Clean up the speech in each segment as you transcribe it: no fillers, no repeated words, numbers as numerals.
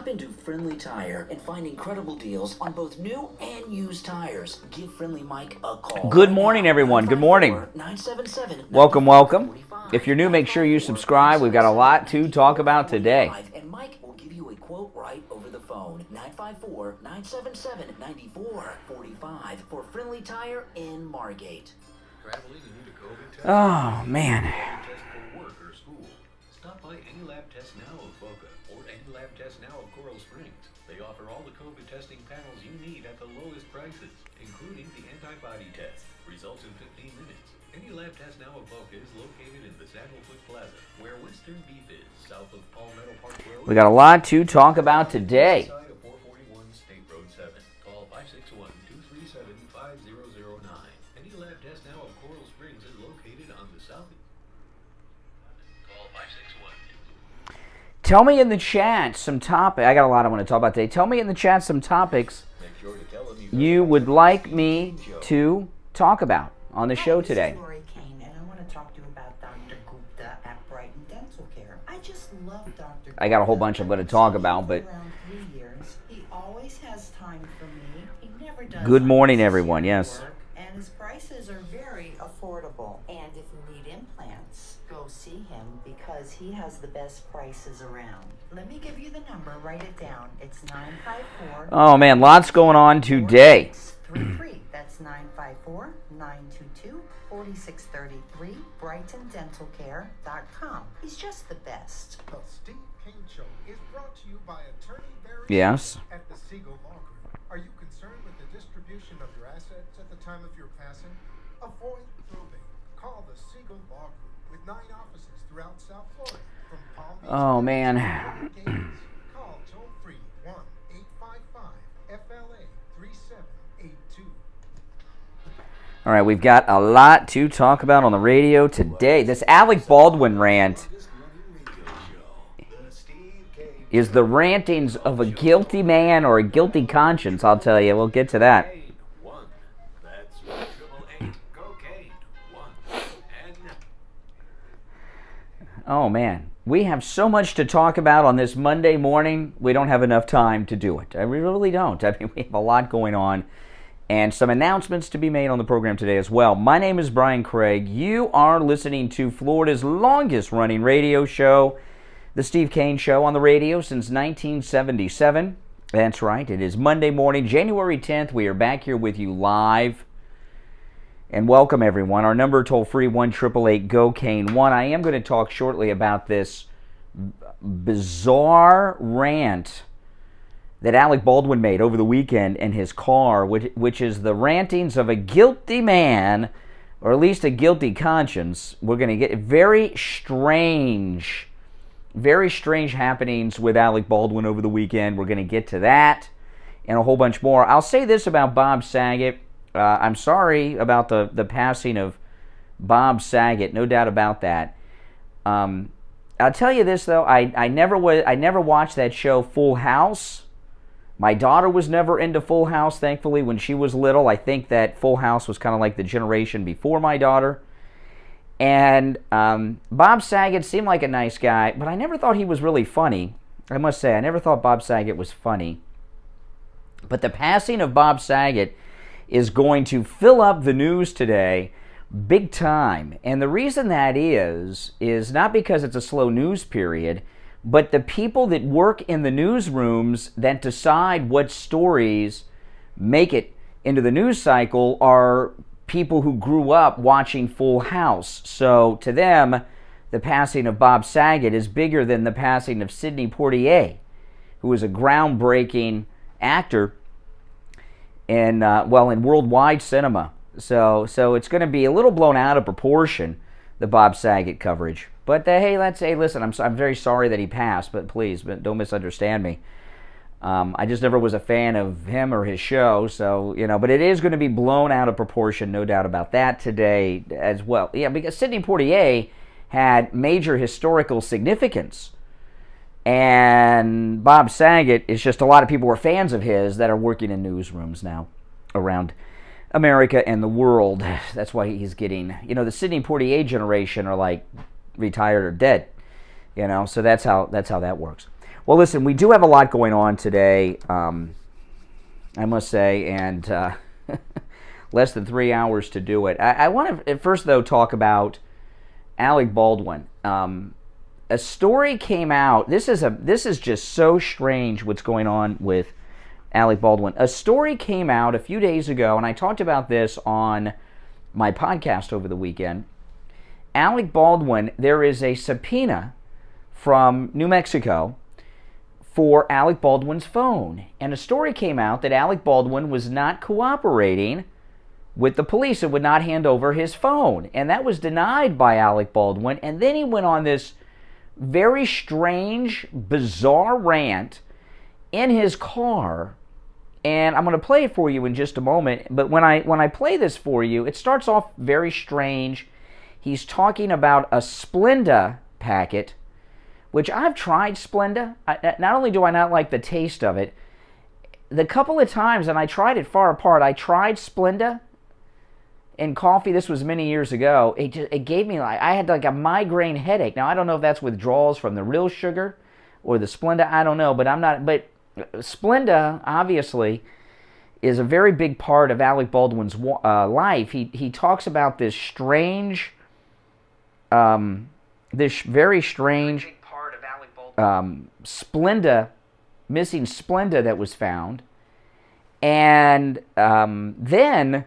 into Friendly Tire and find incredible deals on both new and used tires. Give Friendly Mike a call. Good morning, everyone. Good morning. 977 Welcome, welcome. If you're new, make sure you subscribe. We've got a lot to talk about today. And Mike will give you a quote right over the phone. 954-977-9445 for Friendly Tire in Margate. Traveling, you need a COVID test? Oh, man. Test for work or school. Stop by Any Lab Test Now of Boca or Any Lab Test Now of Coral Springs. They offer all the COVID testing panels you need at the lowest prices, including the antibody test. Results in 15 minutes. Any Lab Test Now of Boca is located in the Sandalwood Plaza, where Western Beef is, south of Palmetto Park Road. We got a lot to talk about today. Side of 441 State Road 7. Call 561-237-5009. Any Lab Test Now of Coral Springs is located on the south. Call 561. Tell me in the chat some topics. I got a lot I want to talk about today. Tell me in the chat some topics Make sure to tell them you would like me to talk about on the show today. This is Lori Kane, and I want to talk to you about Dr. Gupta at Brighton Dental Care. I just love Dr. I got a whole bunch I'm going to talk about, but around 3 years, he always has time for me. He never does. Good morning, everyone. Yes. Work, and his prices are very affordable. And if you need implants, go see him because he has the best prices around. Let me give you the number. Write it down. It's 954. Oh, man, lots going on today. 4633. That's 954-922-4633. BrightonDentalCare.com. He's just the best. The Steve Kane Show is brought to you by Attorney Barry Yes. at the Siegel Law Group. Are you concerned with the distribution of your assets at the time of your passing? Avoid probate. Call the Siegel Law Group with 9 offices throughout South Florida. From Palm Beach Oh, man. to call toll free 1-855-FLA-3782. All right, we've got a lot to talk about on the radio today. This Alec Baldwin rant is the rantings of a guilty man or a guilty conscience, I'll tell you. We'll get to that. One. That's 888 cocaine. One. And Oh, man. We have so much to talk about on this Monday morning, we don't have enough time to do it. We really don't. I mean, we have a lot going on and some announcements to be made on the program today as well. My name is Brian Craig. You are listening to Florida's longest-running radio show, The Steve Kane Show, on the radio since 1977. That's right. It is Monday morning, January 10th. We are back here with you live. And welcome, everyone. Our number toll-free, 1-888-GO-KANE-1. I am going to talk shortly about this bizarre rant that Alec Baldwin made over the weekend in his car, which is the rantings of a guilty man, or at least a guilty conscience. We're going to get very strange happenings with Alec Baldwin over the weekend. We're going to get to that and a whole bunch more. I'll say this about Bob Saget. I'm sorry about the passing of Bob Saget, no doubt about that. I'll tell you this though, I never watched that show Full House. My daughter was never into Full House, thankfully, when she was little. I think that Full House was kind of like the generation before my daughter. And Bob Saget seemed like a nice guy, but I never thought he was really funny. I must say, I never thought Bob Saget was funny. But the passing of Bob Saget is going to fill up the news today big time. And the reason that is not because it's a slow news period, but the people that work in the newsrooms that decide what stories make it into the news cycle are people who grew up watching Full House. So to them, the passing of Bob Saget is bigger than the passing of Sidney Poitier, who was a groundbreaking actor in worldwide cinema. So it's going to be a little blown out of proportion, the Bob Saget coverage. But listen, I'm very sorry that he passed, but please, don't misunderstand me. I just never was a fan of him or his show, so, but it is going to be blown out of proportion, no doubt about that today as well. Yeah, because Sidney Poitier had major historical significance. And Bob Saget is just a lot of people who are fans of his that are working in newsrooms now around America and the world. That's why he's getting, the Sidney Poitier generation are like retired or dead, so that's how that works. Well, listen, we do have a lot going on today, I must say, and less than 3 hours to do it. I want to first, though, talk about Alec Baldwin. A story came out. This is just so strange what's going on with Alec Baldwin. A story came out a few days ago, and I talked about this on my podcast over the weekend. Alec Baldwin, there is a subpoena from New Mexico for Alec Baldwin's phone. And a story came out that Alec Baldwin was not cooperating with the police and would not hand over his phone. And that was denied by Alec Baldwin. And then he went on this very strange, bizarre rant in his car. And I'm going to play it for you in just a moment. But when I play this for you, it starts off very strange. He's talking about a Splenda packet, which I've tried Splenda. Not only do I not like the taste of it, the couple of times, and I tried it far apart, I tried Splenda in coffee. This was many years ago. It gave me, I had like a migraine headache. Now, I don't know if that's withdrawals from the real sugar or the Splenda. I don't know, but Splenda, obviously, is a very big part of Alec Baldwin's life. He talks about this strange, very strange Splenda, missing Splenda that was found. And then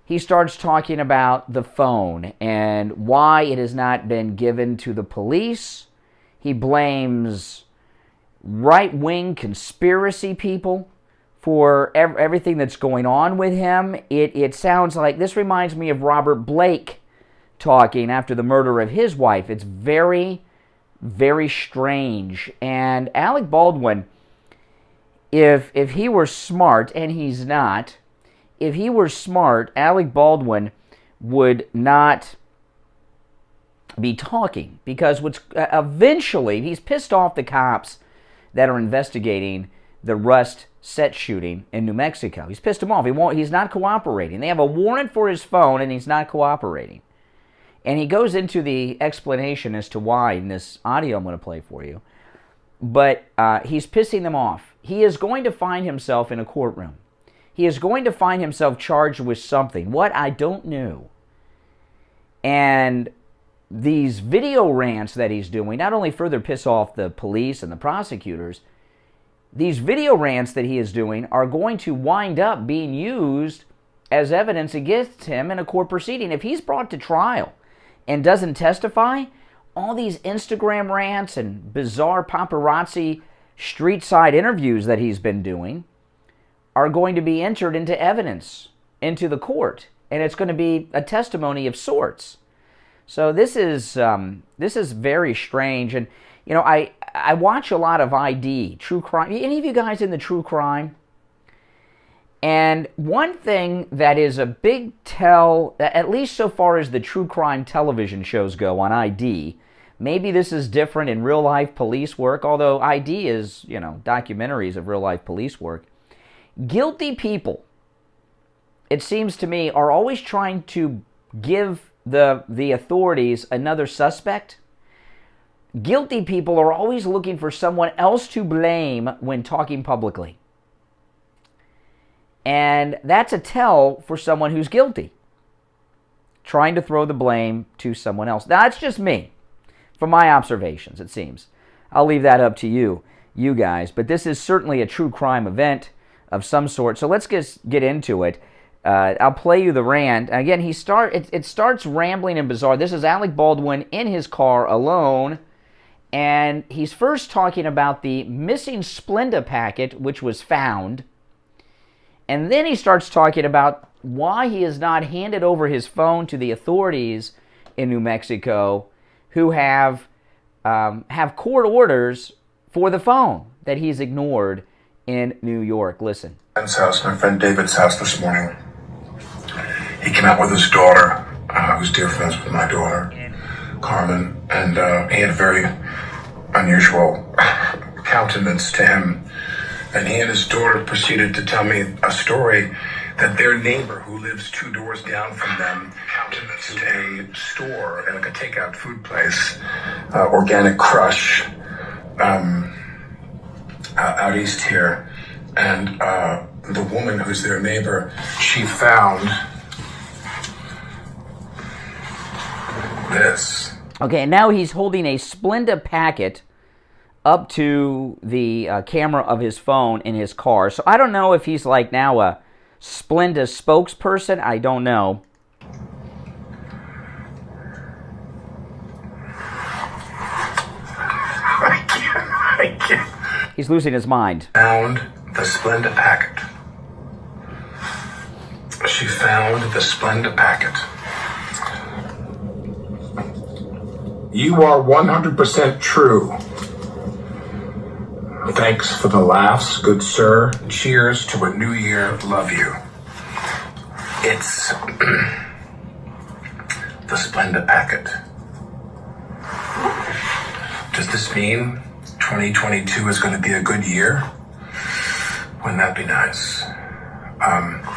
he starts talking about the phone and why it has not been given to the police. He blames right-wing conspiracy people for everything that's going on with him. It sounds like, this reminds me of Robert Blake talking after the murder of his wife. It's very, very strange. And Alec Baldwin, if he were smart, and he's not, if he were smart, Alec Baldwin would not be talking, because eventually he's pissed off the cops that are investigating the Rust set shooting in New Mexico. He's pissed them off. He's not cooperating. They have a warrant for his phone, and he's not cooperating. And he goes into the explanation as to why in this audio I'm going to play for you. But he's pissing them off. He is going to find himself in a courtroom. He is going to find himself charged with something. What? I don't know. And these video rants that he's doing not only further piss off the police and the prosecutors, these video rants that he is doing are going to wind up being used as evidence against him in a court proceeding. If he's brought to trial and doesn't testify, all these Instagram rants and bizarre paparazzi street-side interviews that he's been doing are going to be entered into evidence into the court, and it's going to be a testimony of sorts. So this is very strange. And you know, I watch a lot of ID, true crime. Any of you guys into true crime? And one thing that is a big tell, at least so far as the true crime television shows go on ID, maybe this is different in real life police work, although ID is, you know, documentaries of real life police work. Guilty people, it seems to me, are always trying to give the authorities another suspect. Guilty people are always looking for someone else to blame when talking publicly. And that's a tell for someone who's guilty, trying to throw the blame to someone else. Now, that's just me, from my observations, it seems. I'll leave that up to you guys. But this is certainly a true crime event of some sort. So let's get into it. I'll play you the rant. Again, it starts rambling and bizarre. This is Alec Baldwin in his car alone, and he's first talking about the missing Splenda packet, which was found. And then he starts talking about why he has not handed over his phone to the authorities in New Mexico, who have court orders for the phone that he's ignored in New York. Listen. My friend David's house this morning. He came out with his daughter, who's dear friends with my daughter, Carmen, and he had a very unusual countenance to him. And he and his daughter proceeded to tell me a story that their neighbor, who lives 2 doors down from them, to a store, like a takeout food place, Organic Crush, out east here, and the woman who's their neighbor, she found this. Okay, now he's holding a Splenda packet up to the camera of his phone in his car. So I don't know if he's like now a Splenda spokesperson. I don't know. I can't. He's losing his mind. Found the Splenda packet. She found the Splenda packet. You are 100% true. Thanks for the laughs, good sir. Cheers to a new year. Love you. It's the Splenda packet. Does this mean 2022 is going to be a good year? Wouldn't that be nice?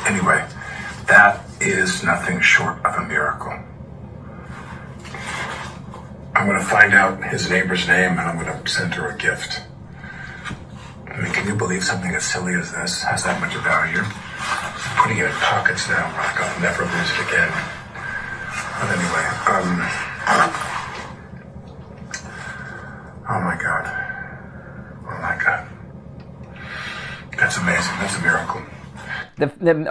Anyway, that is nothing short of a miracle. I'm going to find out his neighbor's name and I'm going to send her a gift. I mean, can you believe something as silly as this has that much value? I'm putting it in pockets now, like I'll never lose it again. But anyway, oh my God. Oh my God. That's amazing. That's a miracle.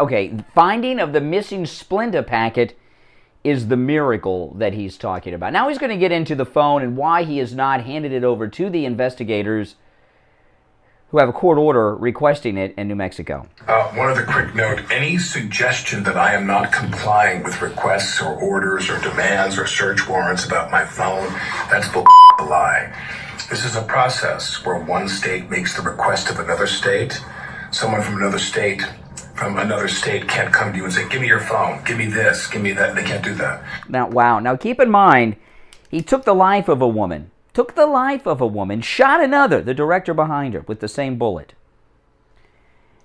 Okay, finding of the missing Splenda packet is the miracle that he's talking about. Now he's going to get into the phone and why he has not handed it over to the investigators who have a court order requesting it in New Mexico. One other quick note. Any suggestion that I am not complying with requests or orders or demands or search warrants about my phone, that's a lie. This is a process where one state makes the request of another state. Someone from another state can't come to you and say, give me your phone, give me this, give me that. They can't do that. Now, wow. Now, keep in mind, he took the life of a woman, shot another, the director behind her, with the same bullet.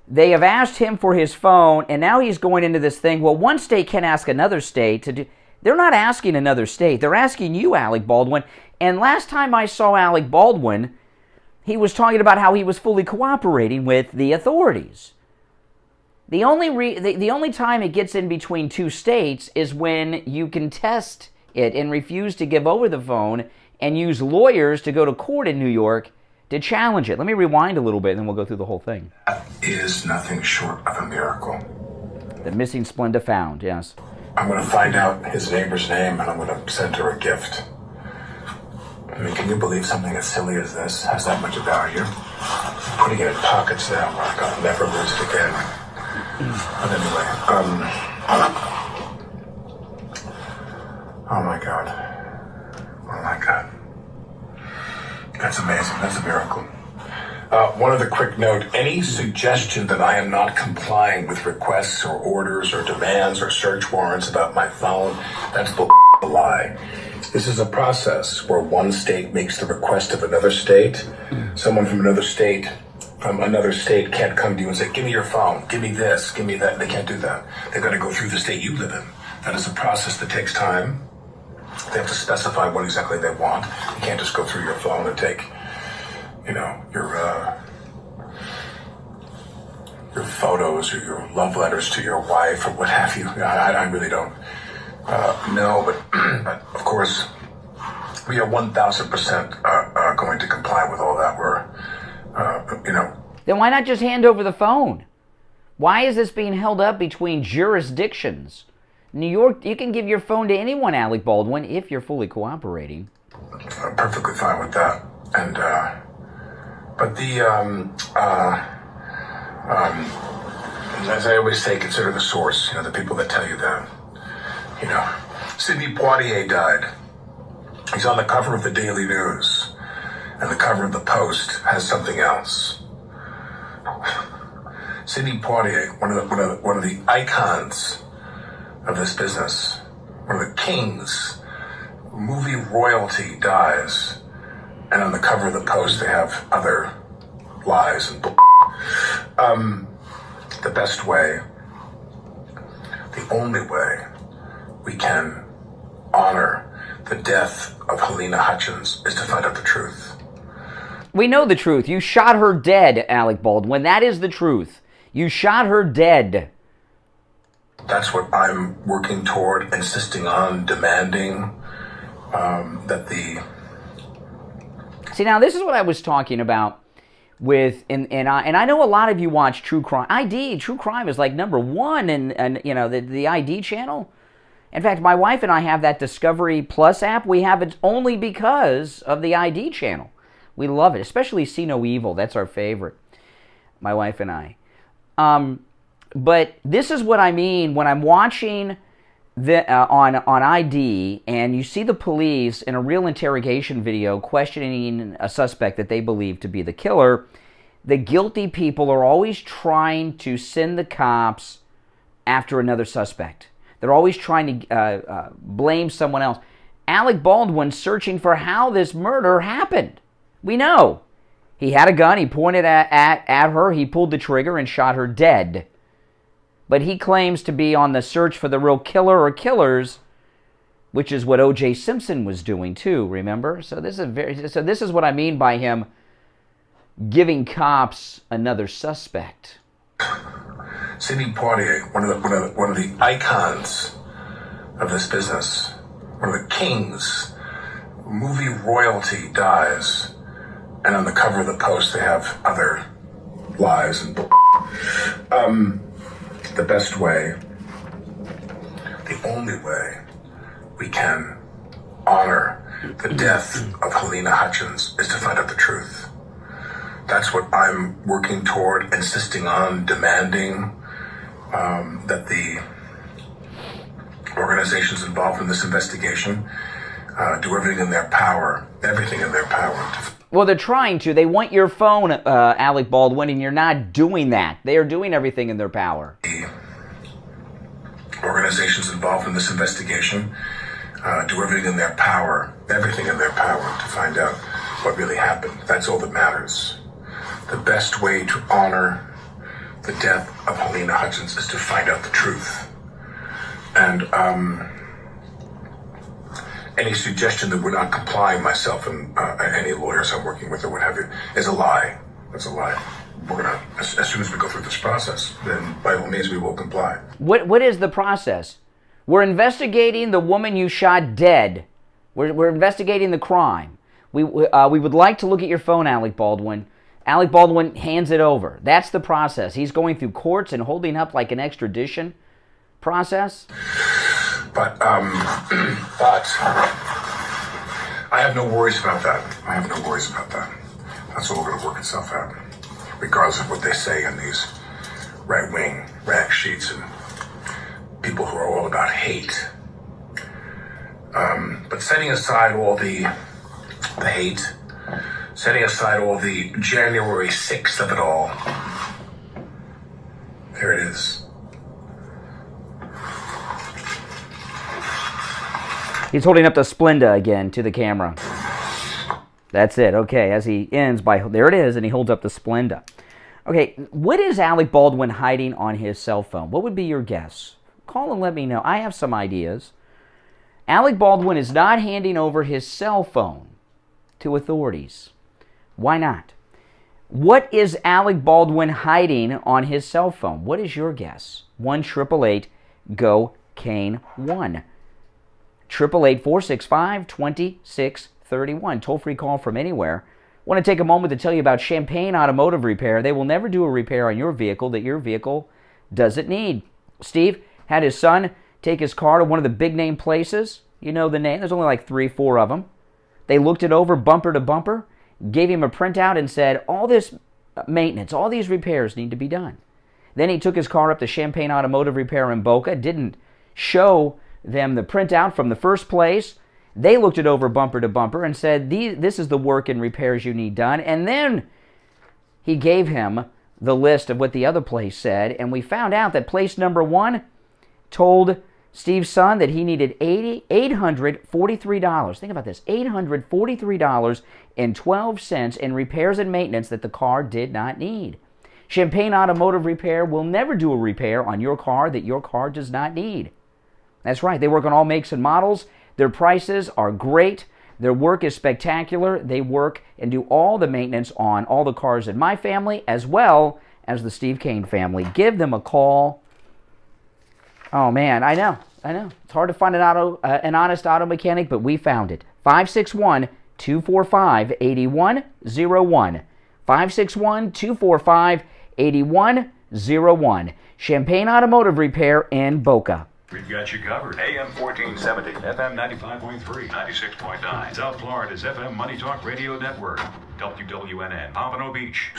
They have asked him for his phone, and now he's going into this thing, well, one state can ask another state to do. They're not asking another state. They're asking you, Alec Baldwin. And last time I saw Alec Baldwin, he was talking about how he was fully cooperating with the authorities. The only time it gets in between two states is when you contest it and refuse to give over the phone and use lawyers to go to court in New York to challenge it. Let me rewind a little bit and then we'll go through the whole thing. That is nothing short of a miracle. The missing Splenda found, yes. I'm going to find out his neighbor's name and I'm going to send her a gift. I mean, can you believe something as silly as this has that much value? I'm putting it in pockets now, like I'll never lose it again. But anyway, oh my God. Oh my God. That's amazing. That's a miracle. One other quick note. Any suggestion that I am not complying with requests or orders or demands or search warrants about my phone, that's a lie. This is a process where one state makes the request of another state. Someone from another state can't come to you and say, give me your phone, give me this, give me that. They can't do that. They've got to go through the state you live in. That is a process that takes time. They have to specify what exactly they want. You can't just go through your phone and take, your photos or your love letters to your wife or what have you. I really don't know, but of course, we are 1,000% going to comply with all that. Then why not just hand over the phone? Why is this being held up between jurisdictions? New York, you can give your phone to anyone, Alec Baldwin, if you're fully cooperating. I'm perfectly fine with that. And, but as I always say, consider the source, the people that tell you that. Sidney Poitier died. He's on the cover of the Daily News, and the cover of the Post has something else. Sidney Poitier, one of the icons of this business, one of the kings, movie royalty, dies, and on the cover of the Post they have other lies and the best way, the only way we can honor the death of Helena Hutchins is to find out the truth. We know the truth. You shot her dead, Alec Baldwin. That is the truth. You shot her dead. That's what I'm working toward, insisting on, demanding that the... See, now this is what I was talking about with, and I know a lot of you watch true crime. True crime is like #1 and you know, the ID channel. In fact, my wife and I have that Discovery Plus app. We have it only because of the ID channel. We love it, especially See No Evil. That's our favorite, my wife and I. But this is what I mean when I'm watching on ID and you see the police in a real interrogation video questioning a suspect that they believe to be the killer. The guilty people are always trying to send the cops after another suspect. They're always trying to blame someone else. Alec Baldwin searching for how this murder happened. We know. He had a gun, he pointed at her, he pulled the trigger and shot her dead. But he claims to be on the search for the real killer or killers, which is what O.J. Simpson was doing too, remember? So this is what I mean by him giving cops another suspect. Sidney Poitier, one of the icons of this business, one of the kings, movie royalty, dies, and on the cover of the Post they have other lies and the best way, the only way we can honor the death of Helena Hutchins is to find out the truth. That's what I'm working toward, insisting on, demanding that the organizations involved in this investigation do everything in their power, Well, they're trying to. They want your phone, Alec Baldwin, and you're not doing that. They are doing everything in their power. The organizations involved in this investigation do everything in their power to find out what really happened. That's all that matters. The best way to honor the death of Helena Hutchins is to find out the truth. And any suggestion that we're not complying, myself and any lawyers I'm working with or what have you, is a lie. That's a lie. We're gonna, as soon as we go through this process, then by all means we will comply. What is the process? We're investigating the woman you shot dead. We're investigating the crime. We would like to look at your phone, Alec Baldwin. Alec Baldwin hands it over. That's the process. He's going through courts and holding up like an extradition process. But I have no worries about that. That's all going to work itself out, regardless of what they say in these right-wing rag sheets and people who are all about hate. But setting aside all the hate, setting aside all the January 6th of it all, there it is. He's holding up the Splenda again to the camera. That's it. Okay, as he ends by, there it is, and he holds up the Splenda. Okay, what is Alec Baldwin hiding on his cell phone? What would be your guess? Call and let me know. I have some ideas. Alec Baldwin is not handing over his cell phone to authorities. Why not? What is Alec Baldwin hiding on his cell phone? What is your guess? 1-888-GO-KANE-1. 888-465-2631. Toll-free call from anywhere. I want to take a moment to tell you about Champagne Automotive Repair. They will never do a repair on your vehicle that your vehicle doesn't need. Steve had his son take his car to one of the big name places. You know the name. There's only like 3-4 of them. They looked it over bumper to bumper, gave him a printout and said, all this maintenance, all these repairs need to be done. Then he took his car up to Champagne Automotive Repair in Boca, didn't show them the printout from the first place. They looked it over bumper to bumper and said, this is the work and repairs you need done. And then he gave him the list of what the other place said, and we found out that place number 1 told Steve's son that he needed $843. Think about this, $843.12 in repairs and maintenance that the car did not need. Champagne Automotive Repair will never do a repair on your car that your car does not need. That's right. They work on all makes and models. Their prices are great. Their work is spectacular. They work and do all the maintenance on all the cars in my family as well as the Steve Kane family. Give them a call. Oh, man, I know. It's hard to find an honest auto mechanic, but we found it. 561-245-8101. 561-245-8101. Champaign Automotive Repair in Boca. We've got you covered. AM 1470, FM 95.3, 96.9. South Florida's FM Money Talk Radio Network. WWNN, Pompano Beach.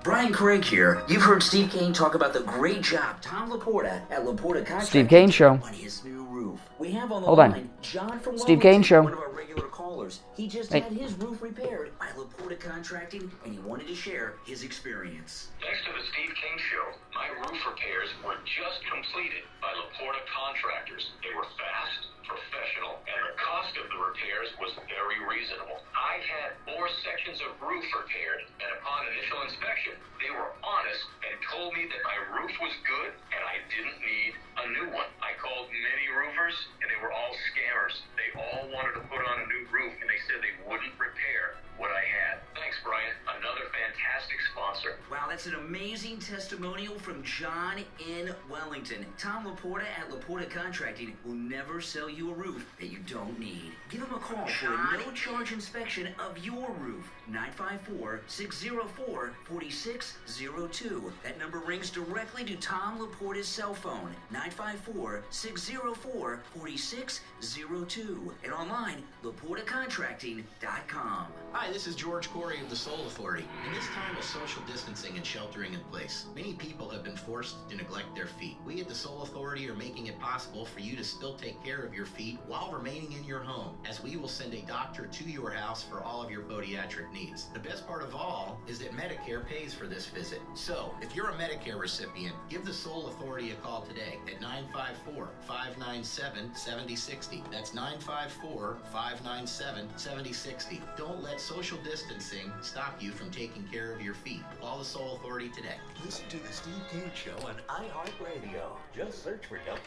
Brian Craig here. You've heard Steve Kane talk about the great job Tom Laporta at Laporta Contracting Steve Kane Show. on his new roof. We have on the Hold line on. John from Steve Wellington, Kane Show. one of our regular callers. He just had his roof repaired by Laporta Contracting, and he wanted to share his experience. Thanks to the Steve Kane Show, my roof repairs were just completed by Laporta Contractors. They were fast, professional, and the cost of the repairs was very reasonable. I had 4 sections of roof repaired, and upon initial inspection, they were honest and told me that my roof was good and I didn't need a new one. I called many roofers, and they were all scammers. They all wanted to put on a new roof, and they said they wouldn't repair what I had. Thanks, Brian. Another fantastic sponsor. Wow, that's an amazing testimonial from John in Wellington. Tom Laporta at Laporta Contracting will never sell you a roof that you don't need. Give him a call for a no-charge inspection of your roof. 954-604-4602. That number rings directly to Tom Laporta's cell phone. 954-604-4602. And online, LaportaContracting.com. Hi, this is George Corey of the Soul Authority. In this time of social distancing and sheltering in place, many people have been forced to neglect their feet. We at the Soul Authority are making it possible for you to still take care of your feet while remaining in your home, as we will send a doctor to your house for all of your podiatric needs. The best part of all is that Medicare pays for this visit. So, if you're a Medicare recipient, give the Soul Authority a call today at 954-597-7060. That's 954-597-7060. Don't let social distancing stop you from taking care of your feet. Call the Soul Authority today. Listen to the Steve Kane Show on iHeartRadio. Just search for W.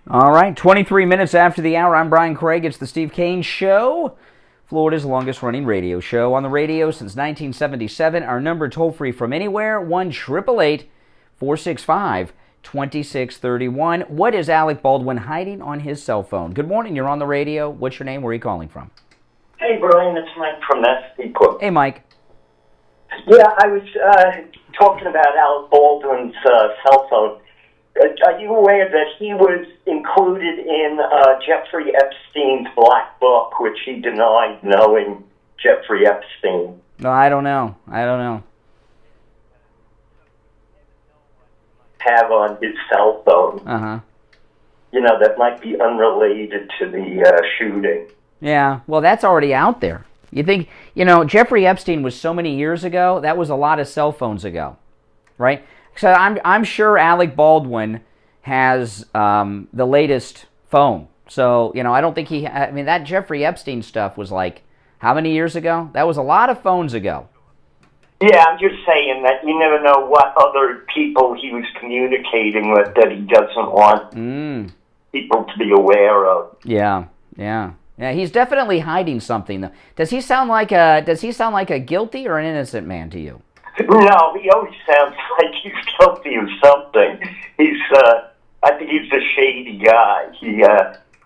All right, 23 minutes after the hour, I'm Brian Craig. It's the Steve Kane Show, Florida's longest-running radio show on the radio since 1977. Our number toll-free from anywhere, 1-888-465-2631. What is Alec Baldwin hiding on his cell phone? Good morning, you're on the radio. What's your name? Where are you calling from? Hey, Brian, it's Mike from Massapequa. Hey, Mike. Yeah, I was talking about Alec Baldwin's cell phone. Are you aware that he was included in Jeffrey Epstein's Black Book, which he denied knowing Jeffrey Epstein? No, I don't know. Have on his cell phone. Uh-huh. You know, that might be unrelated to the shooting. Yeah, well, that's already out there. You think, Jeffrey Epstein was so many years ago, that was a lot of cell phones ago, right? So I'm sure Alec Baldwin has the latest phone. So, I don't think that Jeffrey Epstein stuff was like, how many years ago? That was a lot of phones ago. Yeah, I'm just saying that you never know what other people he was communicating with that he doesn't want people to be aware of. Yeah, he's definitely hiding something, though. Does he sound like a guilty or an innocent man to you? No, he always sounds like he's guilty of something. I think he's a shady guy.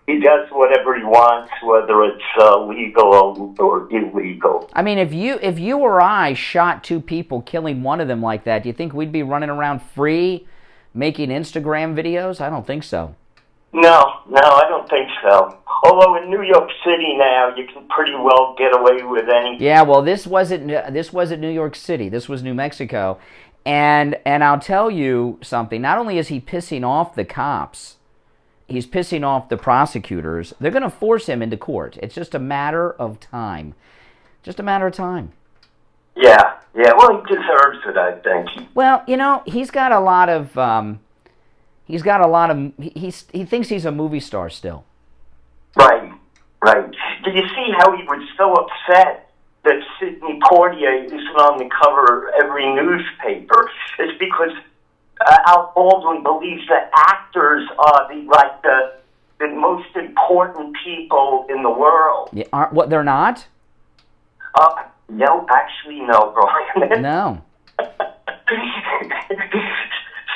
He does whatever he wants, whether it's legal or illegal. I mean, if you or I shot 2 people, killing one of them like that, do you think we'd be running around free, making Instagram videos? I don't think so. No, I don't think so. Although in New York City now, you can pretty well get away with anything. Yeah, well, this wasn't New York City. This was New Mexico. And I'll tell you something. Not only is he pissing off the cops, he's pissing off the prosecutors. They're going to force him into court. It's just a matter of time. Yeah. Well, he deserves it, I think. Well, he's got a lot of... he thinks he's a movie star still. Right. Do you see how he was so upset that Sidney Poitier isn't on the cover of every newspaper? It's because Alec Baldwin believes that actors are the the most important people in the world. Yeah, what, they're not? No, actually, no, Brian. No.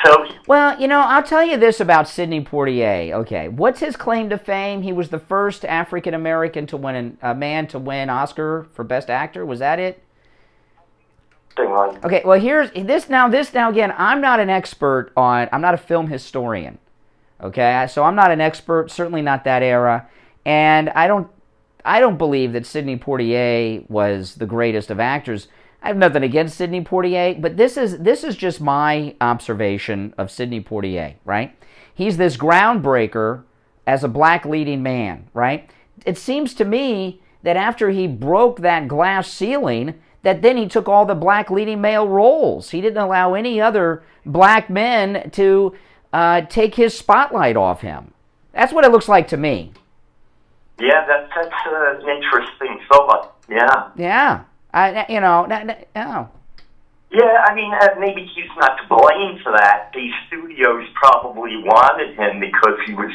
So, well, you know, I'll tell you this about Sidney Poitier. Okay, what's his claim to fame? He was the first African American to win a man to win Oscar for Best Actor. Was that it? Okay, well, here's this now. Again, I'm not a film historian. Okay, so I'm not an expert. Certainly not that era, and I don't believe that Sidney Poitier was the greatest of actors. I have nothing against Sidney Poitier, but this is just my observation of Sidney Poitier, right? He's this groundbreaker as a black leading man, right? It seems to me that after he broke that glass ceiling, that then he took all the black leading male roles. He didn't allow any other black men to take his spotlight off him. That's what it looks like to me. Yeah, that's an interesting thought. Yeah. Yeah. No. Yeah, I mean, maybe he's not to blame for that. These studios probably wanted him because he was,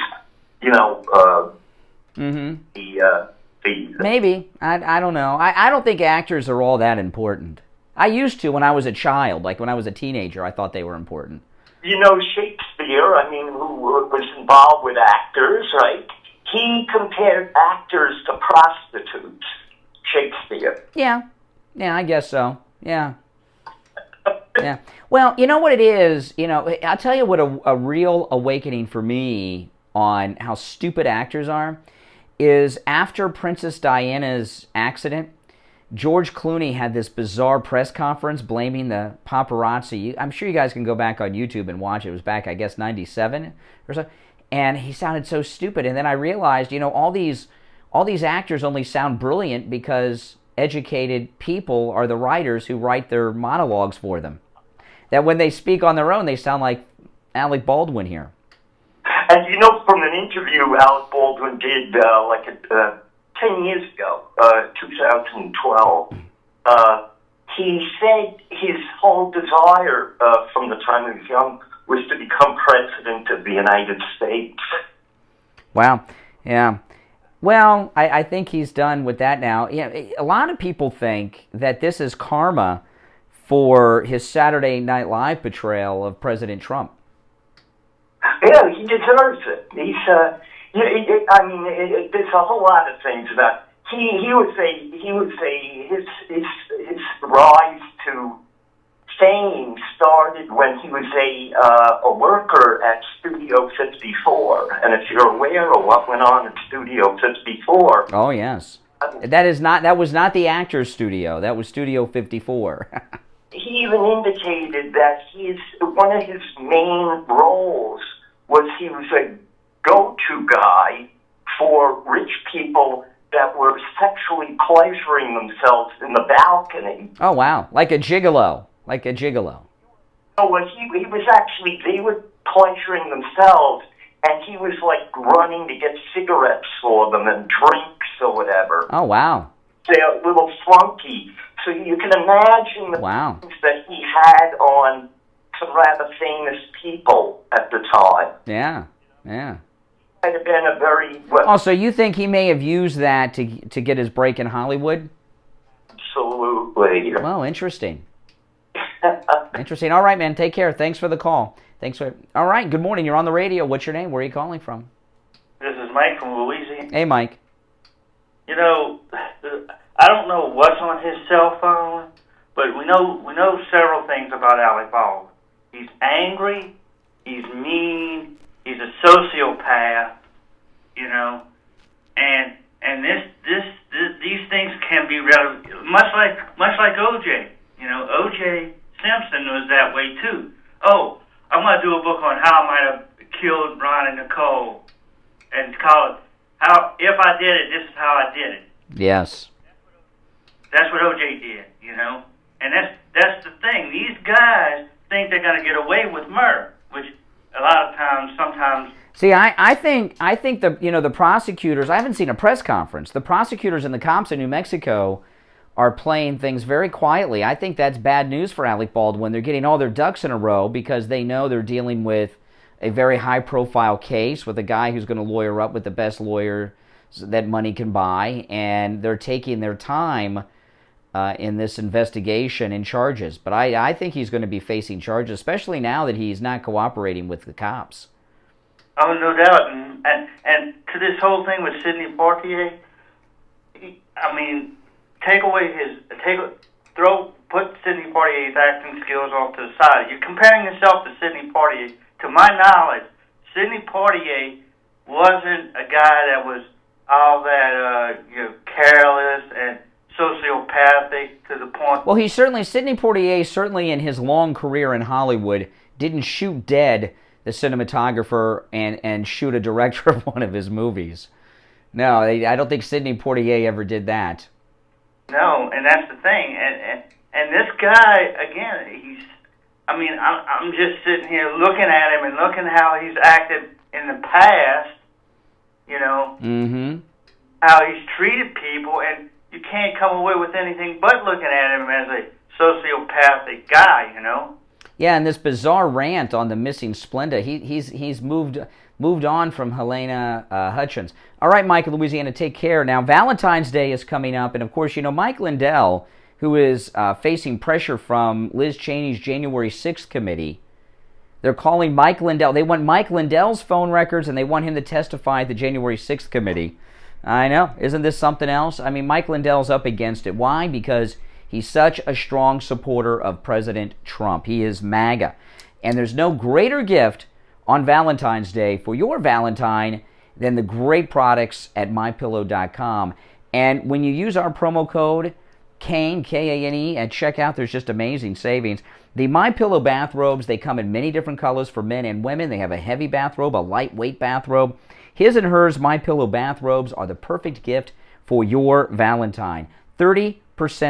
Maybe. I don't know. I don't think actors are all that important. I used to when I was a child. Like when I was a teenager, I thought they were important. Shakespeare, who was involved with actors, right? He compared actors to prostitutes. Shakespeare. Yeah, I guess so. Yeah. Yeah. Well, you know what it is? I'll tell you what a real awakening for me on how stupid actors are is after Princess Diana's accident, George Clooney had this bizarre press conference blaming the paparazzi. I'm sure you guys can go back on YouTube and watch it. It was back, I guess, 97 or so. And he sounded so stupid. And then I realized, all these actors only sound brilliant because educated people are the writers who write their monologues for them. That when they speak on their own, they sound like Alec Baldwin here. And from an interview Alec Baldwin did 10 years ago, 2012, he said his whole desire from the time he was young was to become president of the United States. Wow. Yeah. Well, I think he's done with that now. Yeah, a lot of people think that this is karma for his Saturday Night Live portrayal of President Trump. Yeah, he deserves it. He's, there's a whole lot of things about. He would say his rise to fame started when he was a worker at Studio 54. And if you're aware of what went on at Studio 54... Oh, yes. That was not the actor's studio. That was Studio 54. He even indicated that one of his main roles was he was a go-to guy for rich people that were sexually pleasuring themselves in the balcony. Oh, wow. Like a gigolo. Oh, well, he was actually, they were pleasuring themselves, and he was like running to get cigarettes for them and drinks or whatever. Oh, wow. They're a little funky. So you can imagine the things that he had on some rather famous people at the time. Yeah. Might have been a very... so you think he may have used that to get his break in Hollywood? Absolutely. Well, interesting. Interesting. All right, man. Take care. Thanks for the call. All right. Good morning. You're on the radio. What's your name? Where are you calling from? This is Mike from Louisiana. Hey, Mike. I don't know what's on his cell phone, but we know several things about Alec Baldwin. He's angry. He's mean. He's a sociopath. And these things can be much like OJ. OJ Simpson was that way too. Oh, I'm going to do a book on how I might have killed Ron and Nicole, and call it if I did it, this is how I did it. Yes. That's what OJ did, and that's the thing. These guys think they're going to get away with murder, which a lot of times, sometimes. See, I think the prosecutors. I haven't seen a press conference. The prosecutors and the cops in New Mexico are playing things very quietly. I think that's bad news for Alec Baldwin. They're getting all their ducks in a row because they know they're dealing with a very high-profile case with a guy who's going to lawyer up with the best lawyer that money can buy, and they're taking their time in this investigation and charges. But I think he's going to be facing charges, especially now that he's not cooperating with the cops. Oh, no doubt. And to this whole thing with Sidney Poitier, put Sidney Poitier's acting skills off to the side. You're comparing yourself to Sidney Poitier. To my knowledge, Sidney Poitier wasn't a guy that was all that careless and sociopathic to the point. Well, Sidney Poitier certainly in his long career in Hollywood didn't shoot dead the cinematographer and shoot a director of one of his movies. No, I don't think Sidney Poitier ever did that. No, and that's the thing. And this guy, again, I'm just sitting here looking at him and looking how he's acted in the past, how he's treated people, and you can't come away with anything but looking at him as a sociopathic guy, Yeah, and this bizarre rant on the missing Splenda, he's moved on from Helena Hutchins. All right, Mike in Louisiana, take care. Now, Valentine's Day is coming up, and of course, Mike Lindell, who is facing pressure from Liz Cheney's January 6th committee. They're calling Mike Lindell. They want Mike Lindell's phone records, and they want him to testify at the January 6th committee. I know. Isn't this something else? I mean, Mike Lindell's up against it. Why? Because he's such a strong supporter of President Trump. He is MAGA. And there's no greater gift on Valentine's Day for your Valentine than the great products at MyPillow.com. And when you use our promo code Kane, K-A-N-E, at checkout, there's just amazing savings. The MyPillow bathrobes, they come in many different colors for men and women. They have a heavy bathrobe, a lightweight bathrobe. His and hers MyPillow bathrobes are the perfect gift for your Valentine. 30%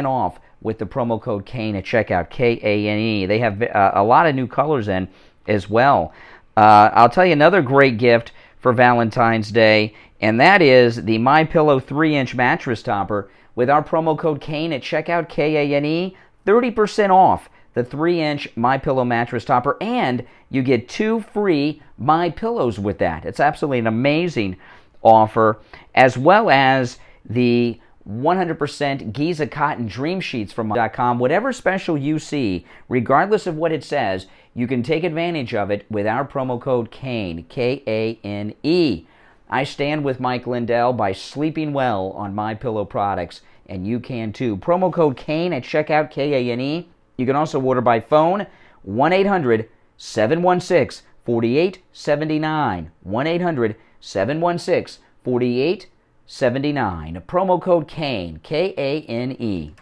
off with the promo code Kane at checkout, K-A-N-E. They have a lot of new colors in as well. I'll tell you another great gift for Valentine's Day, and that is the MyPillow 3-inch mattress topper. With our promo code Kane at checkout, K-A-N-E, 30% off the 3-inch MyPillow mattress topper, and you get 2 free MyPillows with that. It's absolutely an amazing offer, as well as the 100% Giza Cotton Dream Sheets from .com. Whatever special you see, regardless of what it says, you can take advantage of it with our promo code Kane, K-A-N-E. I stand with Mike Lindell by sleeping well on MyPillow products, and you can too. Promo code Kane at checkout, K-A-N-E. You can also order by phone, 1-800-716-4879. 1-800-716-4879. Promo code Kane, K-A-N-E.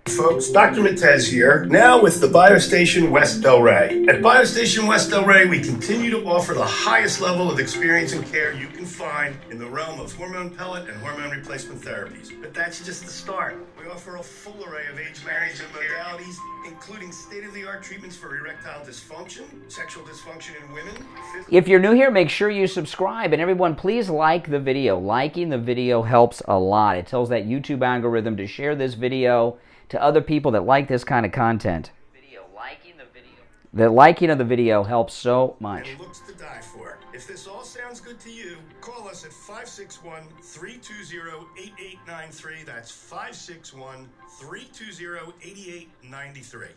Folks, Dr. Matez here, now with the BioStation West Delray. At BioStation West Delray, we continue to offer the highest level of experience and care you can find in the realm of hormone pellet and hormone replacement therapies. But that's just the start. We offer a full array of age management modalities, including state-of-the-art treatments for erectile dysfunction, sexual dysfunction in women. If you're new here, make sure you subscribe. And everyone, please like the video. Liking the video helps a lot. It tells that YouTube algorithm to share this video to other people that like this kind of content. The liking of the video helps so much. It looks to die for. If this all sounds good to you, call us at 561-320-8893. That's 561-320-8893.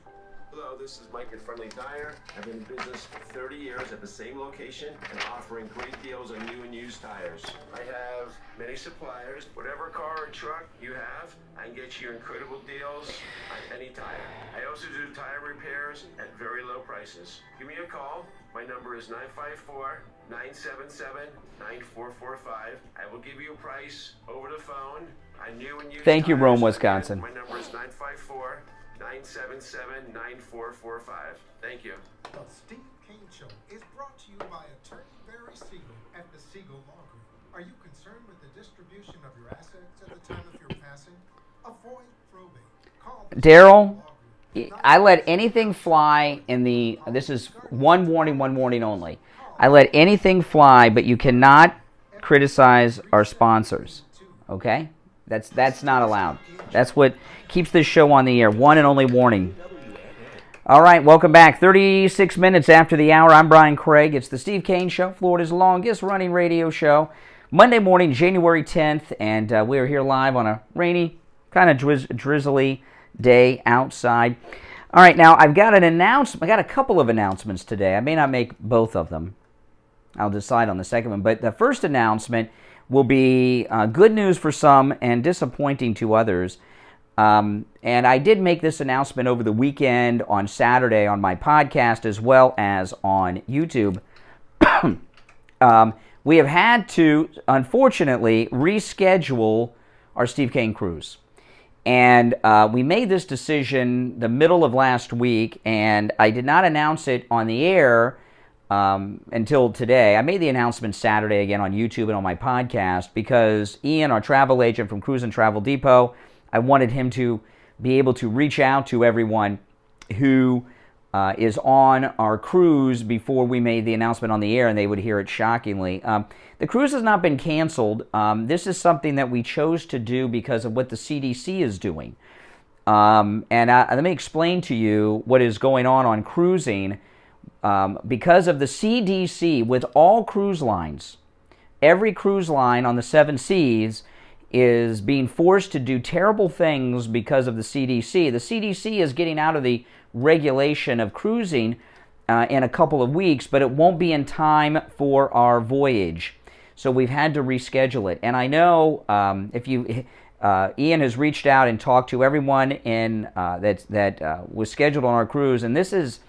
Hello, this is Mike at Friendly Tire. I've been in business for 30 years at the same location and offering great deals on new and used tires. I have many suppliers. Whatever car or truck you have, I can get you incredible deals on any tire. I also do tire repairs at very low prices. Give me a call. My number is 954-977-9445. I will give you a price over the phone on new and used Thank you, tires. Rome, Wisconsin. My number is 954-977-9445. Thank you. The Steve Kane Show is brought to you by attorney Barry Siegel at the Siegel Law Group. Are you concerned with the distribution of your assets at the time of your passing? Avoid probate. Call the Daryl, I let anything fly in the... This is one warning only. I let anything fly, but you cannot criticize our sponsors. Okay? That's not allowed. That's what keeps this show on the air. One and only warning. All right, welcome back. 36 minutes after the hour. I'm Brian Craig. It's the Steve Kane Show, Florida's longest running radio show. Monday morning, January 10th, and we're here live on a rainy, kind of drizzly day outside. All right, now I've got an announcement. I got a couple of announcements today. I may not make both of them. I'll decide on the second one. But the first announcement will be good news for some and disappointing to others. And I did make this announcement over the weekend on Saturday on my podcast as well as on YouTube. We have had to, unfortunately, reschedule our Steve Kane cruise. And we made this decision the middle of last week, and I did not announce it on the air until today. I made the announcement Saturday again on YouTube and on my podcast because Ian, our travel agent from Cruise and Travel Depot, I wanted him to be able to reach out to everyone who is on our cruise before we made the announcement on the air, and they would hear it shockingly. The cruise has not been canceled. This is something that we chose to do because of what the CDC is doing. And let me explain to you what is going on cruising. Because of the CDC, with all cruise lines, every cruise line on the 7 seas is being forced to do terrible things because of the CDC. The CDC is getting out of the regulation of cruising in a couple of weeks, but it won't be in time for our voyage. So we've had to reschedule it. And I know Ian has reached out and talked to everyone that was scheduled on our cruise, and this is,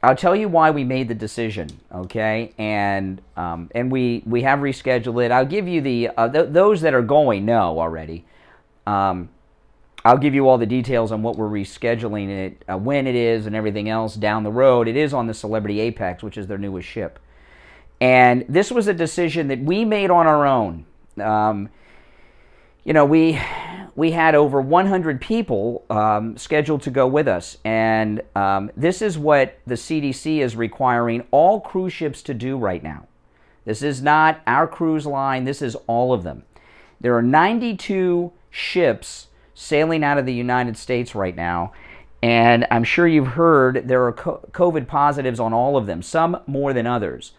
I'll tell you why we made the decision, okay? And we have rescheduled it. I'll give you those that are going know already. I'll give you all the details on what we're rescheduling it, when it is, and everything else down the road. It is on the Celebrity Apex, which is their newest ship. And this was a decision that we made on our own. We had over 100 people scheduled to go with us, and this is what the CDC is requiring all cruise ships to do right now. This is not our cruise line, this is all of them. There are 92 ships sailing out of the United States right now, and I'm sure you've heard there are COVID positives on all of them, some more than others.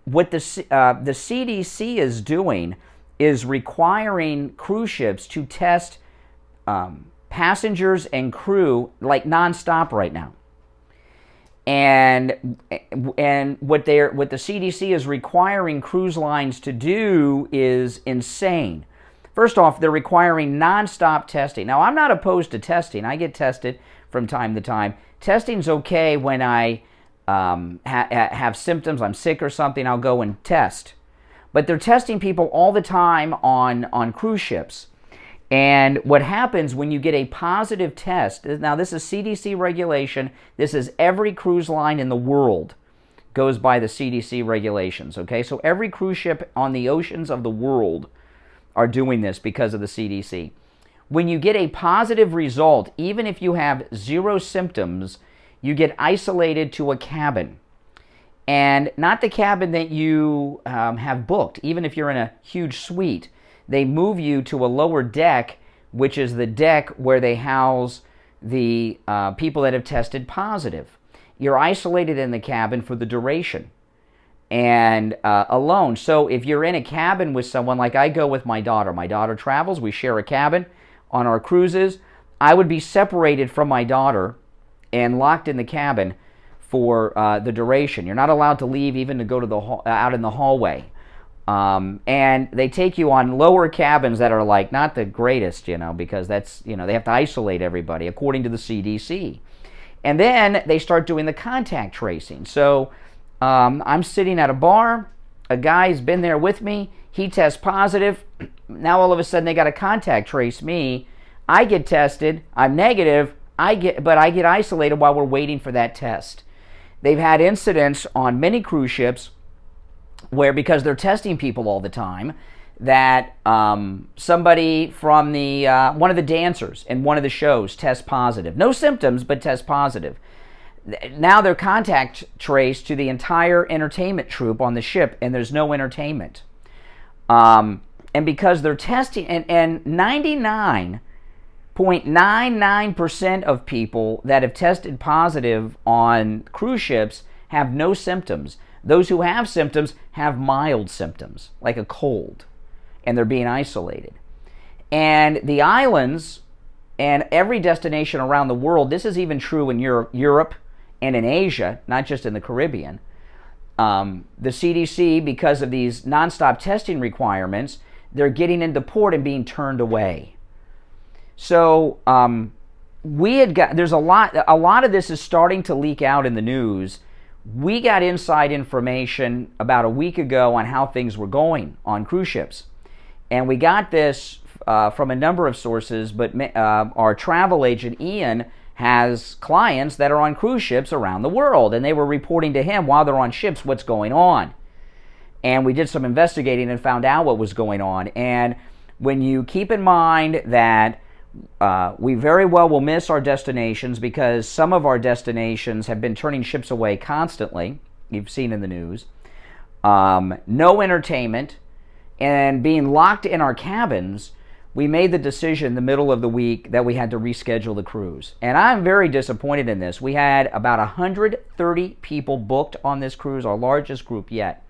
What the CDC is doing is requiring cruise ships to test passengers and crew like nonstop right now. And what the CDC is requiring cruise lines to do is insane. First off, they're requiring nonstop testing. Now, I'm not opposed to testing. I get tested from time to time. Testing's okay when I have symptoms, I'm sick or something, I'll go and test. But they're testing people all the time on cruise ships. And what happens when you get a positive test, now this is CDC regulation, this is every cruise line in the world goes by the CDC regulations, okay? So every cruise ship on the oceans of the world are doing this because of the CDC. When you get a positive result, even if you have 0 symptoms, you get isolated to a cabin. And not the cabin that you have booked, even if you're in a huge suite. They move you to a lower deck, which is the deck where they house the people that have tested positive. You're isolated in the cabin for the duration and alone. So if you're in a cabin with someone, like I go with my daughter travels, we share a cabin on our cruises, I would be separated from my daughter and locked in the cabin for the duration. You're not allowed to leave, even to go to out in the hallway. And they take you on lower cabins that are like not the greatest, because that's, they have to isolate everybody according to the CDC. And then they start doing the contact tracing. So I'm sitting at a bar, a guy's been there with me, he tests positive. Now all of a sudden they got to contact trace me. I get tested, I'm negative, but I get isolated while we're waiting for that test. They've had incidents on many cruise ships where, because they're testing people all the time, that somebody from the one of the dancers in one of the shows tests positive. No symptoms, but tests positive. Now they're contact traced to the entire entertainment troupe on the ship, and there's no entertainment. And because they're testing, and 99.9% 0.99% of people that have tested positive on cruise ships have no symptoms. Those who have symptoms have mild symptoms, like a cold, and they're being isolated. And the islands and every destination around the world, this is even true in Europe and in Asia, not just in the Caribbean. The CDC, because of these nonstop testing requirements, they're getting into port and being turned away. So there's a lot of this is starting to leak out in the news. We got inside information about a week ago on how things were going on cruise ships. And we got this from a number of sources, but our travel agent, Ian, has clients that are on cruise ships around the world, and they were reporting to him while they're on ships what's going on. And we did some investigating and found out what was going on. And when you keep in mind that we very well will miss our destinations because some of our destinations have been turning ships away constantly, you've seen in the news, no entertainment, and being locked in our cabins, we made the decision in the middle of the week that we had to reschedule the cruise. And I'm very disappointed in this. We had about 130 people booked on this cruise, our largest group yet.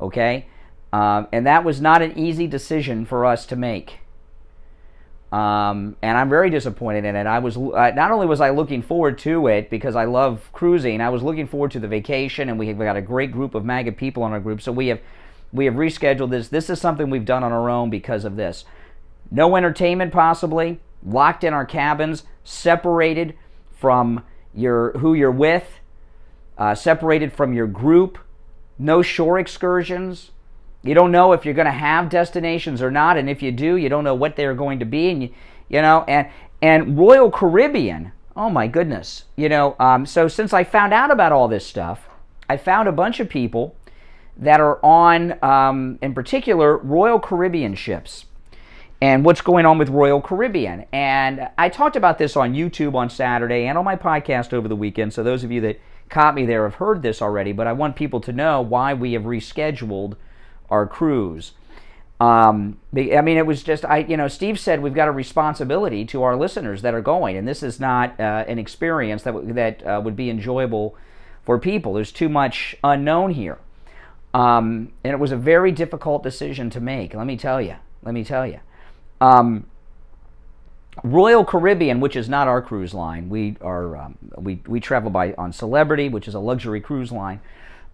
Okay? And that was not an easy decision for us to make. And I'm very disappointed in it. I was not only was I looking forward to it because I love cruising, I was looking forward to the vacation, and we got a great group of MAGA people on our group. So we have rescheduled this. This is something we've done on our own because of this. No entertainment possibly, locked in our cabins, separated from who you're with, separated from your group, no shore excursions. You don't know if you're going to have destinations or not, and if you do, you don't know what they're going to be, and and Royal Caribbean. Oh my goodness, So since I found out about all this stuff, I found a bunch of people that are on, in particular, Royal Caribbean ships, and what's going on with Royal Caribbean. And I talked about this on YouTube on Saturday and on my podcast over the weekend. So those of you that caught me there have heard this already, but I want people to know why we have rescheduled our cruise. I mean, it was just, Steve said we've got a responsibility to our listeners that are going, and this is not an experience that would be enjoyable for people. There's too much unknown here. And it was a very difficult decision to make, let me tell you. Royal Caribbean, which is not our cruise line, we travel on Celebrity, which is a luxury cruise line.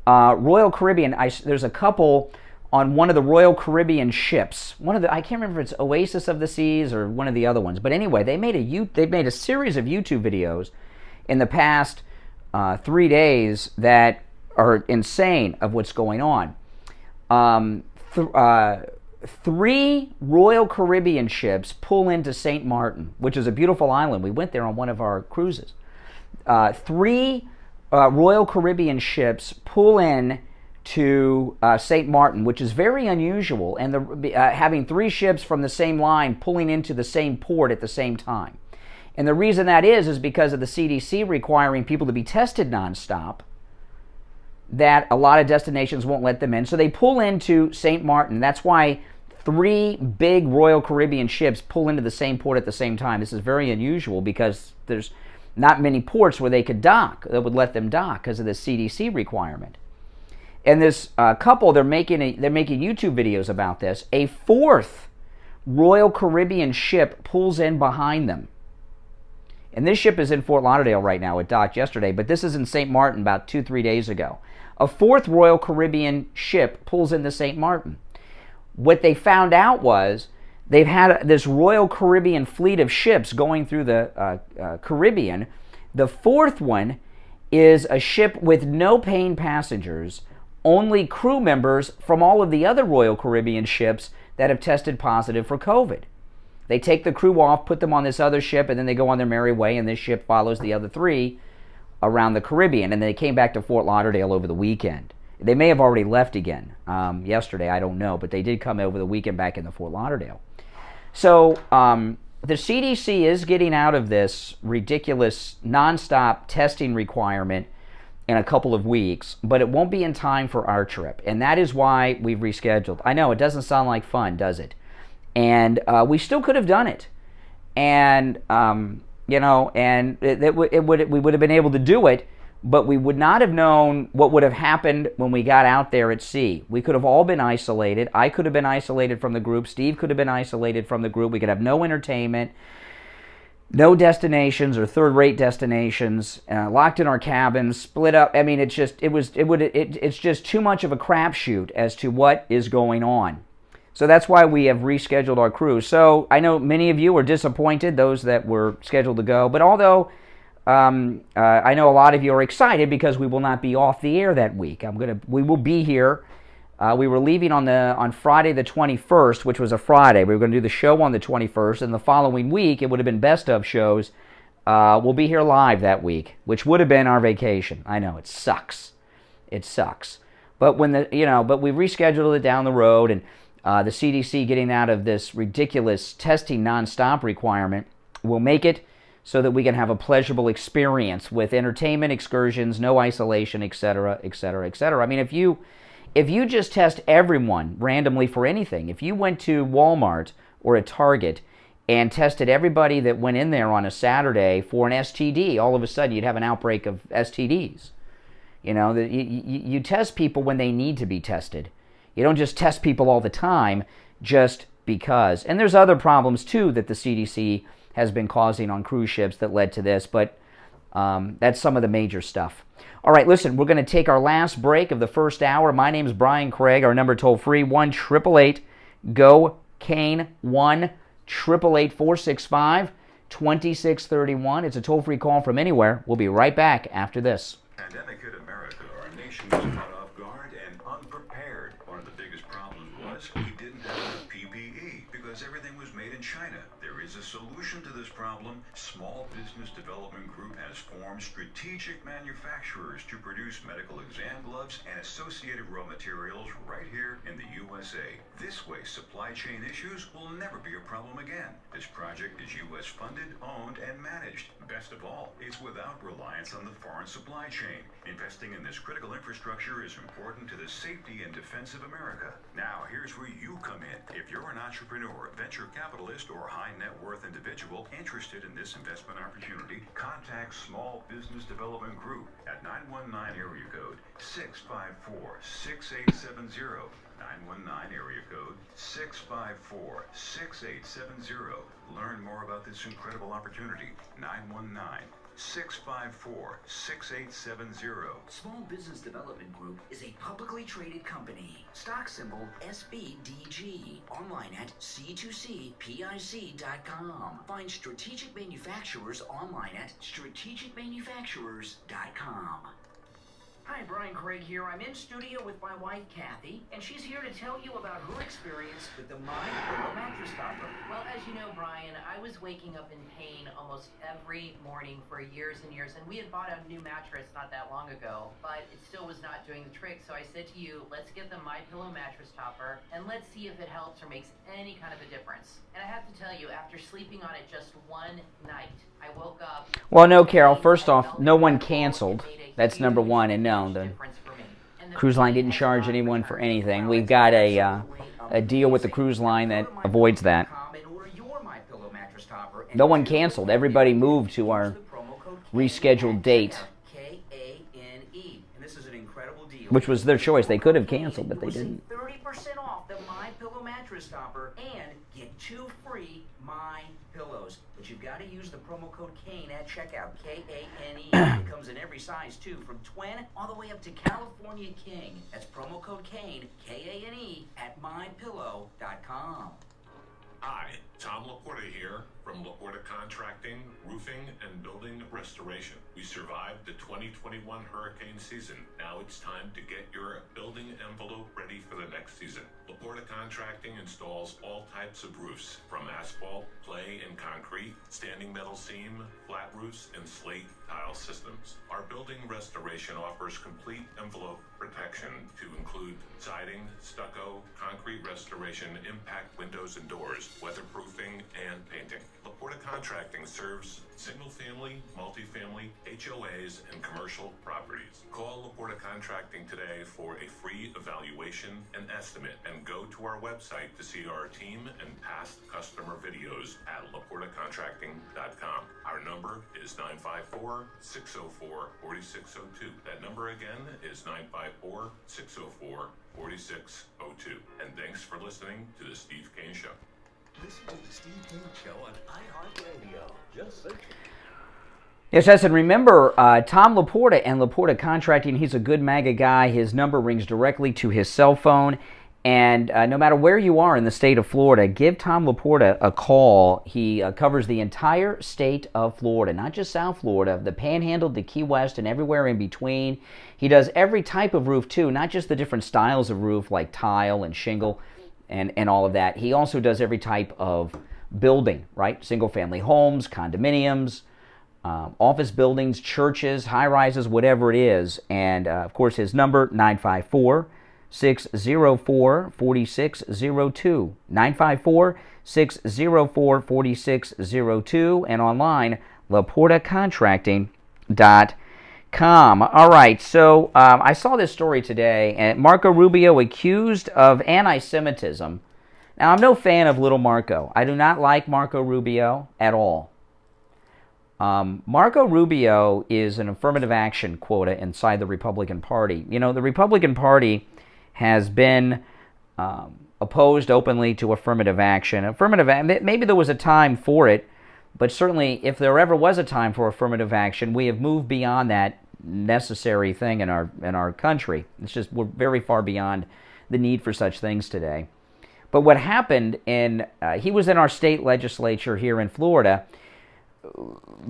Royal Caribbean, there's a couple on one of the Royal Caribbean ships. I can't remember if it's Oasis of the Seas or one of the other ones. But anyway, they made a series of YouTube videos in the past 3 days that are insane of what's going on. 3 Royal Caribbean ships pull into St. Martin, which is a beautiful island. We went there on one of our cruises. 3 Royal Caribbean ships pull in to St. Martin, which is very unusual, and having 3 ships from the same line pulling into the same port at the same time. And the reason that is because of the CDC requiring people to be tested nonstop, that a lot of destinations won't let them in. So they pull into St. Martin. That's why 3 big Royal Caribbean ships pull into the same port at the same time. This is very unusual because there's not many ports where they could dock, that would let them dock because of the CDC requirement. And this couple, they're making YouTube videos about this. A 4th Royal Caribbean ship pulls in behind them. And this ship is in Fort Lauderdale right now. It docked yesterday, but this is in St. Martin about 2-3 days ago. A 4th Royal Caribbean ship pulls into St. Martin. What they found out was they've had this Royal Caribbean fleet of ships going through the Caribbean. The 4th one is a ship with no paying passengers, only crew members from all of the other Royal Caribbean ships that have tested positive for COVID. They take the crew off, put them on this other ship, and then they go on their merry way, and this ship follows the other 3 around the Caribbean. And they came back to Fort Lauderdale over the weekend. They may have already left again yesterday, I don't know, but they did come over the weekend back into Fort Lauderdale. So the CDC is getting out of this ridiculous nonstop testing requirement in a couple of weeks, but it won't be in time for our trip, and that is why we've rescheduled. I know, it doesn't sound like fun, does it? And we still could have done it. and you know, and we would have been able to do it, but we would not have known what would have happened when we got out there at sea. We could have all been isolated. I could have been isolated from the group. Steve could have been isolated from the group. We could have no entertainment, no destinations or third-rate destinations, locked in our cabins, split up. I mean, it's just too much of a crapshoot as to what is going on. So that's why we have rescheduled our cruise. So I know many of you are disappointed, those that were scheduled to go. But although I know a lot of you are excited because we will not be off the air that week. We will be here. We were leaving on Friday the 21st, which was a Friday. We were going to do the show on the 21st, and the following week it would have been best of shows. We'll be here live that week, which would have been our vacation. I know it sucks. It sucks. But but we rescheduled it down the road, and the CDC getting out of this ridiculous testing nonstop requirement will make it so that we can have a pleasurable experience with entertainment, excursions, no isolation, etc., etc., etc. I mean, if you just test everyone randomly for anything, if you went to Walmart or a Target and tested everybody that went in there on a Saturday for an STD, all of a sudden you'd have an outbreak of STDs. You know, you test people when they need to be tested. You don't just test people all the time just because. And there's other problems, too, that the CDC has been causing on cruise ships that led to this, but that's some of the major stuff. All right, listen, we're going to take our last break of the first hour. My name is Brian Craig. Our number toll-free, 1-888-GO-CANE, 1-888-465-2631. It's a toll-free call from anywhere. We'll be right back after this. Pandemic hit America. Our nation was caught off guard and unprepared. One of the biggest problems was we didn't have enough PPE because everything was made in China. There is a solution to this problem. Small Business Development Group has formed strategic manufacturers to produce medical exam gloves and associated raw materials right here in the USA. This way, supply chain issues will never be a problem again. This project is U.S. funded, owned, and managed. Best of all, it's without reliance on the foreign supply chain. Investing in this critical infrastructure is important to the safety and defense of America. Now, here's where you come in. If you're an entrepreneur, venture capitalist, or high net worth individual interested in this investment opportunity, contact Small Business Development Group at 919 area code 654-6870. 919 area code 654-6870. Learn more about this incredible opportunity. 919-654-6870. Small Business Development Group is a publicly traded company. Stock symbol SBDG. Online at c2cpic.com. Find strategic manufacturers online at strategicmanufacturers.com. Hi, Brian Craig here. I'm in studio with my wife, Kathy, and she's here to tell you about her experience with the My Pillow mattress topper. Well, as you know, Brian, I was waking up in pain almost every morning for years and years, and we had bought a new mattress not that long ago, but it still was not doing the trick, so I said to you, let's get the My Pillow mattress topper, and let's see if it helps or makes any kind of a difference. And I have to tell you, after sleeping on it just one night, I woke up... Well, no, Carol, first off, no one canceled. That's number one, and no, the cruise line didn't charge anyone for anything. We've got a deal with the cruise line that avoids that. No one canceled. Everybody moved to our rescheduled date, which was their choice. They could have canceled, but they didn't. 30% off the My Pillow mattress topper and get 2 free My Pillows. But you've got to use the promo code KANE at checkout, K-A-N-E. It comes in every size, too, from twin all the way up to California King. That's promo code KANE, K-A-N-E, at mypillow.com. Hi, Tom Laporta here from Laporta Contracting, Roofing, and Building Restoration. We survived the 2021 hurricane season. Now it's time to get your building envelope ready for the next season. Laporta Contracting installs all types of roofs, from asphalt, clay, and concrete, standing metal seam, flat roofs, and slate tile systems. Our building restoration offers complete envelope protection to include siding, stucco, concrete restoration, impact windows and doors, weatherproofing, and painting. Laporta Contracting serves single-family, multifamily, HOAs, and commercial properties. needs. Call LaPorta Contracting today for a free evaluation and estimate, and go to our website to see our team and past customer videos at LaPortaContracting.com. Our number is 954-604-4602. That number again is 954-604-4602. And thanks for listening to The Steve Kane Show. Listen to The Steve Kane Show on iHeartRadio. Just search it. Yes, yes, and remember, Tom LaPorta and LaPorta Contracting, he's a good MAGA guy. His number rings directly to his cell phone. And no matter where you are in the state of Florida, give Tom LaPorta a call. He covers the entire state of Florida, not just South Florida, the Panhandle, the Key West, and everywhere in between. He does every type of roof, too, not just the different styles of roof like tile and shingle and all of that. He also does every type of building, right? Single-family homes, condominiums, office buildings, churches, high-rises, whatever it is. And, of course, his number, 954-604-4602. 954-604-4602. And online, LaPortaContracting.com. All right, so I saw this story today, and Marco Rubio accused of anti-Semitism. Now, I'm no fan of little Marco. I do not like Marco Rubio at all. Marco Rubio is an affirmative action quota inside the Republican Party. You know, the Republican Party has been opposed openly to affirmative action. Maybe there was a time for it, but certainly if there ever was a time for affirmative action, we have moved beyond that necessary thing in our country. It's just we're very far beyond the need for such things today. But what happened he was in our state legislature here in Florida.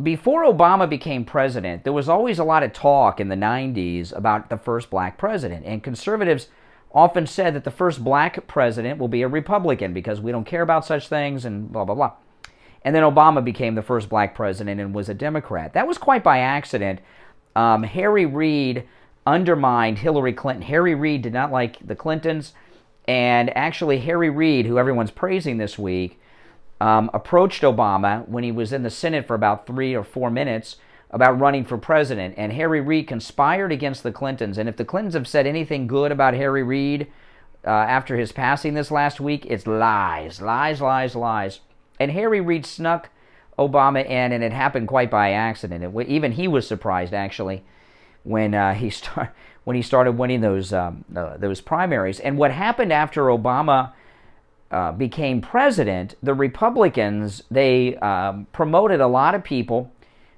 Before Obama became president, there was always a lot of talk in the 90s about the first black president. And conservatives often said that the first black president will be a Republican because we don't care about such things and blah, blah, blah. And then Obama became the first black president and was a Democrat. That was quite by accident. Harry Reid undermined Hillary Clinton. Harry Reid did not like the Clintons. And actually, Harry Reid, who everyone's praising this week, approached Obama when he was in the Senate for about 3 or 4 minutes about running for president. And Harry Reid conspired against the Clintons. And if the Clintons have said anything good about Harry Reid after his passing this last week, it's lies, lies, lies, lies. And Harry Reid snuck Obama in, and it happened quite by accident. Even he was surprised, actually, when he started winning those primaries. And what happened after Obama became president, the Republicans, they promoted a lot of people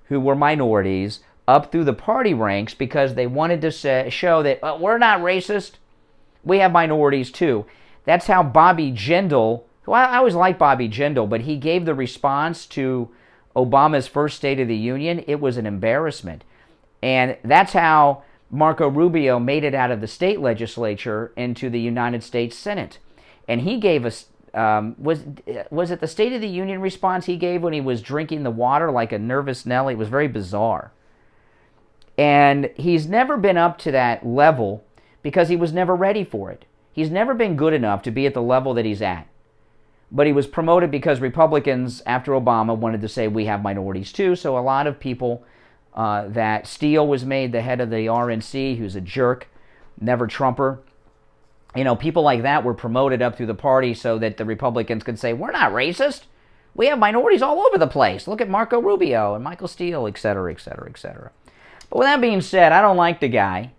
who were minorities up through the party ranks because they wanted to show that we're not racist, we have minorities too. That's how Bobby Jindal, who I always liked Bobby Jindal, but he gave the response to Obama's first State of the Union. It was an embarrassment. And that's how Marco Rubio made it out of the state legislature into the United States Senate. And he gave us, was it the State of the Union response he gave when he was drinking the water like a nervous Nelly? It was very bizarre. And he's never been up to that level because he was never ready for it. He's never been good enough to be at the level that he's at. But he was promoted because Republicans, after Obama, wanted to say we have minorities too. So a lot of people, that Steele was made the head of the RNC, who's a jerk, never Trumper. You know, people like that were promoted up through the party so that the Republicans could say, we're not racist. We have minorities all over the place. Look at Marco Rubio and Michael Steele, et cetera, et cetera, et cetera. But with that being said, I don't like the guy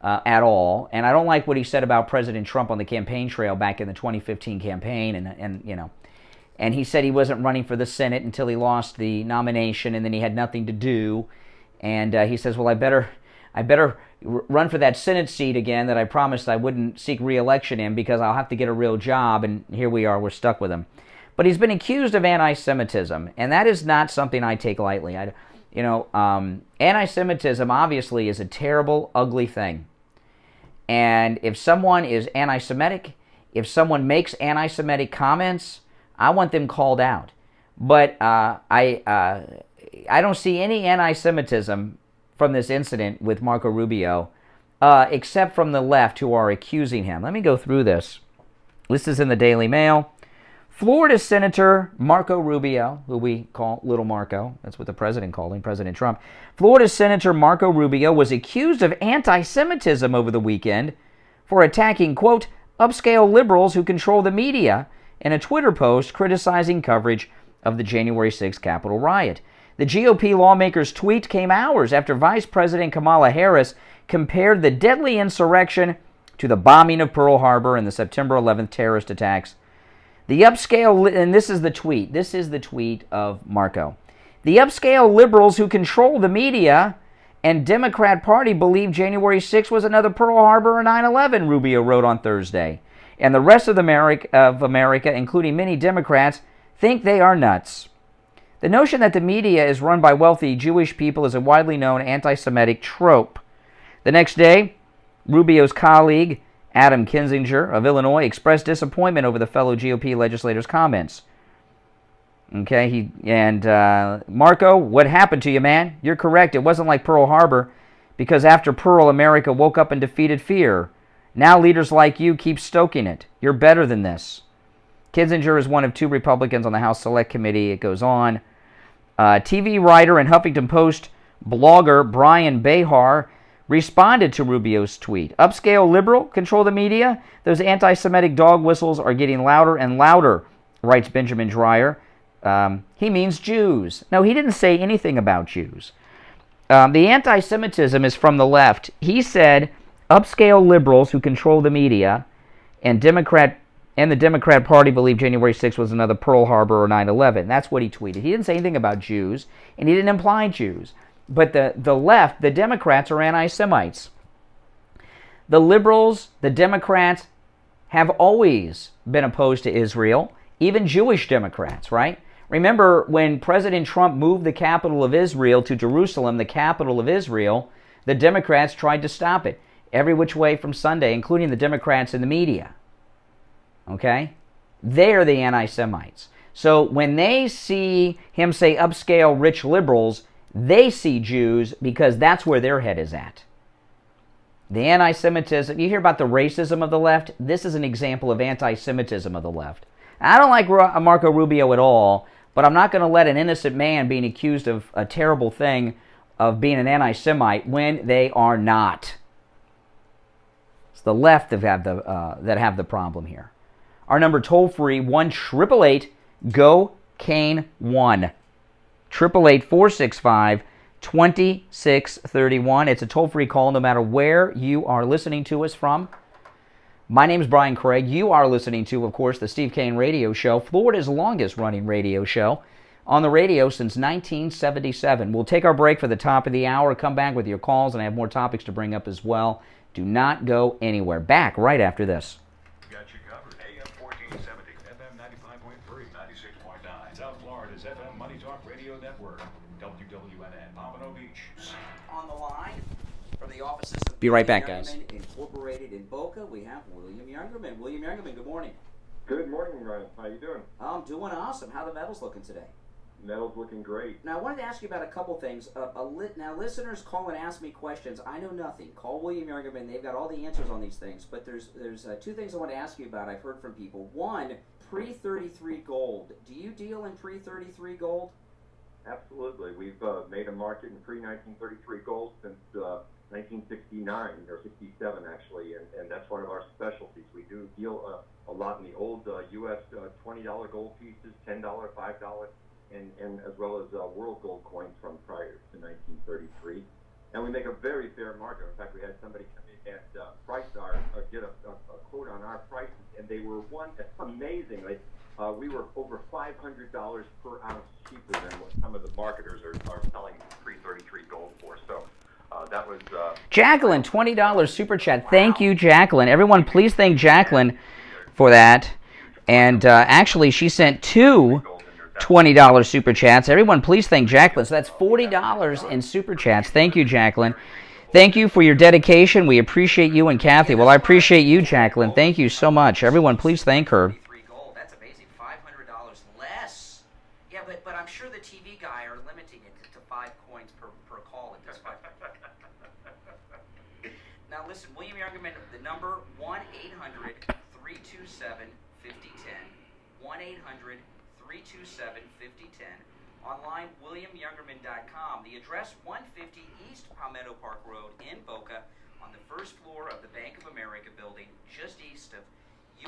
at all. And I don't like what he said about President Trump on the campaign trail back in the 2015 campaign. And he said he wasn't running for the Senate until he lost the nomination, and then he had nothing to do. And he says, well, I better run for that Senate seat again that I promised I wouldn't seek re-election in because I'll have to get a real job, and here we are, we're stuck with him. But he's been accused of anti-Semitism, and that is not something I take lightly. Anti-Semitism obviously is a terrible, ugly thing. And if someone is anti-Semitic, if someone makes anti-Semitic comments, I want them called out. But I don't see any anti-Semitism from this incident with Marco Rubio, except from the left who are accusing him. Let me go through this. This is in the Daily Mail Florida Senator Marco Rubio, who we call Little Marco, that's what the president called him, President Trump. Florida Senator Marco Rubio was accused of anti-Semitism over the weekend for attacking, quote, upscale liberals who control the media in a Twitter post criticizing coverage of the January 6th Capitol riot. The GOP lawmaker's tweet came hours after Vice President Kamala Harris compared the deadly insurrection to the bombing of Pearl Harbor and the September 11th terrorist attacks. The upscale, and this is the tweet of Marco. The upscale liberals who control the media and Democrat Party believe January 6th was another Pearl Harbor or 9/11, Rubio wrote on Thursday. And the rest of America, including many Democrats, think they are nuts. The notion that the media is run by wealthy Jewish people is a widely known anti-Semitic trope. The next day, Rubio's colleague, Adam Kinzinger of Illinois, expressed disappointment over the fellow GOP legislator's comments. Okay, Marco, what happened to you, man? You're correct. It wasn't like Pearl Harbor, because after Pearl, America woke up and defeated fear. Now leaders like you keep stoking it. You're better than this. Kinzinger is one of 2 Republicans on the House Select Committee. It goes on. TV writer and Huffington Post blogger Brian Behar responded to Rubio's tweet. Upscale liberal control the media? Those anti-Semitic dog whistles are getting louder and louder, writes Benjamin Dreyer. He means Jews. No, he didn't say anything about Jews. The anti-Semitism is from the left. He said upscale liberals who control the media and the Democrat Party believe January 6th was another Pearl Harbor or 9/11. That's what he tweeted. He didn't say anything about Jews, and he didn't imply Jews. But the left, the Democrats, are anti-Semites. The liberals, the Democrats, have always been opposed to Israel, even Jewish Democrats, right? Remember when President Trump moved the capital of Israel to Jerusalem, the capital of Israel, the Democrats tried to stop it every which way from Sunday, including the Democrats in the media. Okay? They're the anti-Semites. So when they see him say upscale rich liberals, they see Jews because that's where their head is at. The anti-Semitism, you hear about the racism of the left? This is an example of anti-Semitism of the left. I don't like Marco Rubio at all, but I'm not going to let an innocent man being accused of a terrible thing of being an anti-Semite when they are not. It's the left that have the problem here. Our number toll-free, 1-888-GO-CANE-1. 888-465-2631. It's a toll-free call no matter where you are listening to us from. My name is Brian Craig. You are listening to, of course, the Steve Kane Radio Show, Florida's longest-running radio show, on the radio since 1977. We'll take our break for the top of the hour, come back with your calls, and I have more topics to bring up as well. Do not go anywhere. Back right after this. Got you covered. AM 1470, FM 95.3, 96.9. South Florida's FM Money Talk Radio Network. WWNN, Pompano Beach. On the line from the offices of Be right back, guys. Incorporated in Boca, we have William Youngerman. William Youngerman, good morning. Good morning, Ryan. How you doing? I'm doing awesome. How are the metals looking today? Metal's looking great. Now, I wanted to ask you about a couple things. Now, listeners call and ask me questions. I know nothing. Call William Youngerman. They've got all the answers on these things. But there's 2 things I want to ask you about. I've heard from people. One, pre-33 gold. Do you deal in pre-33 gold? Absolutely. We've made a market in pre-1933 gold since 1969, or 67 actually, and that's one of our specialties. We do deal a lot in the old U.S. $20 gold pieces, $10, $5, and as well as world gold coins from prior to 1933. And we make a very fair market. In fact, we had somebody come in and price get a quote on our prices, and they were amazingly. We were over $500 per ounce cheaper than what some of the marketers are selling pre-33 gold for. So that was... Jacqueline, $20 super chat. Thank you, Jacqueline. Everyone, please thank Jacqueline for that. And actually, she sent 2 $20 super chats. Everyone, please thank Jacqueline. So that's $40 in super chats. Thank you, Jacqueline. Thank you for your dedication. We appreciate you and Kathy. Well, I appreciate you, Jacqueline. Thank you so much. Everyone, please thank her. That's amazing. $500 less. Yeah, but I'm sure the TV guy are limiting it to 5 coins per call at this point. Now, listen, William Youngerman, the number 1-800-327-5010. 1-800-327-5010. Online, WilliamYoungerman.com. The address, 150 East Palmetto Park Road in Boca, on the first floor of the Bank of America building, just east of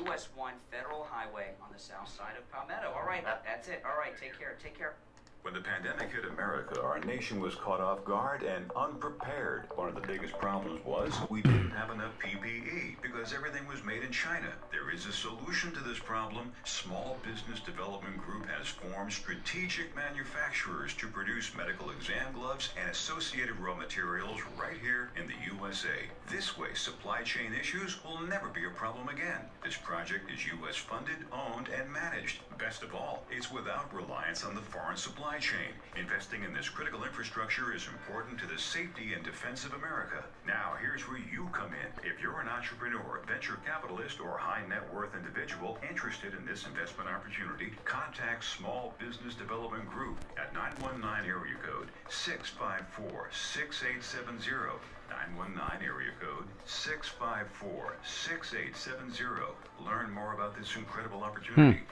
US 1 Federal Highway on the south side of Palmetto. All right, that's it. All right, take care. Take care. When the pandemic hit America, our nation was caught off guard and unprepared. One of the biggest problems was we didn't have enough PPE because everything was made in China. There is a solution to this problem. Small Business Development Group has formed strategic manufacturers to produce medical exam gloves and associated raw materials right here in the USA. This way, supply chain issues will never be a problem again. This project is U.S. funded, owned, and managed. Best of all, it's without reliance on the foreign supply chain. Investing in this critical infrastructure is important to the safety and defense of America. Now, here's where you come in. If you're an entrepreneur, venture capitalist, or high net worth individual interested in this investment opportunity, contact Small Business Development Group at 919 area code 654-6870. 919 area code 654-6870. Learn more about this incredible opportunity.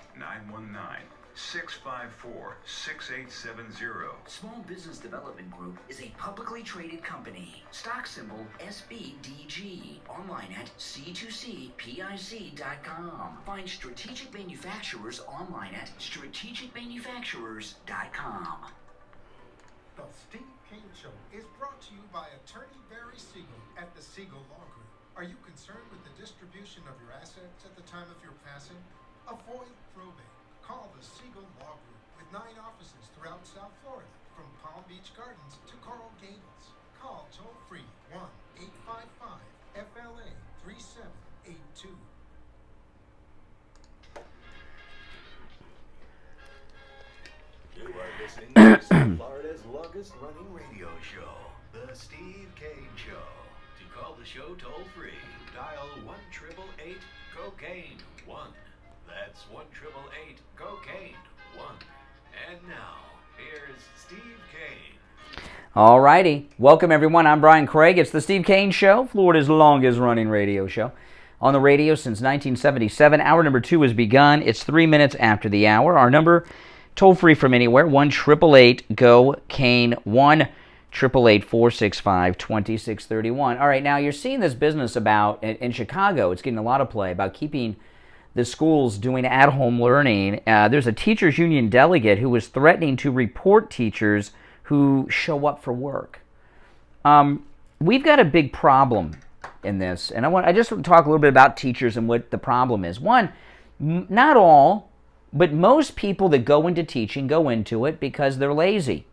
919-654-6870. Small Business Development Group is a publicly traded company. Stock symbol SBDG. Online at c2cpic.com. Find strategic manufacturers online at strategicmanufacturers.com. The Steve Kane Show is brought to you by attorney Barry Siegel at the Siegel Law Group. Are you concerned with the distribution of your assets at the time of your passing? Avoid probate. Call the Siegel Law Group with 9 offices throughout South Florida, from Palm Beach Gardens to Coral Gables. Call toll-free 1-855-FLA-3782. You are listening to South Florida's longest running radio show, The Steve Kane Show. To call the show toll free, dial 1-888-COCAINE-1. That's 1-888-COCAINE-1. And now, here's Steve Kane. All righty. Welcome, everyone. I'm Brian Craig. It's The Steve Kane Show, Florida's longest running radio show. On the radio since 1977. Hour number 2 has begun. It's 3 minutes after the hour. Our number, toll-free from anywhere, 1-888-GO-CANE, 1-888-465-2631. All right, now you're seeing this business about, in Chicago, it's getting a lot of play, about keeping the schools doing at-home learning. There's a teachers union delegate who was threatening to report teachers who show up for work. We've got a big problem in this, and I just want to talk a little bit about teachers and what the problem is. One, not all, but most people that go into teaching go into it because they're lazy.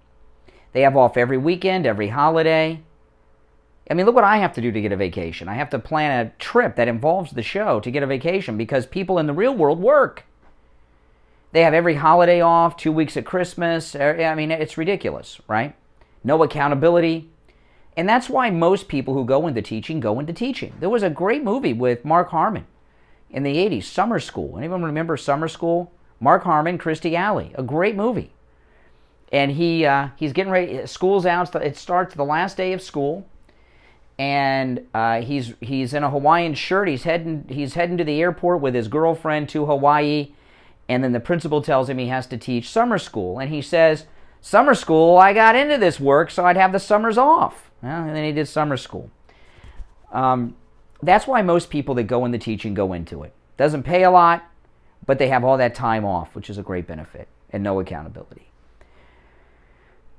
They have off every weekend, every holiday. I mean, look what I have to do to get a vacation. I have to plan a trip that involves the show to get a vacation because people in the real world work. They have every holiday off, 2 weeks at Christmas. I mean, it's ridiculous, right? No accountability. And that's why most people who go into teaching go into teaching. There was a great movie with Mark Harmon in the 80s, Summer School. Anyone remember Summer School? Mark Harmon, Christy Alley. A great movie. And he's getting ready. School's out. It starts the last day of school. And he's in a Hawaiian shirt. He's heading to the airport with his girlfriend to Hawaii. And then the principal tells him he has to teach summer school. And he says, summer school, I got into this work so I'd have the summers off. Well, and then he did summer school. That's why most people that go into teaching go into it. Doesn't pay a lot, but they have all that time off, which is a great benefit, and no accountability.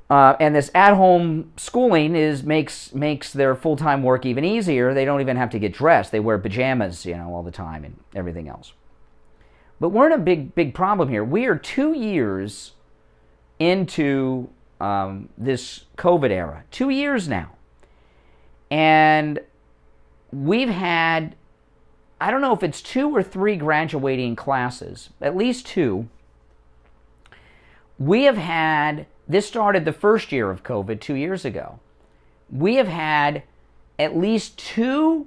And this at-home schooling makes their full-time work even easier. They don't even have to get dressed. They wear pajamas, all the time and everything else. But we're in a big problem here. We are 2 years into this COVID era. 2 years now. And we've had, I don't know if it's 2 or 3 graduating classes, at least 2. We have had, this started the first year of COVID 2 years ago. We have had at least 2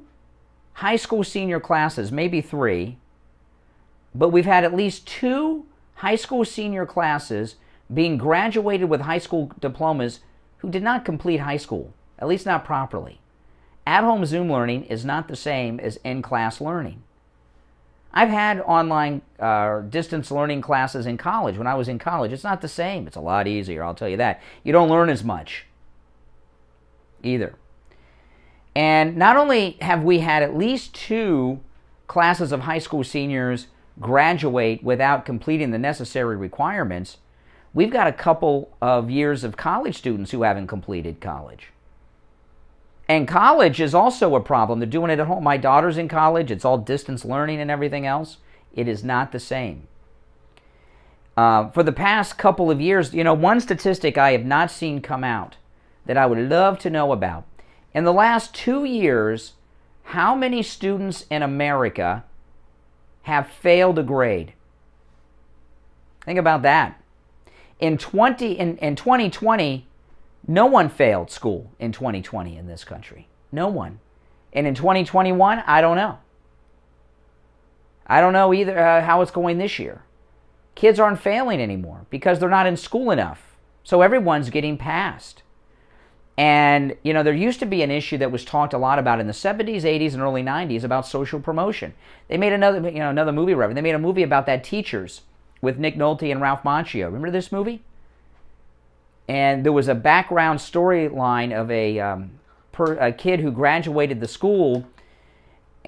high school senior classes, maybe 3, but we've had at least 2 high school senior classes being graduated with high school diplomas who did not complete high school, at least not properly. At-home Zoom learning is not the same as in-class learning. I've had online distance learning classes in college when I was in college. It's not the same. It's a lot easier, I'll tell you that. You don't learn as much either. And not only have we had at least 2 classes of high school seniors graduate without completing the necessary requirements, we've got a couple of years of college students who haven't completed college. And college is also a problem. They're doing it at home. My daughter's in college. It's all distance learning and everything else. It is not the same. For the past couple of years, one statistic I have not seen come out that I would love to know about. In the last 2 years, how many students in America have failed a grade? Think about that. In 2020, no one failed school in 2020 in this country. No one. And in 2021, I don't know. I don't know either how it's going this year. Kids aren't failing anymore because they're not in school enough. So everyone's getting passed. And, there used to be an issue that was talked a lot about in the 70s, 80s, and early 90s about social promotion. They made another movie reference. They made a movie about that, Teachers, with Nick Nolte and Ralph Macchio. Remember this movie? And there was a background storyline of a kid who graduated the school,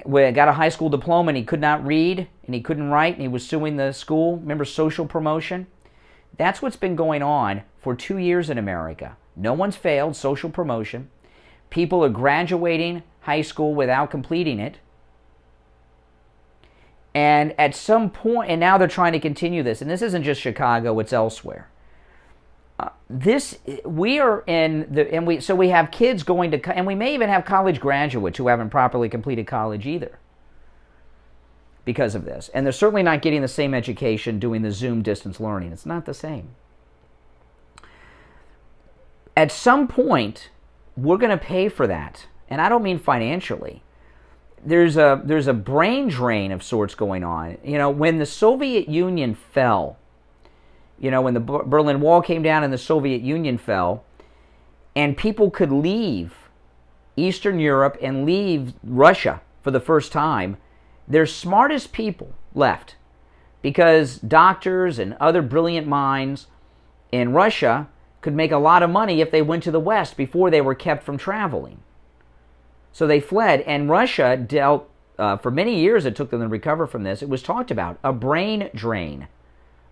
got a high school diploma, and he could not read, and he couldn't write, and he was suing the school. Remember social promotion? That's what's been going on for 2 years in America. No one's failed social promotion. People are graduating high school without completing it. And at some point, and now they're trying to continue this, and this isn't just Chicago, it's elsewhere. We have kids going to, and we may even have college graduates who haven't properly completed college either because of this. And they're certainly not getting the same education doing the Zoom distance learning. It's not the same. At some point, we're going to pay for that. And I don't mean financially. There's a brain drain of sorts going on. When the Soviet Union fell, when the Berlin Wall came down and the Soviet Union fell, and people could leave Eastern Europe and leave Russia for the first time, their smartest people left because doctors and other brilliant minds in Russia could make a lot of money if they went to the West before they were kept from traveling. So they fled, and Russia dealt, for many years it took them to recover from this. It was talked about, a brain drain.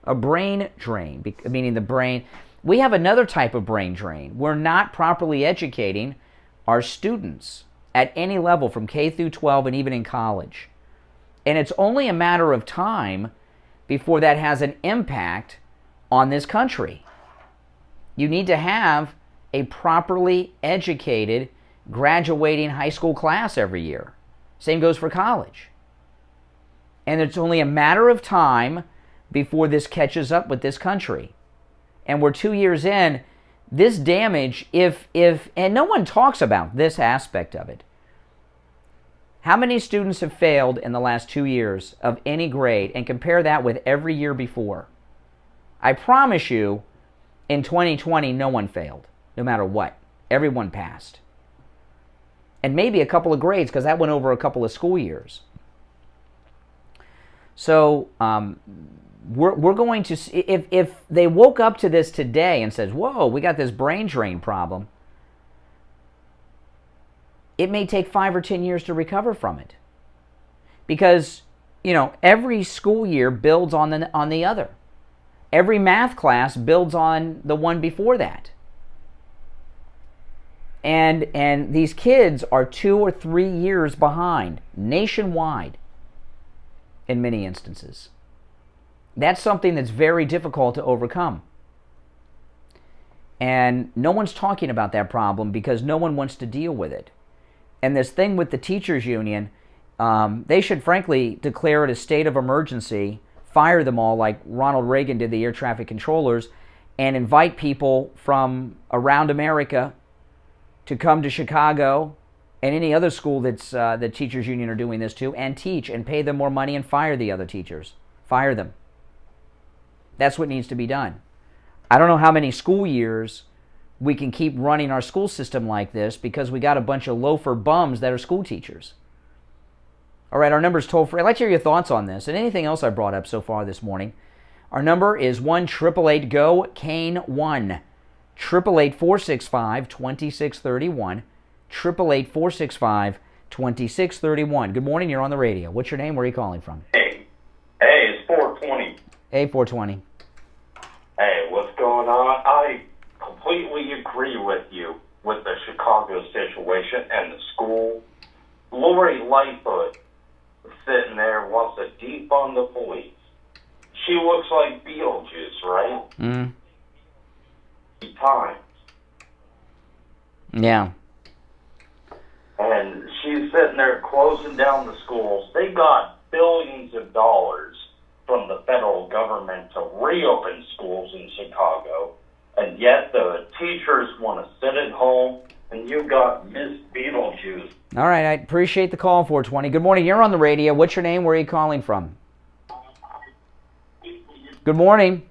A brain drain, meaning the brain. We have another type of brain drain. We're not properly educating our students at any level from K through 12 and even in college. And it's only a matter of time before that has an impact on this country. You need to have a properly educated graduating high school class every year. Same goes for college. And it's only a matter of time before this catches up with this country. And we're 2 years in. This damage, and no one talks about this aspect of it. How many students have failed in the last 2 years of any grade, and compare that with every year before? I promise you, in 2020, no one failed, no matter what. Everyone passed. And maybe a couple of grades, because that went over a couple of school years. So, we're going to see, if they woke up to this today and says, whoa, we got this brain drain problem, it may take 5 or 10 years to recover from it. Because, every school year builds on the other. Every math class builds on the one before that. And these kids are 2 or 3 years behind nationwide in many instances. That's something that's very difficult to overcome. And no one's talking about that problem because no one wants to deal with it. And this thing with the teachers union, they should frankly declare it a state of emergency, fire them all like Ronald Reagan did the air traffic controllers, and invite people from around America to come to Chicago and any other school that's the teachers union are doing this to, and teach and pay them more money and fire the other teachers. Fire them. That's what needs to be done. I don't know how many school years we can keep running our school system like this because we got a bunch of loafer bums that are school teachers. All right, our number is toll free. I'd like to hear your thoughts on this and anything else I brought up so far this morning. Our number is 1-888-GO-CANE-1. 888-465-2631. 888-465-2631. Good morning, you're on the radio. What's your name? Where are you calling from? Hey, it's 420. Hey, 420. Hey, what's going on? I completely agree with you with the Chicago situation and the school. Lori Lightfoot sitting there wants to defund the police. She looks like Beetlejuice, right? Times. Yeah. And she's sitting there closing down the schools. They got billions of dollars from the federal government to reopen schools in Chicago, and yet the teachers want to sit at home, and you got Miss Beetlejuice. All right, I appreciate the call, 420. Good morning, you're on the radio. What's your name? Where are you calling from? Good morning.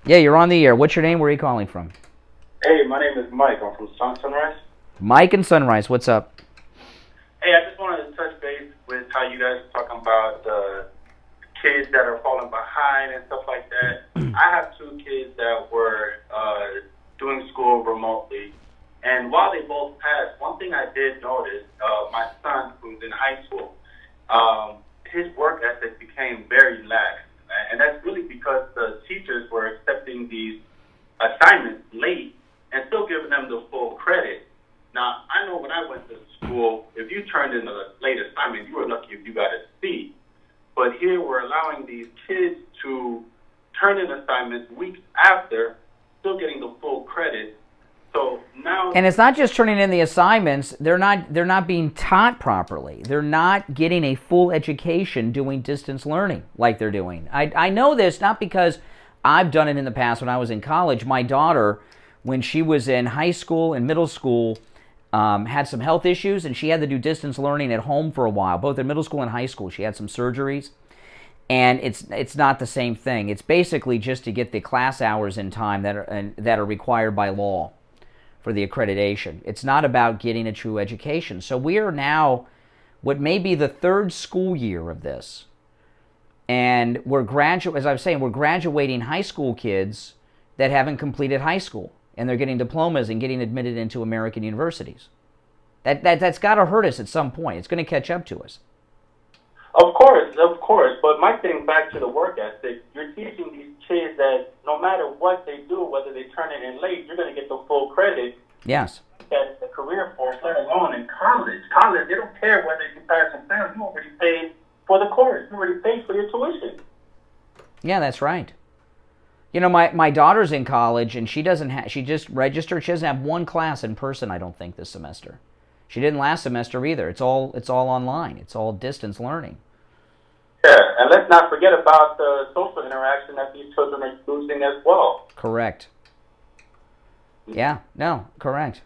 Yeah, you're on the air. What's your name? Where are you calling from? Hey, my name is Mike. I'm from Sunrise. Mike and Sunrise, what's up? Hey, I just wanted to touch base with how you guys are talking about the kids that are falling behind and stuff like that. I have two kids that were doing school remotely, and while they both passed, one thing I did notice, my son, who's in high school, his work ethic became very lax, and that's really because the teachers were accepting these assignments late and still giving them the full credit. Now, I know when I went to school, if you turned in a late assignment, you were lucky if you got a C. But here we're allowing these kids to turn in assignments weeks after, still getting the full credit. So now, and it's not just turning in the assignments, they're not being taught properly. They're not getting a full education doing distance learning like they're doing. I know this not because I've done it in the past when I was in college. My daughter, when she was in high school and middle school, had some health issues, and she had to do distance learning at home for a while, both in middle school and high school. She had some surgeries, and it's not the same thing. It's basically just to get the class hours in time that are required by law for the accreditation. It's not about getting a true education. So we are now what may be the third school year of this, and as I was saying, we're graduating high school kids that haven't completed high school, and they're getting diplomas and getting admitted into American universities. That's got to hurt us at some point. It's going to catch up to us. Of course. But my thing back to the work ethic, you're teaching these kids that no matter what they do, whether they turn it in late, you're going to get the full credit. Yes. At the career force, let alone in college. College, they don't care whether you pass or fail. You already paid for the course. You already paid for your tuition. Yeah, that's right. You know, my daughter's in college, and she just registered. She doesn't have one class in person, I don't think, this semester. She didn't last semester either. It's all online. It's all distance learning. Yeah, and let's not forget about the social interaction that these children are losing as well. Correct. Yeah, no, correct.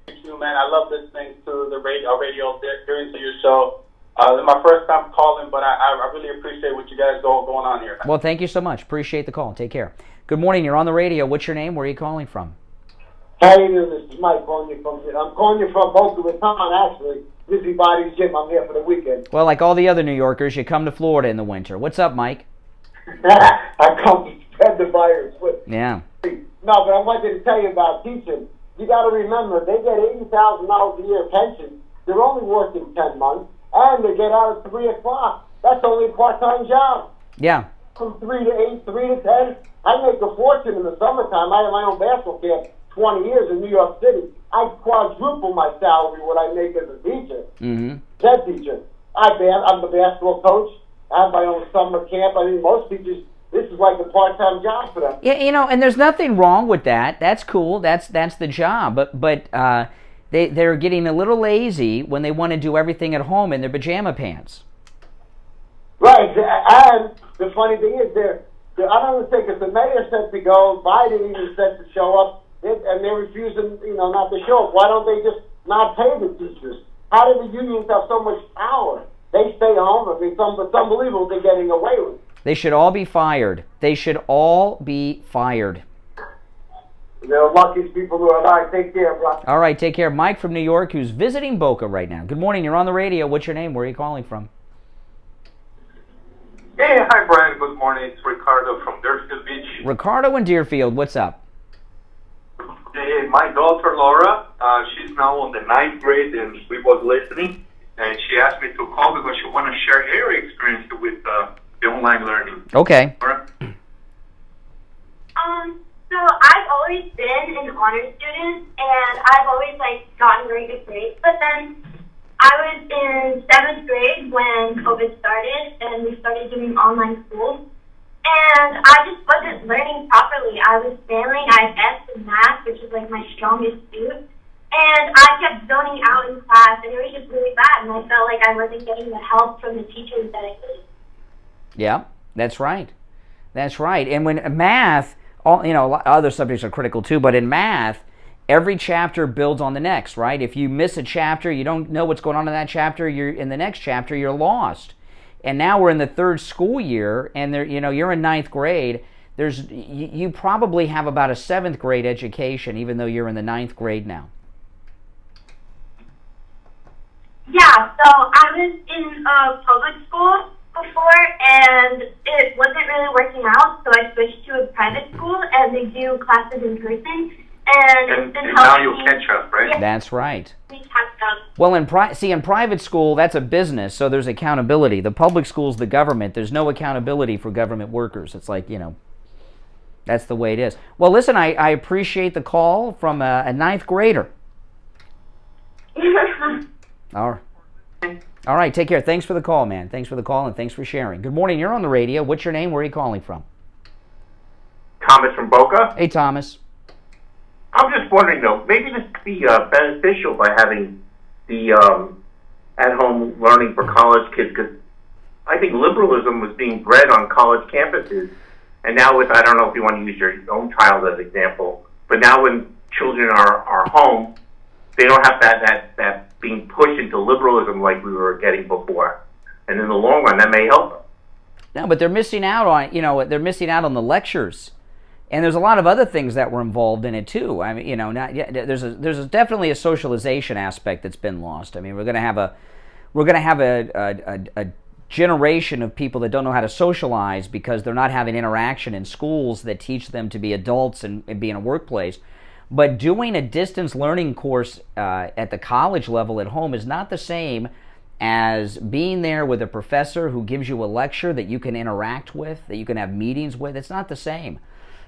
Thank you, man. I love listening to the radio during your show. This is my first time calling, but I really appreciate what you guys got going on here. Well, thank you so much. Appreciate the call. Take care. Good morning. You're on the radio. What's your name? Where are you calling from? How you doing? This is Mike calling you from. I'm calling you from Boca Raton, actually. Busy Body's Gym. I'm here for the weekend. Well, like all the other New Yorkers, you come to Florida in the winter. What's up, Mike? I come to spread the virus. Yeah. No, but I wanted to tell you about teaching. You got to remember, they get $80,000 a year pension. They're only working 10 months, and they get out at 3 o'clock. That's only a part-time job. Yeah. From 3 to 8, 3 to 10. I make a fortune in the summertime. I have my own basketball camp. 20 years in New York City. I quadruple my salary what I make as a teacher. Head teacher. I'm the basketball coach. I have my own summer camp. I mean, most teachers, this is like a part-time job for them. Yeah, you know, and there's nothing wrong with that. That's cool. That's the job. But they're getting a little lazy when they want to do everything at home in their pajama pants. Right. And the funny thing is, I don't think if the mayor said to go, Biden even said to show up, and they're refusing, not to show up. Why don't they just not pay the teachers? How do the unions have so much power? They stay home. I mean, it's unbelievable they're getting away with it. They should all be fired. They should all be fired. They're the luckiest people in the world. All right, take care, bro. All right, take care. Mike from New York, who's visiting Boca right now. Good morning. You're on the radio. What's your name? Where are you calling from? Hey, hi, Brian. Good morning. It's Ricardo from Deerfield Beach. Ricardo in Deerfield. What's up? Hey, my daughter, Laura, she's now on the 9th grade, and we was listening, and she asked me to call because she want to share her experience with the online learning. Okay. So I've always been an honor student, and I've always, gotten very good grades. But then I was in 7th grade when COVID started, and we started doing online school. And I just wasn't learning properly. I was failing IS and math, which is, my strongest suit. And I kept zoning out in class, and it was just really bad. And I felt like I wasn't getting the help from the teachers that I needed. Yeah, that's right. That's right. And when math... other subjects are critical too, but in math, every chapter builds on the next, right? If you miss a chapter, you don't know what's going on in that chapter, you're in the next chapter, you're lost. And now we're in the 3rd school year, and you're in 9th grade. You probably have about a 7th grade education, even though you're in the 9th grade now. Yeah, so I was in public school before, and it wasn't really working out, so I switched to a private school, and they do classes in person, and now you'll catch up, right? Yeah. That's right. We catch up. Well, in private school, that's a business, so there's accountability. The public school's the government. There's no accountability for government workers. It's that's the way it is. Well, listen, I appreciate the call from a 9th grader. All right, take care. Thanks for the call, man. Thanks for the call, and thanks for sharing. Good morning. You're on the radio. What's your name? Where are you calling from? Thomas from Boca. Hey, Thomas. I'm just wondering, though, maybe this could be beneficial by having the at-home learning for college kids, because I think liberalism was being bred on college campuses, and now I don't know if you want to use your own child as an example, but now when children are home, they don't have that being pushed into liberalism like we were getting before. And in the long run, that may help them. No, but they're missing out on, they're missing out on the lectures. And there's a lot of other things that were involved in it too. I mean, there's definitely a socialization aspect that's been lost. I mean, we're going to have a generation of people that don't know how to socialize because they're not having interaction in schools that teach them to be adults and be in a workplace. But doing a distance learning course at the college level at home is not the same as being there with a professor who gives you a lecture that you can interact with, that you can have meetings with. It's not the same.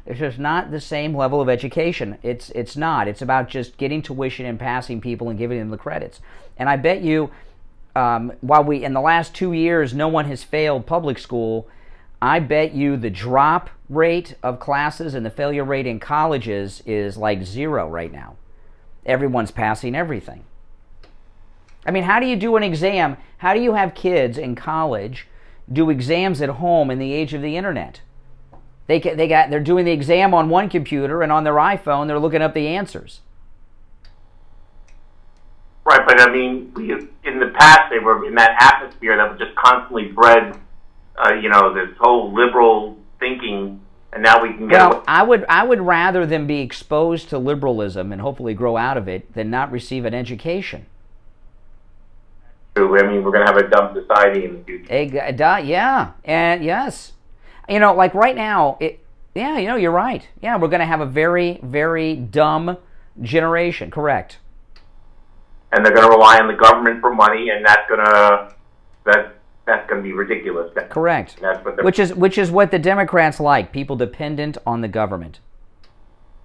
It's just not the same level of education. It's not. It's about just getting tuition and passing people and giving them the credits. And I bet you, while in the last 2 years, no one has failed public school, I bet you the drop rate of classes and the failure rate in colleges is like 0 right now. Everyone's passing everything. I mean, how do you do an exam? How do you have kids in college do exams at home in the age of the internet? They're doing the exam on one computer, and on their iPhone they're looking up the answers. Right, but I mean, in the past they were in that atmosphere that was just constantly bred, this whole liberal thinking, and now we can get. Well, I would rather them be exposed to liberalism and hopefully grow out of it than not receive an education. I mean, we're going to have a dumb society in the future. Yeah, and yes. Like right now, you're right. Yeah, we're going to have a very, very dumb generation, correct. And they're going to rely on the government for money, and that's going to be ridiculous. Correct. That's what which is what the Democrats like, people dependent on the government.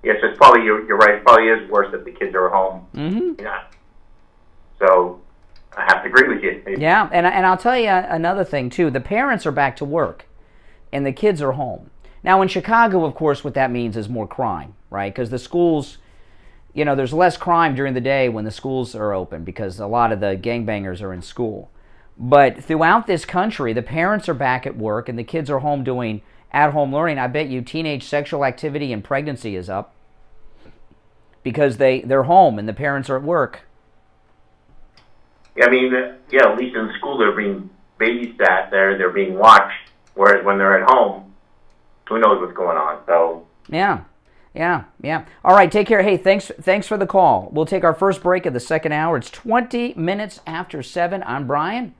Yes, it's probably, you're right, it probably is worse if the kids are home. Mm-hmm. Yeah. So I have to agree with you. Yeah, and I'll tell you another thing, too. The parents are back to work, and the kids are home. Now, in Chicago, of course, what that means is more crime, right? Because the schools, there's less crime during the day when the schools are open because a lot of the gangbangers are in school. But throughout this country, the parents are back at work, and the kids are home doing at-home learning. I bet you teenage sexual activity and pregnancy is up because they're home and the parents are at work. I mean, at least in school they're being babysat, they're being watched, whereas when they're at home, who knows what's going on. So yeah, Yeah, yeah. All right, take care. Hey, thanks for the call. We'll take our first break of the second hour. It's 20 minutes after 7. I'm Brian.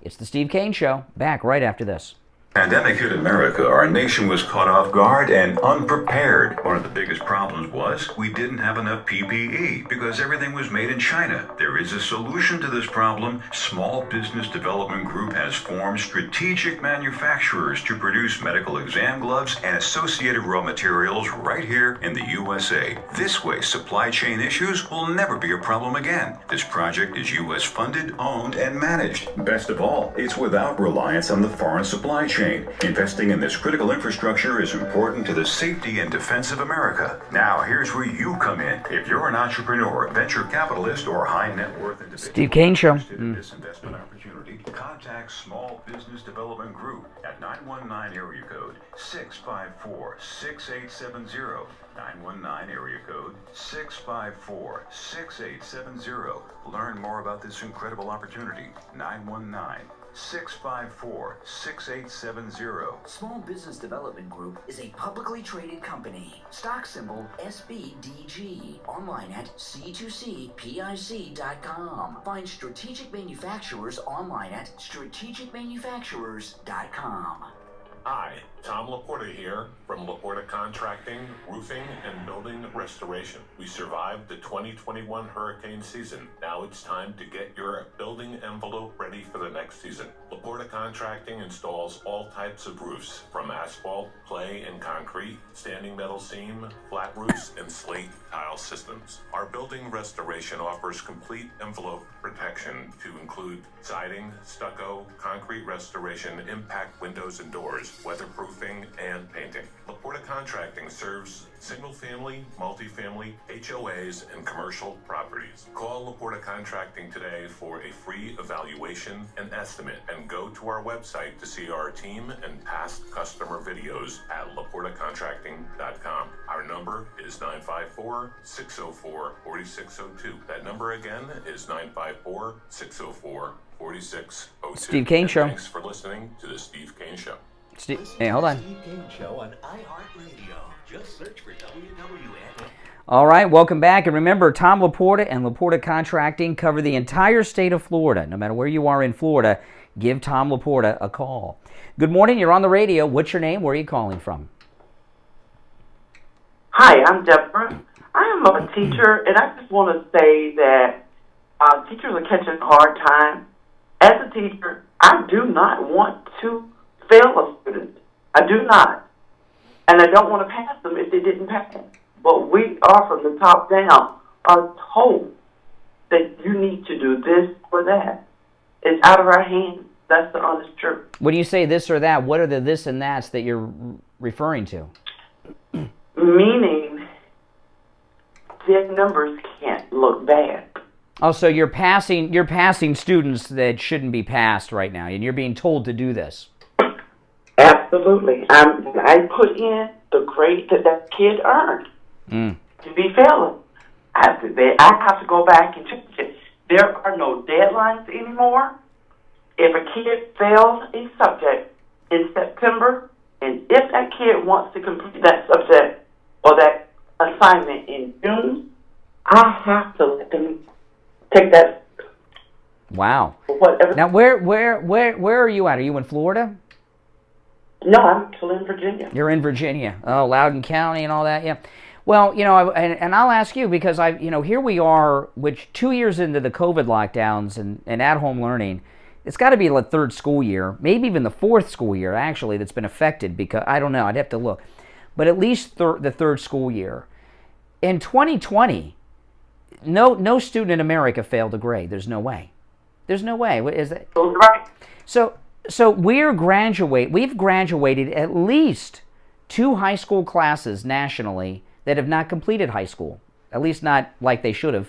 It's the Steve Kane Show. Back right after this. Pandemic hit America. Our nation was caught off guard and unprepared. One of the biggest problems was we didn't have enough PPE because everything was made in China. There is a solution to this problem. Small Business Development Group has formed strategic manufacturers to produce medical exam gloves and associated raw materials right here in the USA. This way, supply chain issues will never be a problem again. This project is U.S. funded, owned, and managed. Best of all, it's without reliance on the foreign supply chain. Investing in this critical infrastructure is important to the safety and defense of America. Now, here's where you come in. If you're an entrepreneur, venture capitalist, or high net worth individual Steve Kane Show. in this investment opportunity, contact Small Business Development Group at 919 area code 654-6870. 919 area code 654-6870. Learn more about this incredible opportunity. 919-654-6870. Small Business Development Group is a publicly traded company. Stock symbol SBDG. Online at c2cpic.com. Find strategic manufacturers online at strategicmanufacturers.com. Hi, Tom Laporta here from Laporta Contracting, Roofing, and Building Restoration. We survived the 2021 hurricane season. Now it's time to get your building envelope ready for the next season. Laporta Contracting installs all types of roofs, from asphalt, clay, and concrete, standing metal seam, flat roofs, and slate tile systems. Our building restoration offers complete envelope protection to include siding, stucco, concrete restoration, impact windows and doors, weatherproofing, and painting. Laporta Contracting serves single-family, multifamily, HOAs, and commercial properties. Call Laporta Contracting today for a free evaluation and estimate, and go to our website to see our team and past customer videos at laportacontracting.com. Our number is 954-604-4602. That number again is 954-604-4602. Steve Kane Show. Thanks for listening to the Steve Kane Show. Hey, hold on. Steve Kane Show on iHeartRadio. Just search for WWN. All right, welcome back. And remember, Tom Laporta and Laporta Contracting cover the entire state of Florida. No matter where you are in Florida, give Tom Laporta a call. Good morning. You're on the radio. What's your name? Where are you calling from? Hi, I'm Deborah. I am a teacher, and I just want to say that teachers are catching a hard time. As a teacher, I do not want to fail a student. I do not. And I don't want to pass them if they didn't pass. But we are, from the top down, are told that you need to do this or that. It's out of our hands. That's the honest truth. When you say this or that, what are the this and that's that you're referring to? Meaning, their numbers can't look bad. Oh, so you're passing students that shouldn't be passed right now, and you're being told to do this. Absolutely. I put in the grade that kid earned to be failing. I have to go back and change it. There are no deadlines anymore. If a kid fails a subject in September, and if that kid wants to complete that subject or that assignment in June, I have to let them take that. Wow. Whatever. Now, where are you at? Are you in Florida? No, I'm still in Virginia. You're in Virginia. Oh, Loudoun County and all that, yeah. Well, and I'll ask you, because here we are, which 2 years into the COVID lockdowns and at-home learning, it's got to be the third school year, maybe even the fourth school year, actually, that's been affected, because, I don't know, I'd have to look. But at least the third school year. In 2020, no student in America failed a grade. There's no way. There's no way. Is that right? So we've graduated at least 2 high school classes nationally that have not completed high school, at least not like they should have.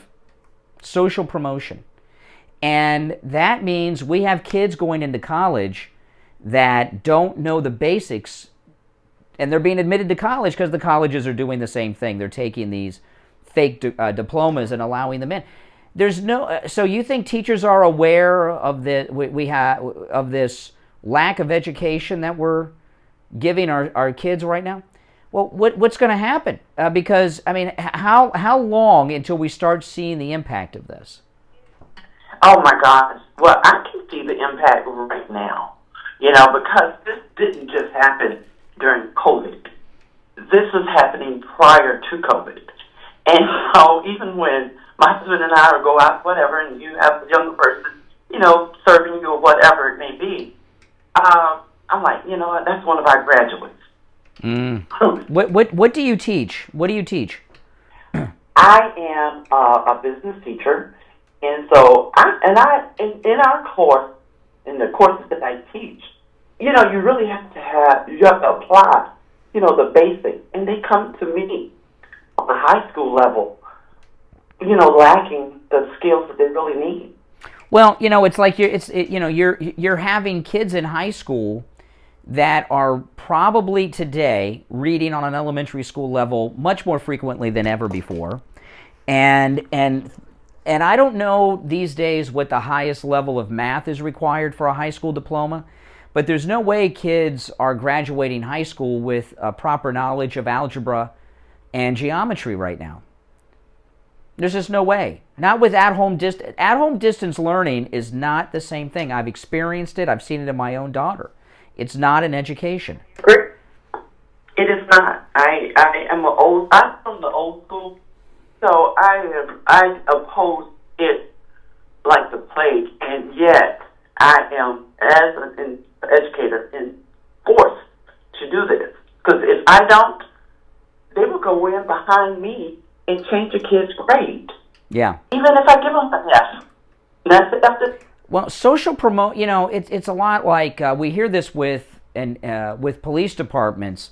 Social promotion. And that means we have kids going into college that don't know the basics, and they're being admitted to college because the colleges are doing the same thing. They're taking these fake diplomas and allowing them in. So you think teachers are aware of of this lack of education that we're giving our kids right now? Well, what's going to happen? Because, I mean, how long until we start seeing the impact of this? Oh, my gosh. Well, I can see the impact right now, because this didn't just happen during COVID. This was happening prior to COVID. And so even when my husband and I go out, whatever, and you have a younger person, serving you or whatever it may be, I'm like, that's one of our graduates. What do you teach? What do you teach? I am a business teacher, and so in our course, in the courses that I teach, you really have to apply, the basics, and they come to me on the high school level, lacking the skills that they really need. Well, it's like you're having kids in high school that are probably today reading on an elementary school level much more frequently than ever before, and I don't know these days what the highest level of math is required for a high school diploma, but there's no way kids are graduating high school with a proper knowledge of algebra and geometry right now. There's just no way. Not with at-home distance learning is not the same thing. I've experienced it. I've seen it in my own daughter. It's not an education. It is not. I'm from the old school, so I oppose it like the plague, and yet I am, as an educator, forced to do this. Because if I don't, they will go in behind me and change a kid's grade. Yeah. Even if I give them an F. That's it. Well, social promote, it's a lot like we hear this with police departments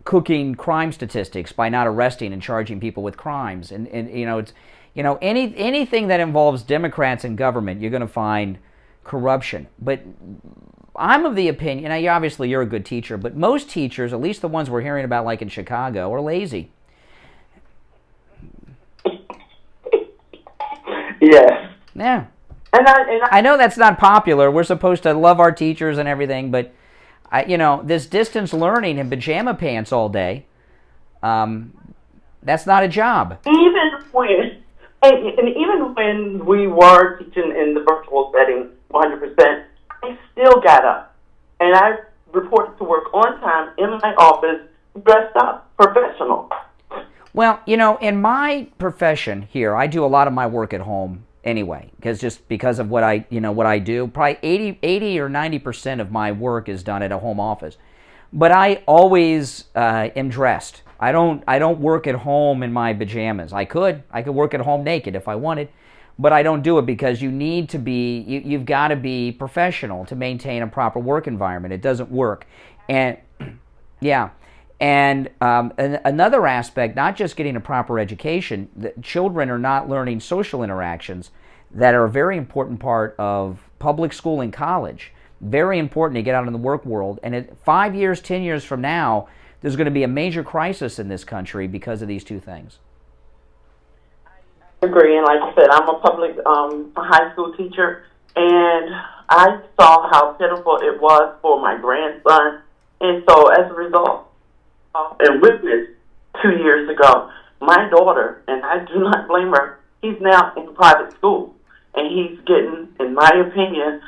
cooking crime statistics by not arresting and charging people with crimes, and it's anything that involves Democrats in government, you're going to find corruption. But I'm of the opinion, obviously you're a good teacher, but most teachers, at least the ones we're hearing about, like in Chicago, are lazy. Yes. Yeah. And I know that's not popular. We're supposed to love our teachers and everything, but this distance learning in pajama pants all day, that's not a job. Even when we were teaching in the virtual setting 100%, I still got up and I reported to work on time in my office, dressed up, professional. Well, in my profession here, I do a lot of my work at home anyway, because of what I do. Probably 80 or 90% of my work is done at a home office. But I always am dressed. I don't work at home in my pajamas. I could work at home naked if I wanted, but I don't do it because you've got to be professional to maintain a proper work environment. It doesn't work. And yeah. And another aspect, not just getting a proper education, children are not learning social interactions that are a very important part of public school and college. Very important to get out in the work world. And 5 years, 10 years from now, there's going to be a major crisis in this country because of these two things. I agree. And like I said, I'm a public high school teacher, and I saw how pitiful it was for my grandson. And so as a result, and witnessed 2 years ago, my daughter, and I do not blame her, he's now in private school, and he's getting, in my opinion,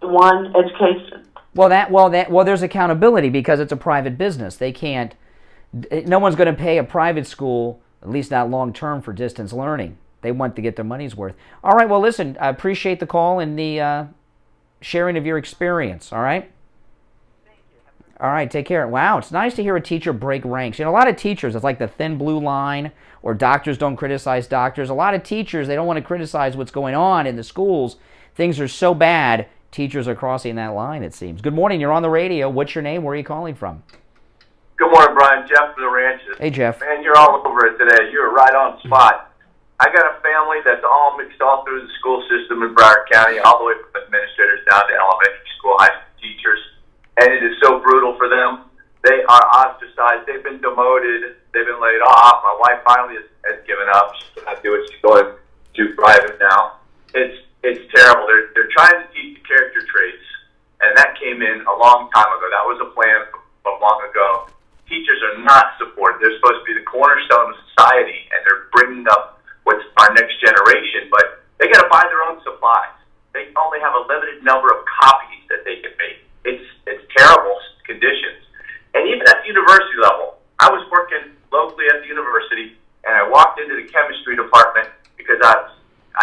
one education. Well, there's accountability because it's a private business. No one's going to pay a private school, at least not long term, for distance learning. They want to get their money's worth. All right, well, listen, I appreciate the call and the sharing of your experience, all right? All right, take care. Wow, it's nice to hear a teacher break ranks. A lot of teachers, it's like the thin blue line, or doctors don't criticize doctors. A lot of teachers, they don't want to criticize what's going on in the schools. Things are so bad, teachers are crossing that line, it seems. Good morning, you're on the radio. What's your name? Where are you calling from? Good morning, Brian. Jeff from the Ranches. Hey, Jeff. Man, you're all over it today. You're right on spot. I got a family that's all mixed all through the school system in Broward County, all the way from administrators down to elementary school, high school teachers. And it is so brutal for them. They are ostracized. They've been demoted. They've been laid off. My wife finally has given up. She cannot do it. She's going to private now. It's terrible. They're trying to teach the character traits, and that came in a long time ago. That was a plan from long ago. have a limited number of copies that they can make. It's terrible conditions. And even at the university level, I was working locally at the university, and I walked into the chemistry department because I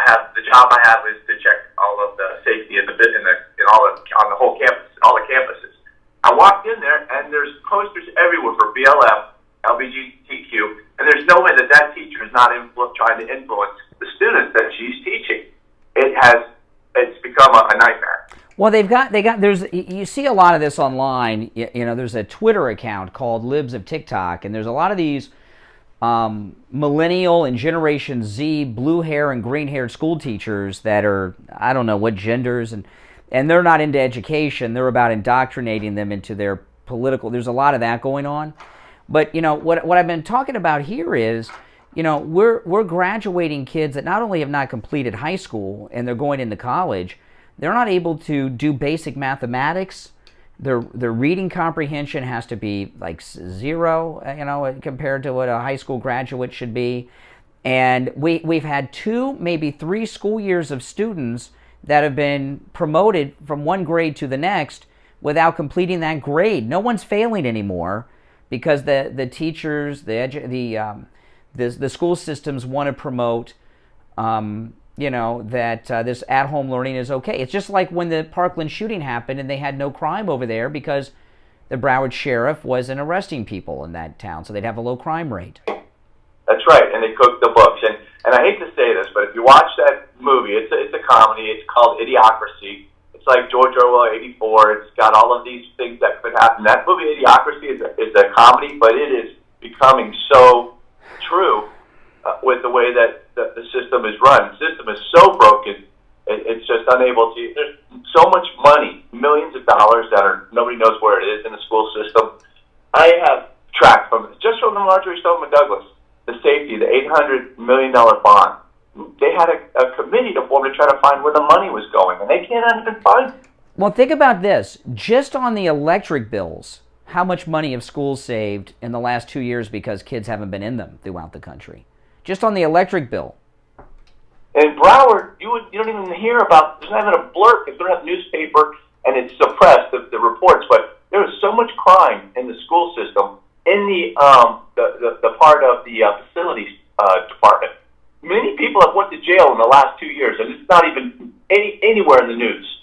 have the job I have is to check all of the safety on the whole campus, all the campuses. I walked in there, and there's posters everywhere for BLM, LGBTQ, and there's no way that teacher is not trying to influence the students that she's teaching. It's become a nightmare. Well, you see a lot of this online. There's a Twitter account called Libs of TikTok, and there's a lot of these millennial and Generation Z blue hair and green haired school teachers that are, I don't know what genders, and they're not into education. They're about indoctrinating them into their political. There's a lot of that going on. But what I've been talking about here is, we're graduating kids that not only have not completed high school and they're going into college, they're not able to do basic mathematics. Their reading comprehension has to be like 0, compared to what a high school graduate should be. And we've had 2, maybe 3 school years of students that have been promoted from one grade to the next without completing that grade. No one's failing anymore because the teachers, the school systems want to promote, that this at-home learning is okay. It's just like when the Parkland shooting happened and they had no crime over there because the Broward sheriff wasn't arresting people in that town, so they'd have a low crime rate. That's right, and they cooked the books. And I hate to say this, but if you watch that movie, it's a comedy. It's called Idiocracy. It's like George Orwell 84. It's got all of these things that could happen. That movie, Idiocracy, is a comedy, but it is becoming so true with the way that the system is run. The system is so broken, it's just unable to. There's so much money, millions of dollars nobody knows where it is in the school system. I have tracked just from the Marjorie Stoneman Douglas, the safety, the $800 million bond. They had a committee to form to try to find where the money was going, and they can't even find it. Well, think about this. Just on the electric bills, how much money have schools saved in the last 2 years because kids haven't been in them throughout the country? Just on the electric bill. In Broward, you don't even hear about, there's not even a blurb because they don't have newspaper and it's suppressed, the reports, but there is so much crime in the school system, in the part of the facilities department. Many people have went to jail in the last 2 years, and it's not even anywhere in the news.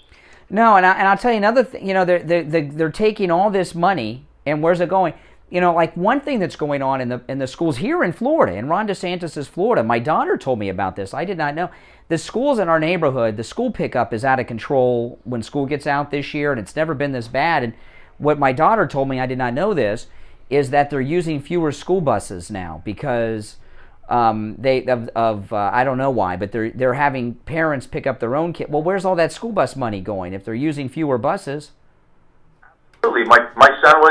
No, and I'll tell you another thing. They're taking all this money, and where's it going? Like one thing that's going on in the schools here in Florida, in Ron DeSantis' Florida. My daughter told me about this. I did not know. The schools in our neighborhood, the school pickup is out of control when school gets out this year, and it's never been this bad. And what my daughter told me, I did not know this, is that they're using fewer school buses now because I don't know why, but they're having parents pick up their own kid. Well, where's all that school bus money going if they're using fewer buses? Absolutely. My son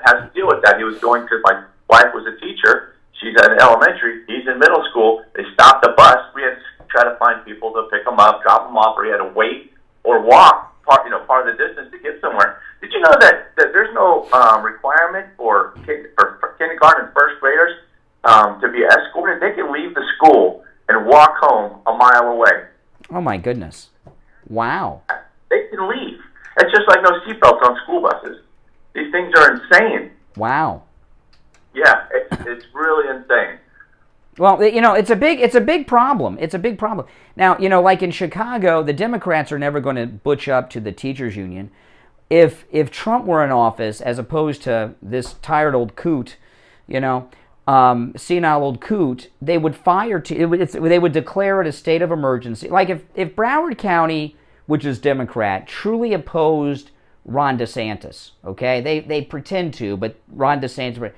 has to deal with that. He was going to, my wife was a teacher. She's at elementary. He's in middle school. They stopped the bus. We had to try to find people to pick him up, drop him off, or he had to wait or walk part of the distance to get somewhere. Did you know that there's no requirement for kindergarten and first graders to be escorted? They can leave the school and walk home a mile away. Oh my goodness! Wow. They can leave. It's just like no seatbelts on school buses. These things are insane. Wow. Yeah, it's really insane. Well, it's a big problem. It's a big problem. Now, like in Chicago, the Democrats are never going to butch up to the teachers union. If Trump were in office, as opposed to this tired old coot, senile old coot, they would they would declare it a state of emergency. Like if Broward County, which is Democrat, truly opposed Ron DeSantis, okay, they pretend to, but Ron DeSantis,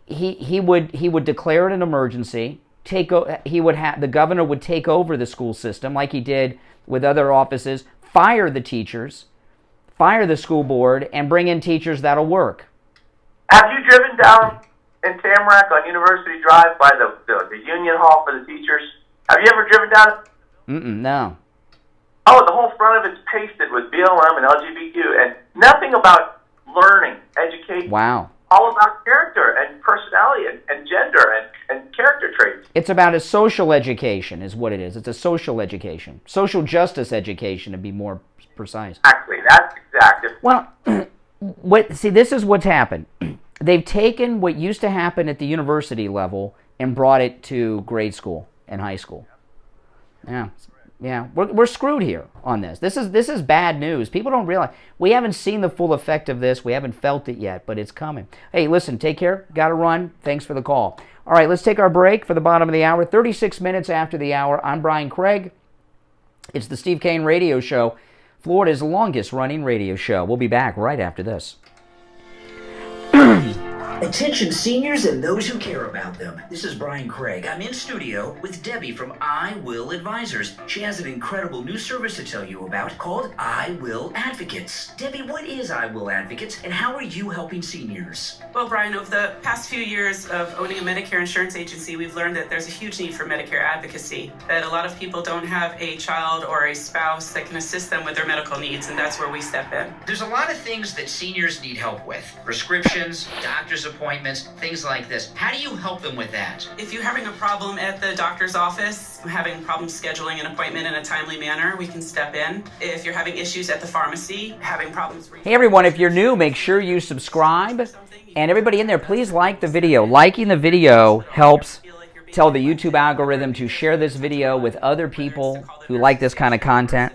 he would declare it an emergency. The governor would take over the school system like he did with other offices, fire the teachers, fire the school board, and bring in teachers that'll work. Have you driven down in Tamarack on University Drive by the Union Hall for the teachers? Have you ever driven down it? No. Oh, the whole front of it's pasted with BLM and LGBTQ and nothing about learning, education. Wow. all about character and personality and gender and character traits. It's about a social education is what it is. It's a social education. Social justice education, to be more precise. Exactly. That's exactly. Well, this is what's happened. They've taken what used to happen at the university level and brought it to grade school and high school. Yeah, we're screwed here on this. This is bad news. People don't realize. We haven't seen the full effect of this. We haven't felt it yet, but it's coming. Hey, listen, take care. Got to run. Thanks for the call. All right, let's take our break for the bottom of the hour. 36 minutes after the hour. I'm Brian Craig. It's the Steve Kane Radio Show, Florida's longest-running radio show. We'll be back right after this. Attention seniors and those who care about them. This is Brian Craig. I'm in studio with Debbie from I Will Advisors. She has an incredible new service to tell you about called I Will Advocates. Debbie, what is I Will Advocates and how are you helping seniors? Well, Brian, over the past few years of owning a Medicare insurance agency, we've learned that there's a huge need for Medicare advocacy, that a lot of people don't have a child or a spouse that can assist them with their medical needs, and that's where we step in. There's a lot of things that seniors need help with. Prescriptions, doctor's appointments, things like this. How do you help them with that? If you're having a problem at the doctor's office, having problems scheduling an appointment in a timely manner, we can step in. If you're having issues at the pharmacy, having problems... Hey everyone, if you're new, make sure you subscribe. And everybody in there, please like the video. Liking the video helps tell the YouTube algorithm to share this video with other people who like this kind of content.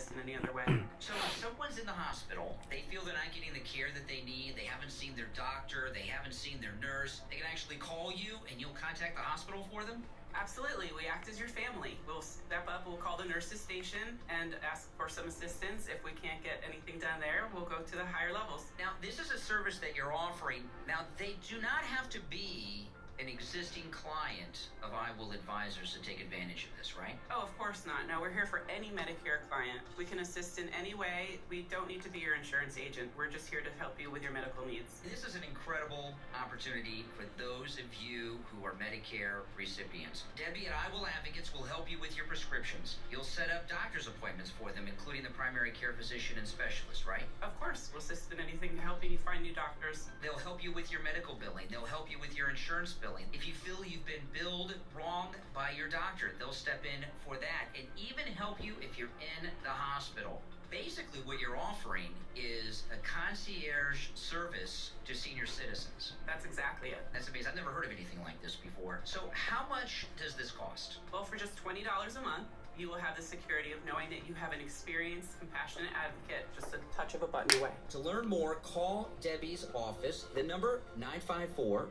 So if someone's in the hospital, they feel they're not getting the care that they need, they haven't seen their doctor, they haven't seen their nurse, they can actually call you and you'll contact the hospital for them? Absolutely. We act as your family. We'll step up, we'll call the nurses station and ask for some assistance. If we can't get anything done there, we'll go to the higher levels. Now, this is a service that you're offering. Now, they do not have to be an existing client of I Will Advisors to take advantage of this, right? Oh, of course not. No, we're here for any Medicare client. We can assist in any way. We don't need to be your insurance agent. We're just here to help you with your medical needs. This is an incredible opportunity for those of you who are Medicare recipients. Debbie at I Will Advocates will help you with your prescriptions. You'll set up doctor's appointments for them, including the primary care physician and specialist, right? Of course. We'll assist in anything helping you find new doctors. They'll help you with your medical billing. They'll help you with your insurance billing. If you feel you've been billed wrong by your doctor, they'll step in for that and even help you if you're in the hospital. Basically, what you're offering is a concierge service to senior citizens. That's exactly it. That's amazing. I've never heard of anything like this before. So how much does this cost? Well, for just $20 a month, you will have the security of knowing that you have an experienced, compassionate advocate just a touch of a button away. To learn more, call Debbie's office. The number, 954-345-1214.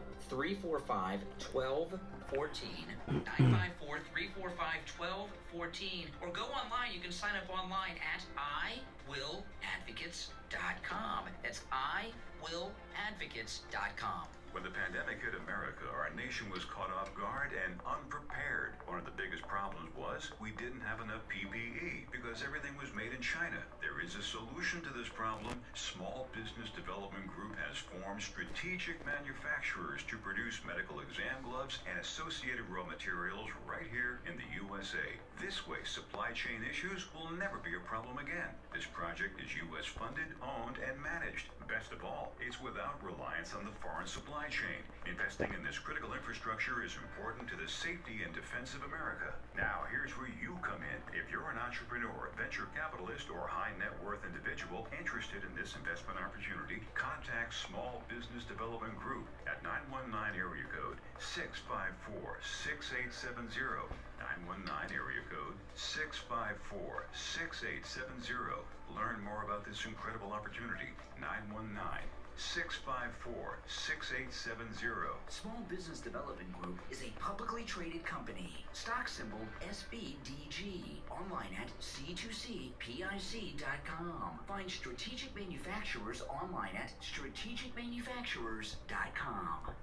954-345-1214. Or go online. You can sign up online at iwilladvocates.com. That's iwilladvocates.com. When the pandemic hit America, our nation was caught off guard and unprepared. One of the biggest problems was we didn't have enough PPE because everything was made in China. There is a solution to this problem. Small Business Development Group has formed strategic manufacturers to produce medical exam gloves and associated raw materials right here in the USA. This way, supply chain issues will never be a problem again. This project is U.S. funded, owned, and managed. Best of all, it's without reliance on the foreign supply chain. Investing in this critical infrastructure is important to the safety and defense of America. Now, here's where you come in. If you're an entrepreneur, venture capitalist, or high net worth individual interested in this investment opportunity, contact Small Business Development Group at 919 area code 654-6870. 919 area code 654-6870. Learn more about this incredible opportunity. 919-654-6870. Small Business Development Group is a publicly traded company. Stock symbol SBDG. Online at c2cpic.com. Find strategic manufacturers online at strategicmanufacturers.com.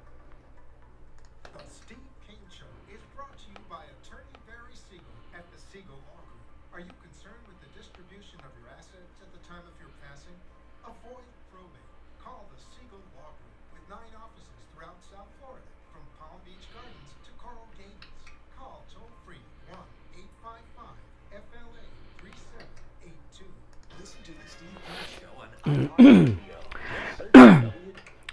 The Steve Kane Show is brought to you by attorney Barry Siegel at the Siegel Law Group. Are you concerned with the distribution of your assets at the time of your passing? Avoid probate. Call the Siegel Law Group with 9 offices throughout South Florida, from Palm Beach Gardens to Coral Gables. Call toll-free 1-855-FLA-3782. Listen to the Steve Kane Show on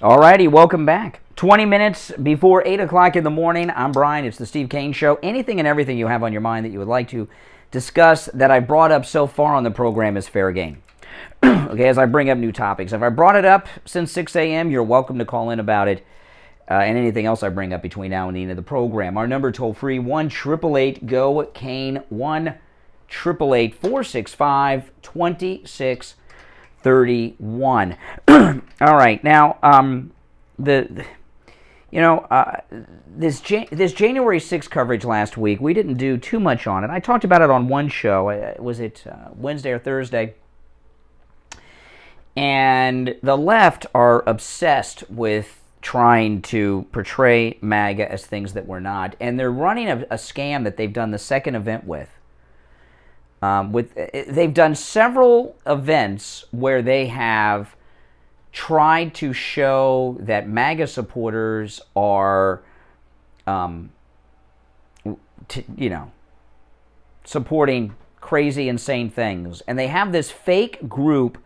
Alrighty, welcome back. 20 minutes before 8 o'clock in the morning. I'm Brian. It's the Steve Kane Show. Anything and everything you have on your mind that you would like to discuss that I brought up so far on the program is fair game. Okay, as I bring up new topics. If I brought it up since 6 a.m., you're welcome to call in about it and anything else I bring up between now and the end of the program. Our number toll-free, 1-888-GO-CANE, 1-888-465-2631. All right, now, this January 6th coverage last week, we didn't do too much on it. I talked about it on one show. Was it Wednesday or Thursday? And the left are obsessed with trying to portray MAGA as things that we're not. And they're running a scam that they've done the second event with. They've done several events where they have tried to show that MAGA supporters are, supporting crazy, insane things. And they have this fake group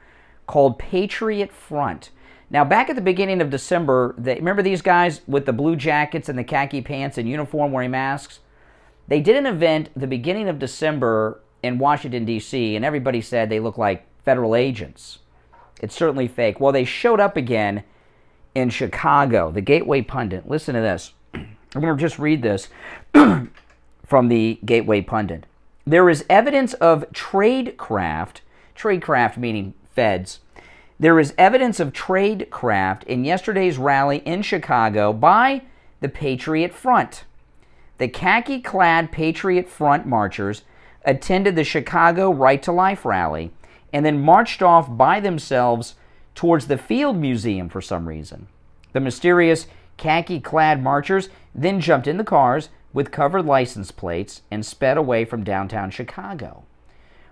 called Patriot Front. Now, back at the beginning of December, remember these guys with the blue jackets and the khaki pants and uniform wearing masks? They did an event the beginning of December in Washington, D.C., and everybody said they look like federal agents. It's certainly fake. Well, they showed up again in Chicago, the Gateway Pundit. Listen to this. I'm going to just read this from the Gateway Pundit. There is evidence of tradecraft meaning feds. There is evidence of tradecraft in yesterday's rally in Chicago by the Patriot Front. The khaki-clad Patriot Front marchers attended the Chicago Right to Life rally and then marched off by themselves towards the Field Museum for some reason. The mysterious khaki-clad marchers then jumped in the cars with covered license plates and sped away from downtown Chicago.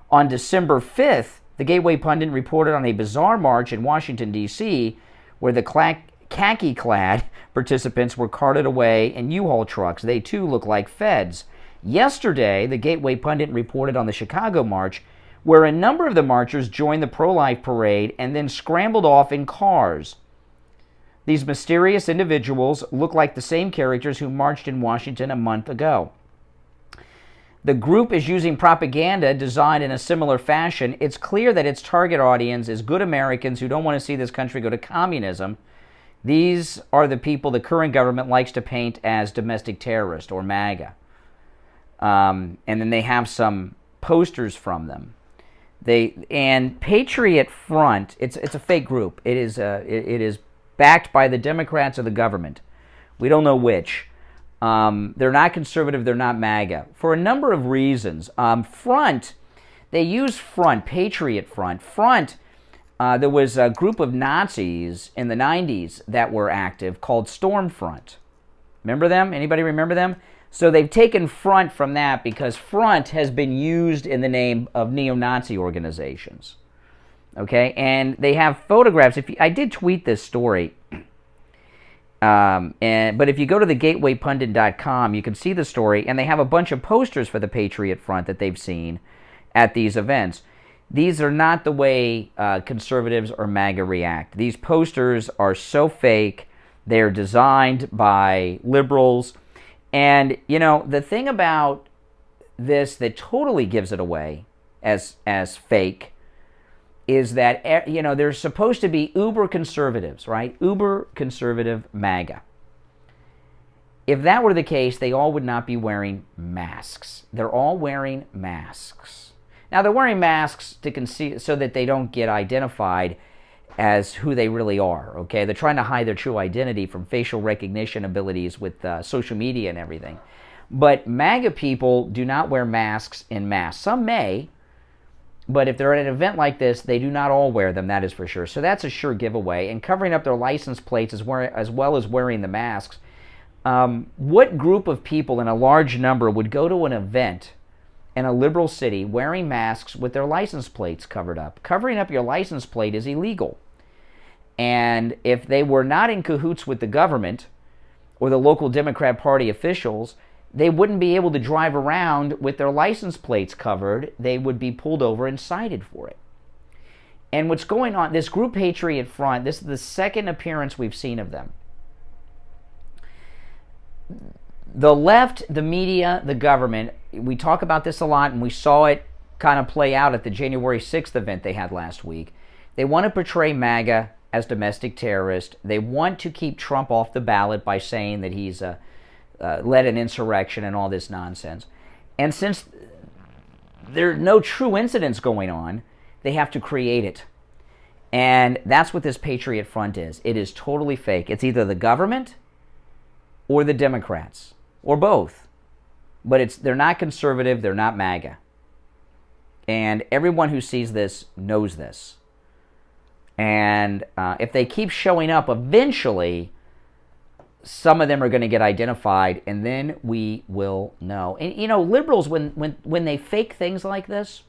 On December 5th, the Gateway Pundit reported on a bizarre march in Washington, D.C., where the khaki-clad participants were carted away in U-Haul trucks. They, too, look like feds. Yesterday, the Gateway Pundit reported on the Chicago march, where a number of the marchers joined the pro-life parade and then scrambled off in cars. These mysterious individuals look like the same characters who marched in Washington a month ago. The group is using propaganda designed in a similar fashion. It's clear that its target audience is good Americans who don't want to see this country go to communism. These are the people the current government likes to paint as domestic terrorists or MAGA. And then they have some posters from them. And Patriot Front, it's a fake group. It is backed by the Democrats or the government. We don't know which. They're not conservative. They're not MAGA for a number of reasons. Front, they use Front, Patriot Front. Front, there was a group of Nazis in the 90s that were active called Stormfront. Remember them? Anybody remember them? So they've taken Front from that because Front has been used in the name of neo-Nazi organizations. Okay, and they have photographs. I did tweet this story, but if you go to the gatewaypundit.com, you can see the story, and they have a bunch of posters for the Patriot Front that they've seen at these events. These are not the way conservatives or MAGA react. These posters are so fake. They're designed by liberals. And, the thing about this that totally gives it away as fake is that, they're supposed to be uber conservatives, right? Uber conservative MAGA. If that were the case, they all would not be wearing masks. They're all wearing masks. Now, they're wearing masks to conceal so that they don't get identified as who they really are, okay? They're trying to hide their true identity from facial recognition abilities with social media and everything. But MAGA people do not wear masks in mass. Some may, but if they're at an event like this, they do not all wear them, that is for sure. So that's a sure giveaway. And covering up their license plates as well as wearing the masks, what group of people in a large number would go to an event in a liberal city wearing masks with their license plates covered up? Covering up your license plate is illegal. And if they were not in cahoots with the government or the local Democrat Party officials, they wouldn't be able to drive around with their license plates covered. They would be pulled over and cited for it. And what's going on, this group Patriot Front, this is the second appearance we've seen of them. The left, the media, the government, we talk about this a lot, and we saw it kind of play out at the January 6th event they had last week. They want to portray MAGA as domestic terrorist. They want to keep Trump off the ballot by saying that he's led an insurrection and all this nonsense. And since there are no true incidents going on, they have to create it. And that's what this Patriot Front is. It is totally fake. It's either the government or the Democrats, or both. But they're not conservative, they're not MAGA. And everyone who sees this knows this. And if they keep showing up, eventually some of them are going to get identified, and then we will know. And you know, liberals, when they fake things like this,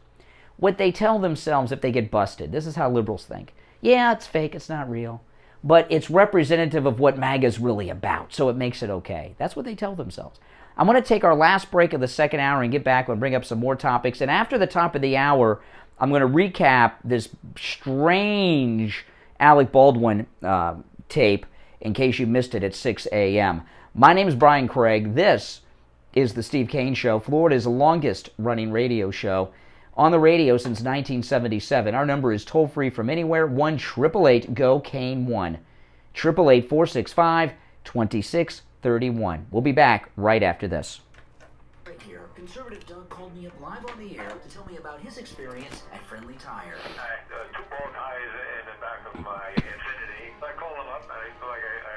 what they tell themselves if they get busted, this is how liberals think. Yeah, it's fake, it's not real. But it's representative of what MAGA is really about, so it makes it okay. That's what they tell themselves. I'm going to take our last break of the second hour and get back and bring up some more topics. And after the top of the hour, I'm going to recap this strange Alec Baldwin tape in case you missed it at 6 a.m. My name is Brian Craig. This is the Steve Kane Show, Florida's longest-running radio show on the radio since 1977. Our number is toll-free from anywhere, 1-888-GO-KANE-1, 888-465-2631. We'll be back right after this. Right here, Conservative Doug called me up live on the air to tell me about his experience at Friendly Tire. Two bald ties in the back of my Infiniti. I called them up, and I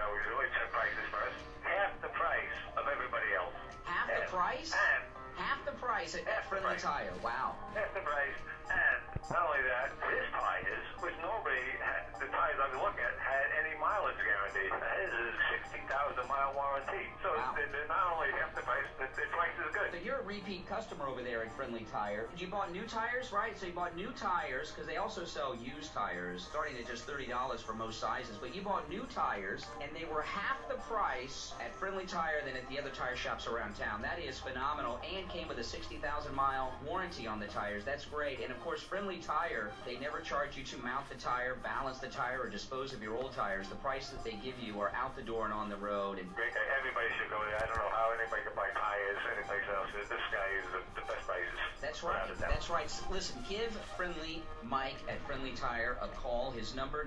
always check prices first. Half the price of everybody else. Half the price? Half the price at Friendly Tire. Wow. Half the price, and not only that, his tires, which nobody had, the tires I've been looking at, had any mileage guarantee. His is 60,000 mile warranty. So they're not only half the price, the price is good. So you're a repeat customer over there at Friendly Tire. You bought new tires, right? So you bought new tires, because they also sell used tires, starting at just $30 for most sizes. But you bought new tires, and they were half the price at Friendly Tire than at the other tire shops around town. That is phenomenal, and came with a 60,000 mile warranty on the tires. That's great. And of course, Friendly Tire, they never charge you to mount the tire, balance the tire, or dispose of your old tires. The price that they give you are out the door and on the road. And everybody should go there. I don't know how anybody can buy tires anyplace else. This guy is the best prices. That's right. That's right. Listen, give Friendly Mike at Friendly Tire a call. His number,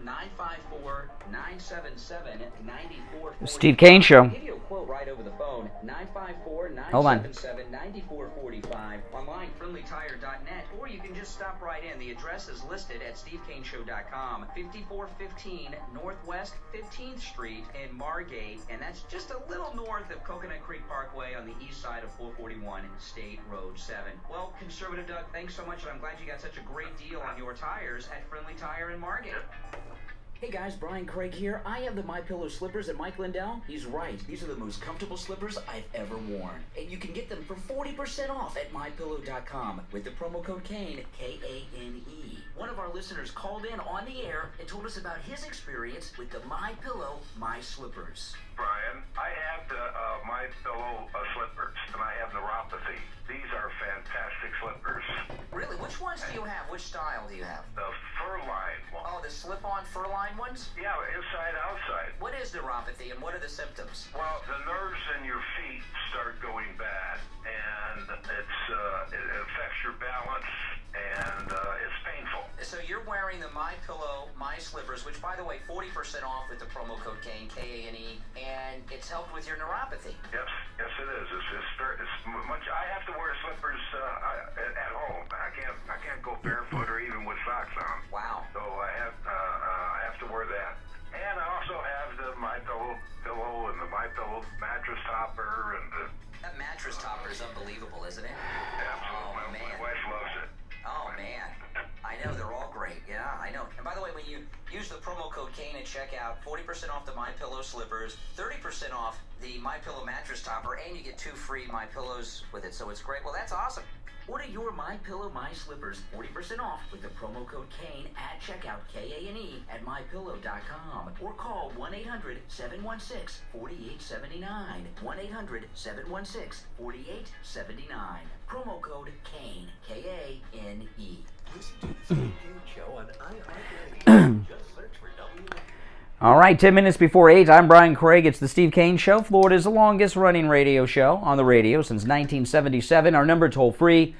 954-977-9445. Steve Kane Show. I'll give you a quote right over the phone. 954-977-9445. Online, friendlytire.net. Or you can just stop right in. The address is listed at stevekaneshow.com. 5415 Northwest 15th Street in Margate. And that's just a little north of Coconut Creek Parkway on the east side of 441 State Road 7. Well, Conservative Doug, thanks so much, and I'm glad you got such a great deal on your tires at Friendly Tire in Margate. Hey guys, Brian Craig here. I have the MyPillow slippers at Mike Lindell. He's right. These are the most comfortable slippers I've ever worn. And you can get them for 40% off at MyPillow.com with the promo code KANE, K-A-N-E. One of our listeners called in on the air and told us about his experience with the MyPillow My Slippers. Brian, I have the MyPillow slippers, and I have neuropathy. These are fantastic slippers. Really? Which ones do you have? Which style do you have? The fur-lined ones. Oh, the slip-on fur-lined ones? Yeah, inside, outside. What is neuropathy, and what are the symptoms? Well, the nerves in your feet start going bad, and it affects your balance, and it's painful. So you're wearing the MyPillow My Slippers, which, by the way, 40% off with the promo code KANE, K-A-N-E, and it's helped with your neuropathy. Yes, it is. It's much. I have to wear slippers at home. I can't go barefoot or even with socks on. Wow. So I have to wear that. And I also have the MyPillow pillow and the MyPillow mattress topper and the. That mattress topper is unbelievable, isn't it? Absolutely. Oh, man. My wife loves it. Oh, man. I know, they're all great. Yeah, I know. And by the way, when you use the promo code KANE at checkout, 40% off the MyPillow slippers, 30% off the MyPillow mattress topper, and you get 2 free MyPillows with it. So it's great. Well, that's awesome. Order your MyPillow My Slippers 40% off with the promo code KANE at checkout, K-A-N-E, at MyPillow.com. Or call 1-800-716-4879. 1-800-716-4879. Promo code KANE, K-A-N-E. Listen to the Steve Kane Show on All right, 10 minutes before 8, I'm Brian Craig. It's the Steve Kane Show, Florida's longest-running radio show on the radio since 1977. Our number toll-free,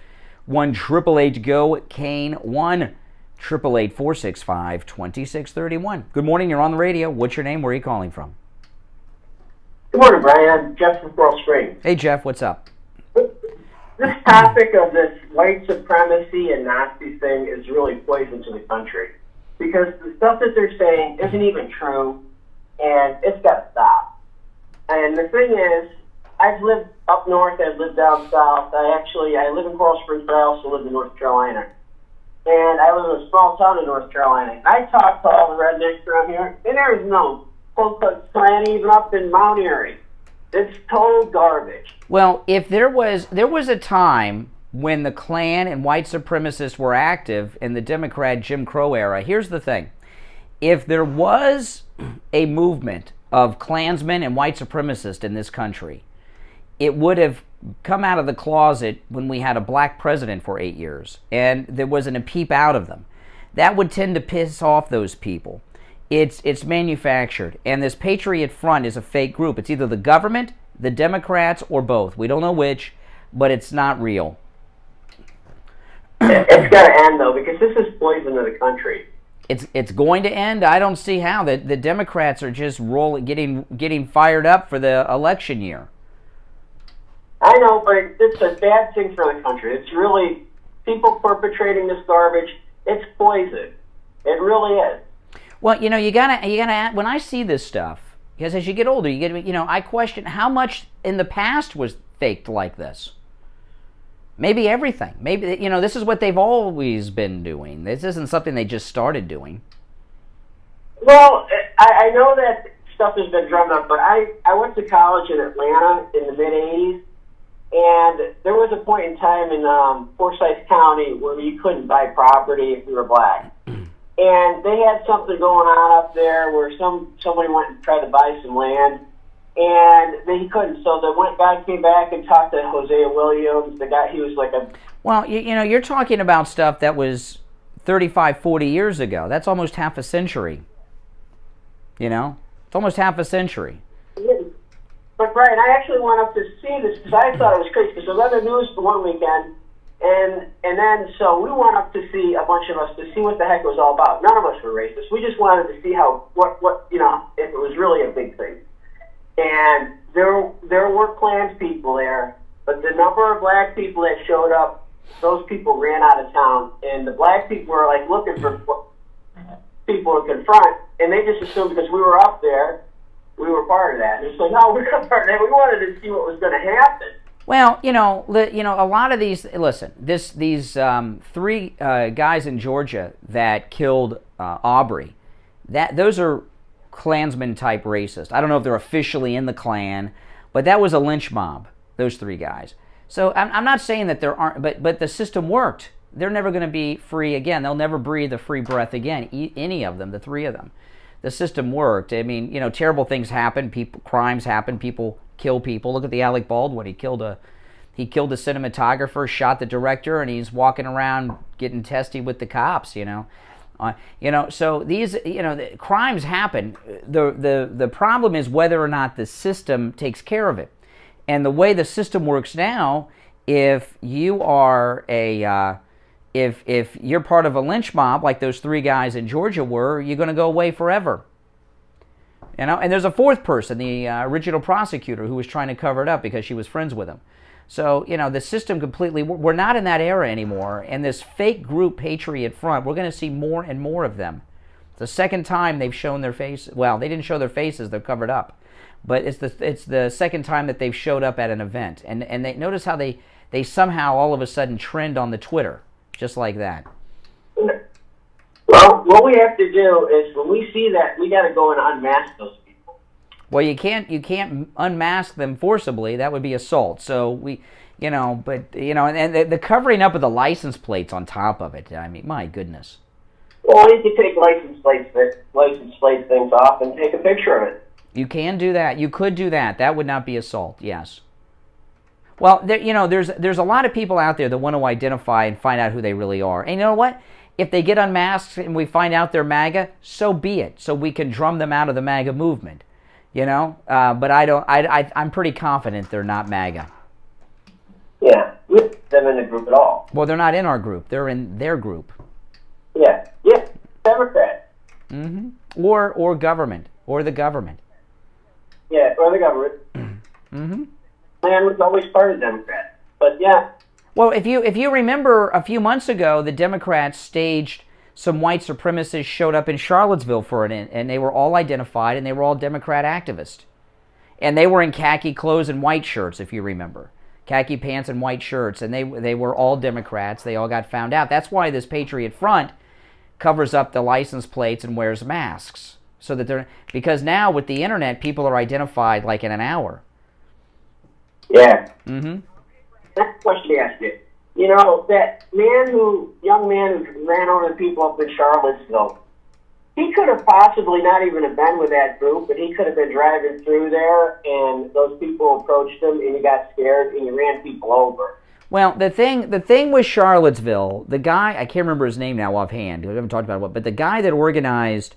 1-888-GO-KANE, 1-888-465-2631. Good morning, you're on the radio. What's your name? Where are you calling from? Good morning, Brian. Jeff from Coral Springs. Hey, Jeff, what's up? This topic of this white supremacy and Nazi thing is really poison to the country. Because the stuff that they're saying isn't even true, and it's got to stop. And the thing is, I've lived up north, I've lived down south. I live in Coral Springs, but I also live in North Carolina. And I live in a small town in North Carolina. And I talk to all the rednecks around here, and there is no Ku Klux Klan even up in Mount Airy. It's total garbage. Well, if there was a time when the Klan and white supremacists were active in the Democrat Jim Crow era, here's the thing. If there was a movement of Klansmen and white supremacists in this country, it would have come out of the closet when we had a black president for 8 years, and there wasn't a peep out of them. That would tend to piss off those people. It's manufactured, and this Patriot Front is a fake group. It's either the government, the Democrats, or both. We don't know which, but it's not real. It's got to end, though, because this is poison to the country. It's going to end. I don't see how. The Democrats are just getting fired up for the election year. I know, but it's a bad thing for the country. It's really people perpetrating this garbage. It's poison. It really is. Well, you gotta. When I see this stuff, because as you get older, I question how much in the past was faked like this. Maybe everything. Maybe, this is what they've always been doing. This isn't something they just started doing. Well, I know that stuff has been drummed up, but I went to college in Atlanta in the mid-'80s, and there was a point in time in Forsyth County where you couldn't buy property if you were black. And they had something going on up there where somebody went and tried to buy some land, and he couldn't. So the guy came back and talked to Hosea Williams. The guy, he was like a... Well, you're talking about stuff that was 35, 40 years ago. That's almost half a century. It's almost half a century. But, Brian, I actually went up to see this because I thought it was crazy. Because I was on the news for one weekend, and then so we went up to see, a bunch of us, to see what the heck it was all about. None of us were racist. We just wanted to see if it was really a big thing. And there were Klan people there, but the number of black people that showed up, those people ran out of town, and the black people were like looking for people to confront, and they just assumed because we were up there, we were part of that. And it's like, no, we're not part of that. We wanted to see what was going to happen. Well, a lot of these. Listen, these 3 guys in Georgia that killed Aubrey, those are Klansman type racist. I don't know if they're officially in the Klan, but that was a lynch mob, those 3 guys. So I'm not saying that there aren't, but the system worked. They're never going to be free again. They'll never breathe a free breath again, any of them, the 3 of them. The system worked. I mean, terrible things happen, crimes happen, people kill people. Look at the Alec Baldwin. He killed the cinematographer, shot the director, and he's walking around getting testy with the cops, So these, crimes happen. The problem is whether or not the system takes care of it. And the way the system works now, if you are if you're part of a lynch mob like those 3 guys in Georgia were, you're going to go away forever. And there's a 4th person, the original prosecutor, who was trying to cover it up because she was friends with him. So, the system completely, we're not in that era anymore. And this fake group, Patriot Front, we're going to see more and more of them. It's the second time they've shown their face. Well, they didn't show their faces, they're covered up. But it's the second time that they've showed up at an event. And they notice how they somehow all of a sudden trend on the Twitter, just like that. Well, what we have to do is when we see that, we got to go and unmask those people. Well, you can't unmask them forcibly. That would be assault. So and the covering up of the license plates on top of it. I mean, my goodness. Well, you can take license plate things off and take a picture of it. You can do that. You could do that. That would not be assault. Yes. Well, there's a lot of people out there that want to identify and find out who they really are. And you know what? If they get unmasked and we find out they're MAGA, so be it. So we can drum them out of the MAGA movement, you know. But I'm pretty confident they're not MAGA. Yeah, we don't put them in the group at all. Well, they're not in our group. They're in their group. Yeah, Democrats. Mm-hmm. Or government, or the government. Yeah, or the government. Mm-hmm. Man was always part of Democrats, but yeah. Well, if you remember, a few months ago, the Democrats staged some white supremacists showed up in Charlottesville for it, and they were all identified, and they were all Democrat activists. And they were in khaki clothes and white shirts, if you remember. Khaki pants and white shirts, and they were all Democrats. They all got found out. That's why this Patriot Front covers up the license plates and wears masks. So that because now with the internet, people are identified like in an hour. Yeah. Mm-hmm. Next question to ask you. You know, that young man who ran over the people up in Charlottesville, he could have possibly not even have been with that group, but he could have been driving through there, and those people approached him, and he got scared, and he ran people over. Well, the thing with Charlottesville, the guy, I can't remember his name now offhand, we haven't talked about it, but the guy that organized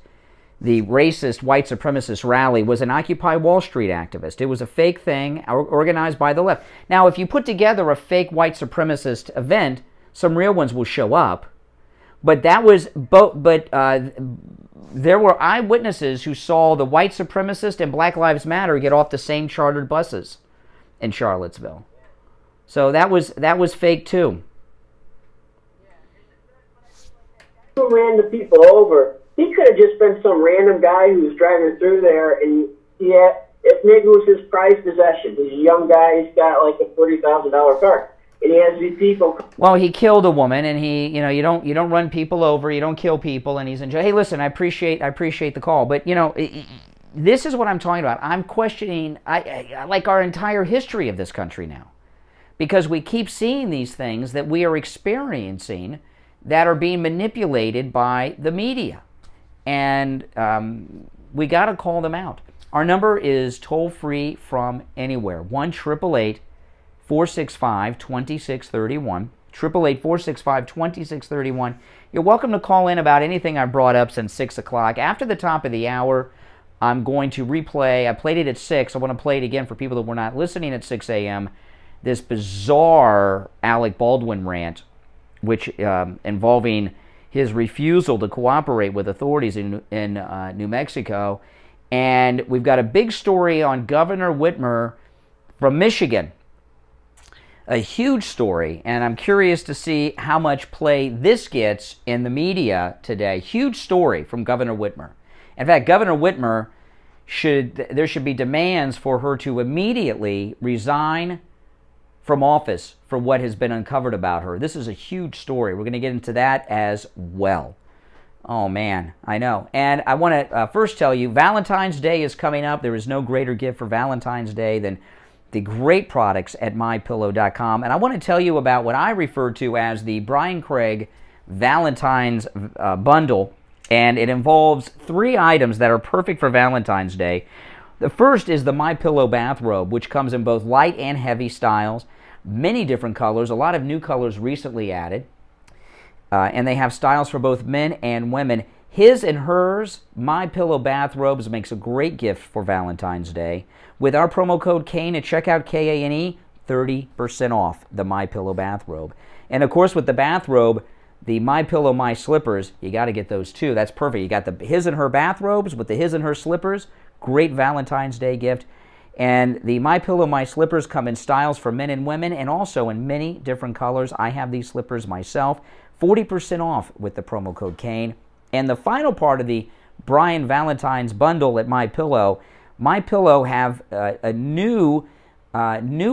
the racist white supremacist rally was an Occupy Wall Street activist. It was a fake thing organized by the left. Now, if you put together a fake white supremacist event, some real ones will show up. But that was there were eyewitnesses who saw the white supremacist and Black Lives Matter get off the same chartered buses in Charlottesville. So that was fake too. Who ran the people over? He could have just been some random guy who was driving through there, and if maybe it was his prized possession. He's a young guy. He's got like a $40,000 car, and he has these people. Well, he killed a woman, and you don't run people over, you don't kill people, and he's in jail. Hey, listen, I appreciate the call, but this is what I'm talking about. I'm questioning like our entire history of this country now, because we keep seeing these things that we are experiencing that are being manipulated by the media. And we got to call them out. Our number is toll-free from anywhere, 1-888-465-2631, 888-465-2631. You're welcome to call in about anything I brought up since 6 o'clock. After the top of the hour, I'm going to replay. I played it at 6. I want to play it again for people that were not listening at 6 a.m., this bizarre Alec Baldwin rant, which involving his refusal to cooperate with authorities in New Mexico. And we've got a big story on Governor Whitmer from Michigan. A huge story, and I'm curious to see how much play this gets in the media today. Huge story from Governor Whitmer. In fact, Governor Whitmer there should be demands for her to immediately resign from office for what has been uncovered about her. This is a huge story. We're going to get into that as well. Oh, man, I know. And I want to first tell you, Valentine's Day is coming up. There is no greater gift for Valentine's Day than the great products at MyPillow.com. And I want to tell you about what I refer to as the Brian Craig Valentine's Bundle. And it involves 3 items that are perfect for Valentine's Day. The first is the MyPillow bathrobe, which comes in both light and heavy styles, many different colors, a lot of new colors recently added, and they have styles for both men and women. His and hers MyPillow bathrobes makes a great gift for Valentine's Day. With our promo code KANE at checkout, KANE, 30% off the MyPillow bathrobe. And of course, with the bathrobe, the MyPillow My Slippers, you got to get those too. That's perfect. You got the his and her bathrobes with the his and her slippers. Great Valentine's Day gift. And the MyPillow My Slippers come in styles for men and women and also in many different colors. I have these slippers myself. 40% off with the promo code KANE. And the final part of the Brian Valentine's bundle at MyPillow, MyPillow have a new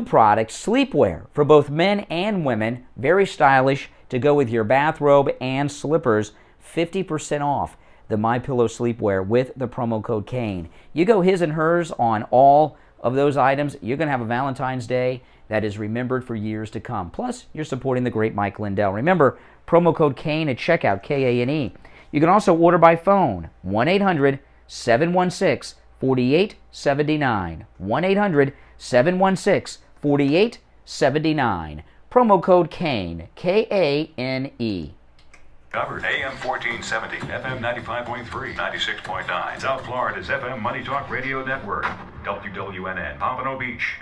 product, sleepwear, for both men and women. Very stylish to go with your bathrobe and slippers. 50% off the MyPillow sleepwear with the promo code KANE. You go his and hers on all of those items, you're going to have a Valentine's Day that is remembered for years to come. Plus, you're supporting the great Mike Lindell. Remember, promo code KANE at checkout, KANE. You can also order by phone, 1-800-716-4879. 1-800-716-4879. Promo code KANE, KANE. Covered AM 1470, FM 95.3, 96.9. South Florida's FM Money Talk Radio Network. WWNN, Pompano Beach.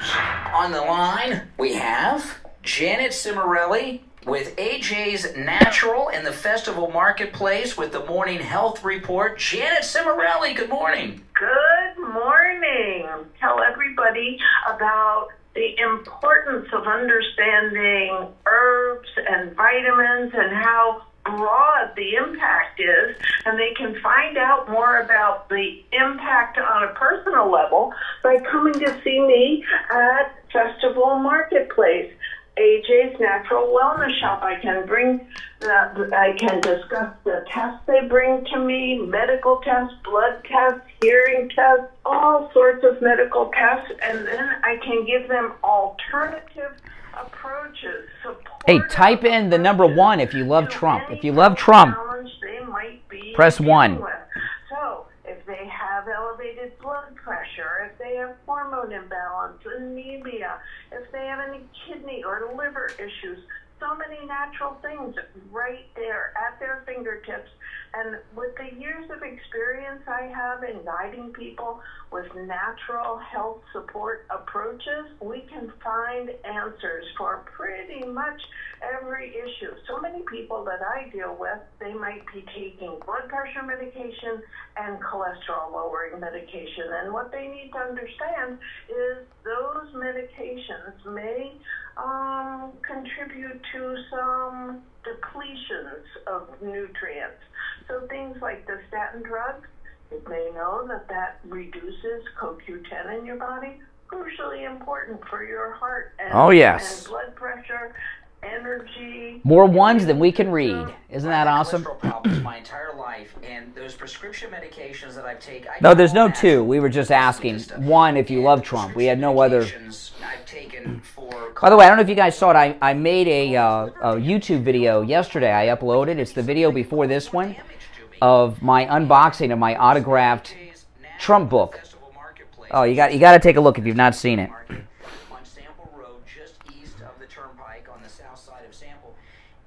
On the line, we have Janet Cimarelli with AJ's Natural in the Festival Marketplace with the Morning Health Report. Janet Cimarelli, good morning. Good morning. Tell everybody about the importance of understanding herbs and vitamins and how broad the impact is, and they can find out more about the impact on a personal level by coming to see me at Festival Marketplace. AJ's Natural Wellness Shop. I can discuss the tests they bring to me, medical tests, blood tests, hearing tests, all sorts of medical tests, and then I can give them alternative approaches. Hey, type in the number 1 if you love Trump. If you love Trump, press 1. So, if they have elevated blood pressure, if they have hormone imbalance, anemia, if they have any kidney or liver issues, so many natural things right there at their fingertips. And with the years of experience I have in guiding people with natural health support approaches, we can find answers for pretty much every issue. So many people that I deal with, they might be taking blood pressure medication and cholesterol lowering medication. And what they need to understand is those medications may contribute to some depletions of nutrients. So things like the statin drugs, you may know that reduces CoQ10 in your body, crucially important for your heart and, and blood pressure, energy. More ones than we can read. Isn't that awesome? Cholesterol problems my entire life, and those prescription medications that I've taken. No, there's no 2. We were just asking 1 if you love Trump. We had no other. I've taken for. By the way, I don't know if you guys saw it. I made a YouTube video yesterday. I uploaded. It's the video before this one of my unboxing of my autographed Trump book. Oh, you got to take a look if you've not seen it. On Sample Road, just east of the Turnpike on the south side of Sample,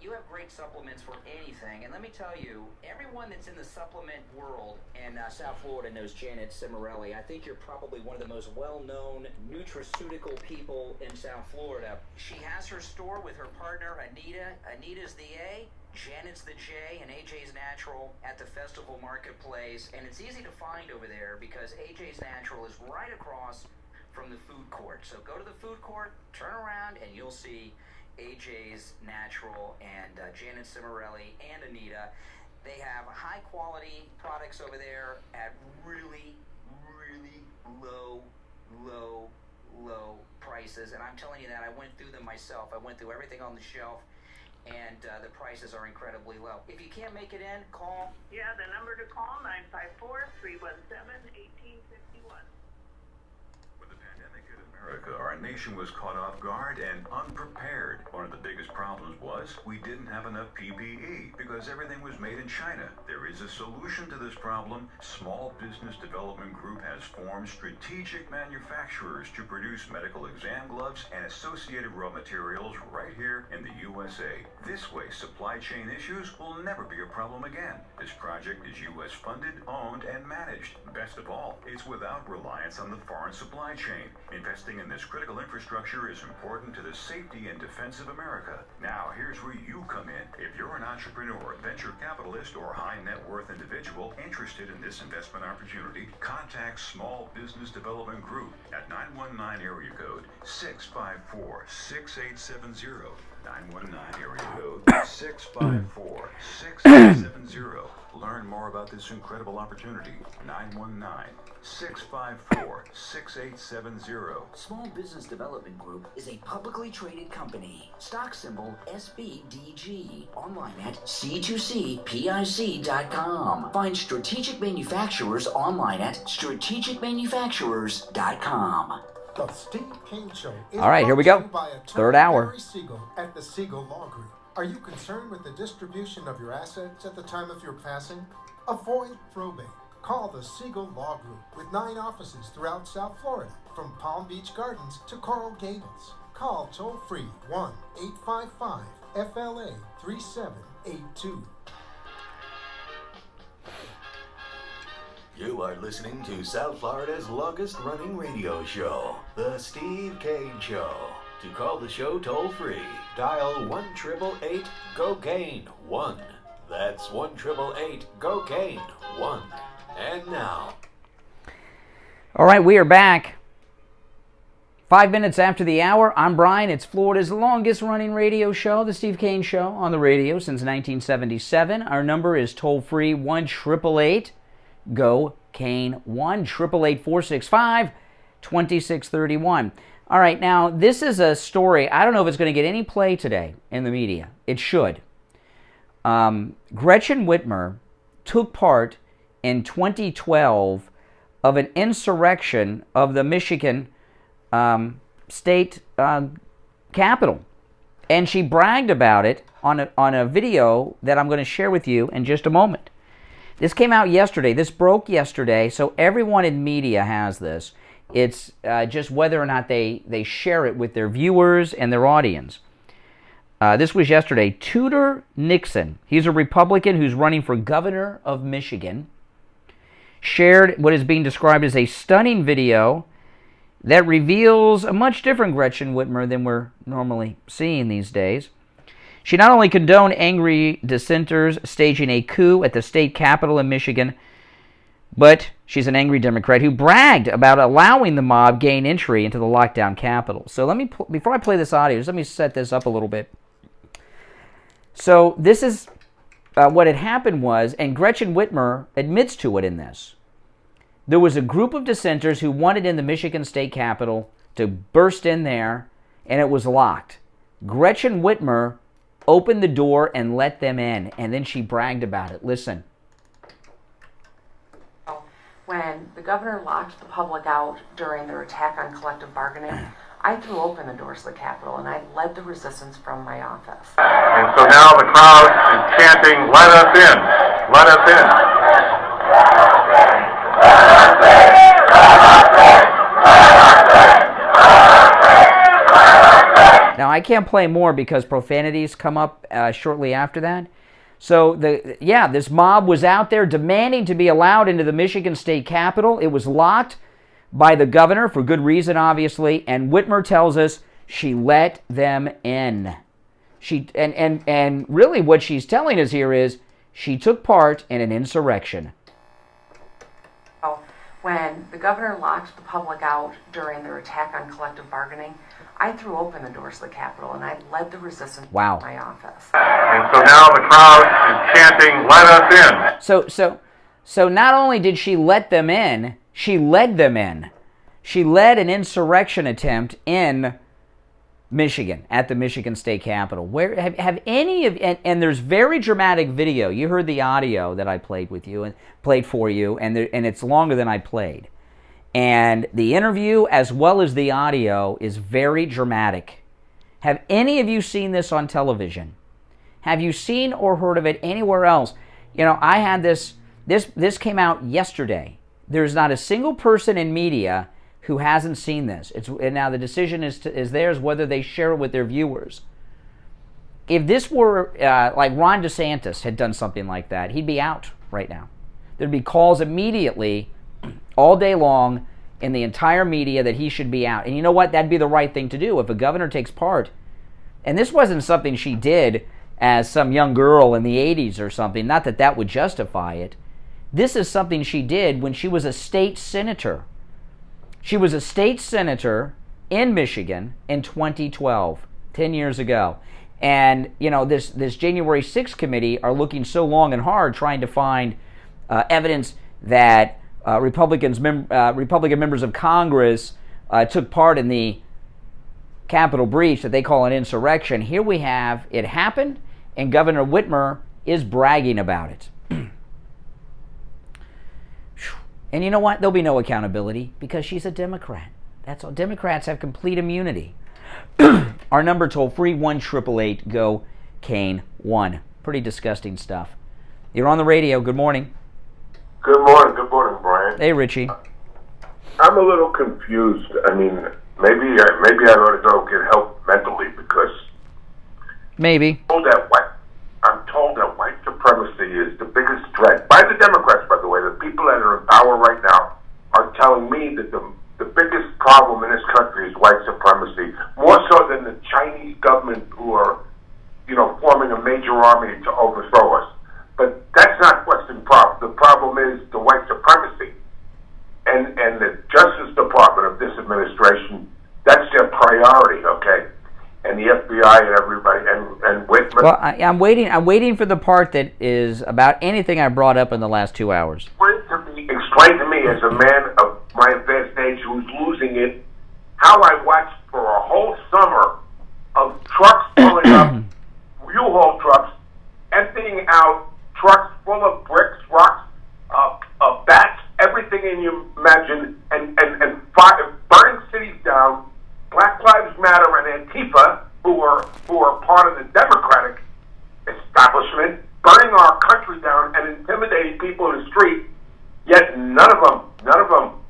you have great supplements for anything. And let me tell you, everyone that's in the supplement world in South Florida knows Janet Cimarelli. I think you're probably one of the most well-known nutraceutical people in South Florida. She has her store with her partner, Anita. Anita's the A, Janet's the J, and AJ's Natural at the Festival Marketplace. And it's easy to find over there because AJ's Natural is right across from the food court. So go to the food court, turn around, and you'll see AJ's Natural and Janet Cimarelli and Anita. They have high-quality products over there at really, really low prices. And I'm telling you that I went through them myself. I went through everything on the shelf, and the prices are incredibly low. If you can't make it in, call. Yeah, the number to call, 954-317-1851. When the pandemic hit America, our nation was caught off guard and unprepared. One of the biggest problems was we didn't have enough PPE because everything was made in China. There is a solution to this problem. Small Business Development Group has formed strategic manufacturers to produce medical exam gloves and associated raw materials right here in the USA. This way, supply chain issues will never be a problem again. This project is U.S. funded, owned, and managed. Best of all, it's without reliance on the foreign supply chain. Investing in this critical infrastructure is important to the safety and defense of America. Now, here's where you come in. If you're an entrepreneur, venture capitalist, or high net worth individual interested in this investment opportunity, contact Small Business Development Group at 919 area code 654-6870. 919 area code 654-6870. Learn more about this incredible opportunity. 919-654-6870. Small Business Development Group is a publicly traded company. Stock symbol SBDG. Online at c2cpic.com. Find strategic manufacturers online at strategicmanufacturers.com. The Steve Kane Show is all right, here we go. Third hour. At the Siegel Law Group. Are you concerned with the distribution of your assets at the time of your passing? Avoid probate. Call the Siegel Law Group with 9 offices throughout South Florida, from Palm Beach Gardens to Coral Gables. Call toll-free 1-855-FLA-3782. You are listening to South Florida's longest-running radio show, The Steve Kane Show. To call the show toll-free, dial 1-888-GO-KANE-1. That's 1-888-GO-KANE-1. And now... All right, we are back. 5 minutes after the hour, I'm Brian. It's Florida's longest-running radio show, The Steve Kane Show, on the radio since 1977. Our number is toll-free, 1-888-GO-KANE-1, 1-888-465-2631. All right, now, this is a story. I don't know if it's going to get any play today in the media. It should. Gretchen Whitmer took part in 2012 of an insurrection of the Michigan state capitol. And she bragged about it on a video that I'm going to share with you in just a moment. This came out yesterday. This broke yesterday, so everyone in media has this. It's just whether or not they share it with their viewers and their audience. This was yesterday. Tudor Nixon, he's a Republican who's running for governor of Michigan, shared what is being described as a stunning video that reveals a much different Gretchen Whitmer than we're normally seeing these days. She not only condoned angry dissenters staging a coup at the state capitol in Michigan, but she's an angry Democrat who bragged about allowing the mob gain entry into the lockdown capitol. So let me, before I play this audio, just let me set this up a little bit. So this is what had happened was, and Gretchen Whitmer admits to it in this, there was a group of dissenters who wanted in the Michigan state capitol to burst in there, and it was locked. Gretchen Whitmer opened the door and let them in, and then she bragged about it. Listen. When the governor locked the public out during their attack on collective bargaining, I threw open the doors of the Capitol and I led the resistance from my office. And so now the crowd is chanting, "Let us in! Let us in!" Now, I can't play more because profanities come up shortly after that. So, this mob was out there demanding to be allowed into the Michigan state capitol. It was locked by the governor for good reason, obviously, and Whitmer tells us she let them in. And really what she's telling us here is she took part in an insurrection. When the governor locked the public out during their attack on collective bargaining, I threw open the doors of the Capitol and I led the resistance Wow. from my office. And so now the crowd is chanting, "Let us in!" So not only did she let them in, she led them in. She led an insurrection attempt in Michigan, at the Michigan State Capitol. Where have any of, and there's very dramatic video. You heard the audio that I played with you and played for you, and it's longer than I played. And the interview as well as the audio is very dramatic. Have any of you seen this on television? Have you seen or heard of it anywhere else? You know, I had this came out yesterday. There's not a single person in media who hasn't seen this. And now the decision is theirs whether they share it with their viewers. If this were like Ron DeSantis had done something like that, he'd be out right now. There'd be calls immediately all day long in the entire media that he should be out. And you know what? That'd be the right thing to do if a governor takes part. And this wasn't something she did as some young girl in the 80s or something. Not that that would justify it. This is something she did when she was a state senator. She was a state senator in Michigan in 2012, 10 years ago. And, you know, this January 6th committee are looking so long and hard trying to find evidence that Republican members of Congress took part in the Capitol breach that they call an insurrection. Here we have it happened, and Governor Whitmer is bragging about it. And you know what? There'll be no accountability because she's a Democrat. That's all. Democrats have complete immunity. Our number toll free 1-888-GO-KANE-1. Pretty disgusting stuff. You're on the radio. Good morning. Good morning, Brian. Hey, Richie. I'm a little confused. I mean, maybe I ought to go get help mentally because maybe I'm told that white supremacy is the biggest threat by the Democrats, by the way, the people that are in power right now are telling me that the biggest problem in this country is white supremacy, more so than the Chinese government who are, forming a major army to overthrow us. But that's not what's the problem. The problem is the white supremacy. And the Justice Department of this administration, that's their priority, okay? And the FBI and everybody, and Whitman. Well, I'm waiting for the part that is about anything I brought up in the last 2 hours. Explain to me, as a man of my advanced age who's losing it, how I watched for a whole summer of trucks pulling up, U-Haul trucks, emptying out trucks full of bricks, rocks, bats, everything you imagine, and burning cities down. Black Lives Matter and Antifa, who are part of the Democratic establishment, burning our country down and intimidating people in the street. Yet none of them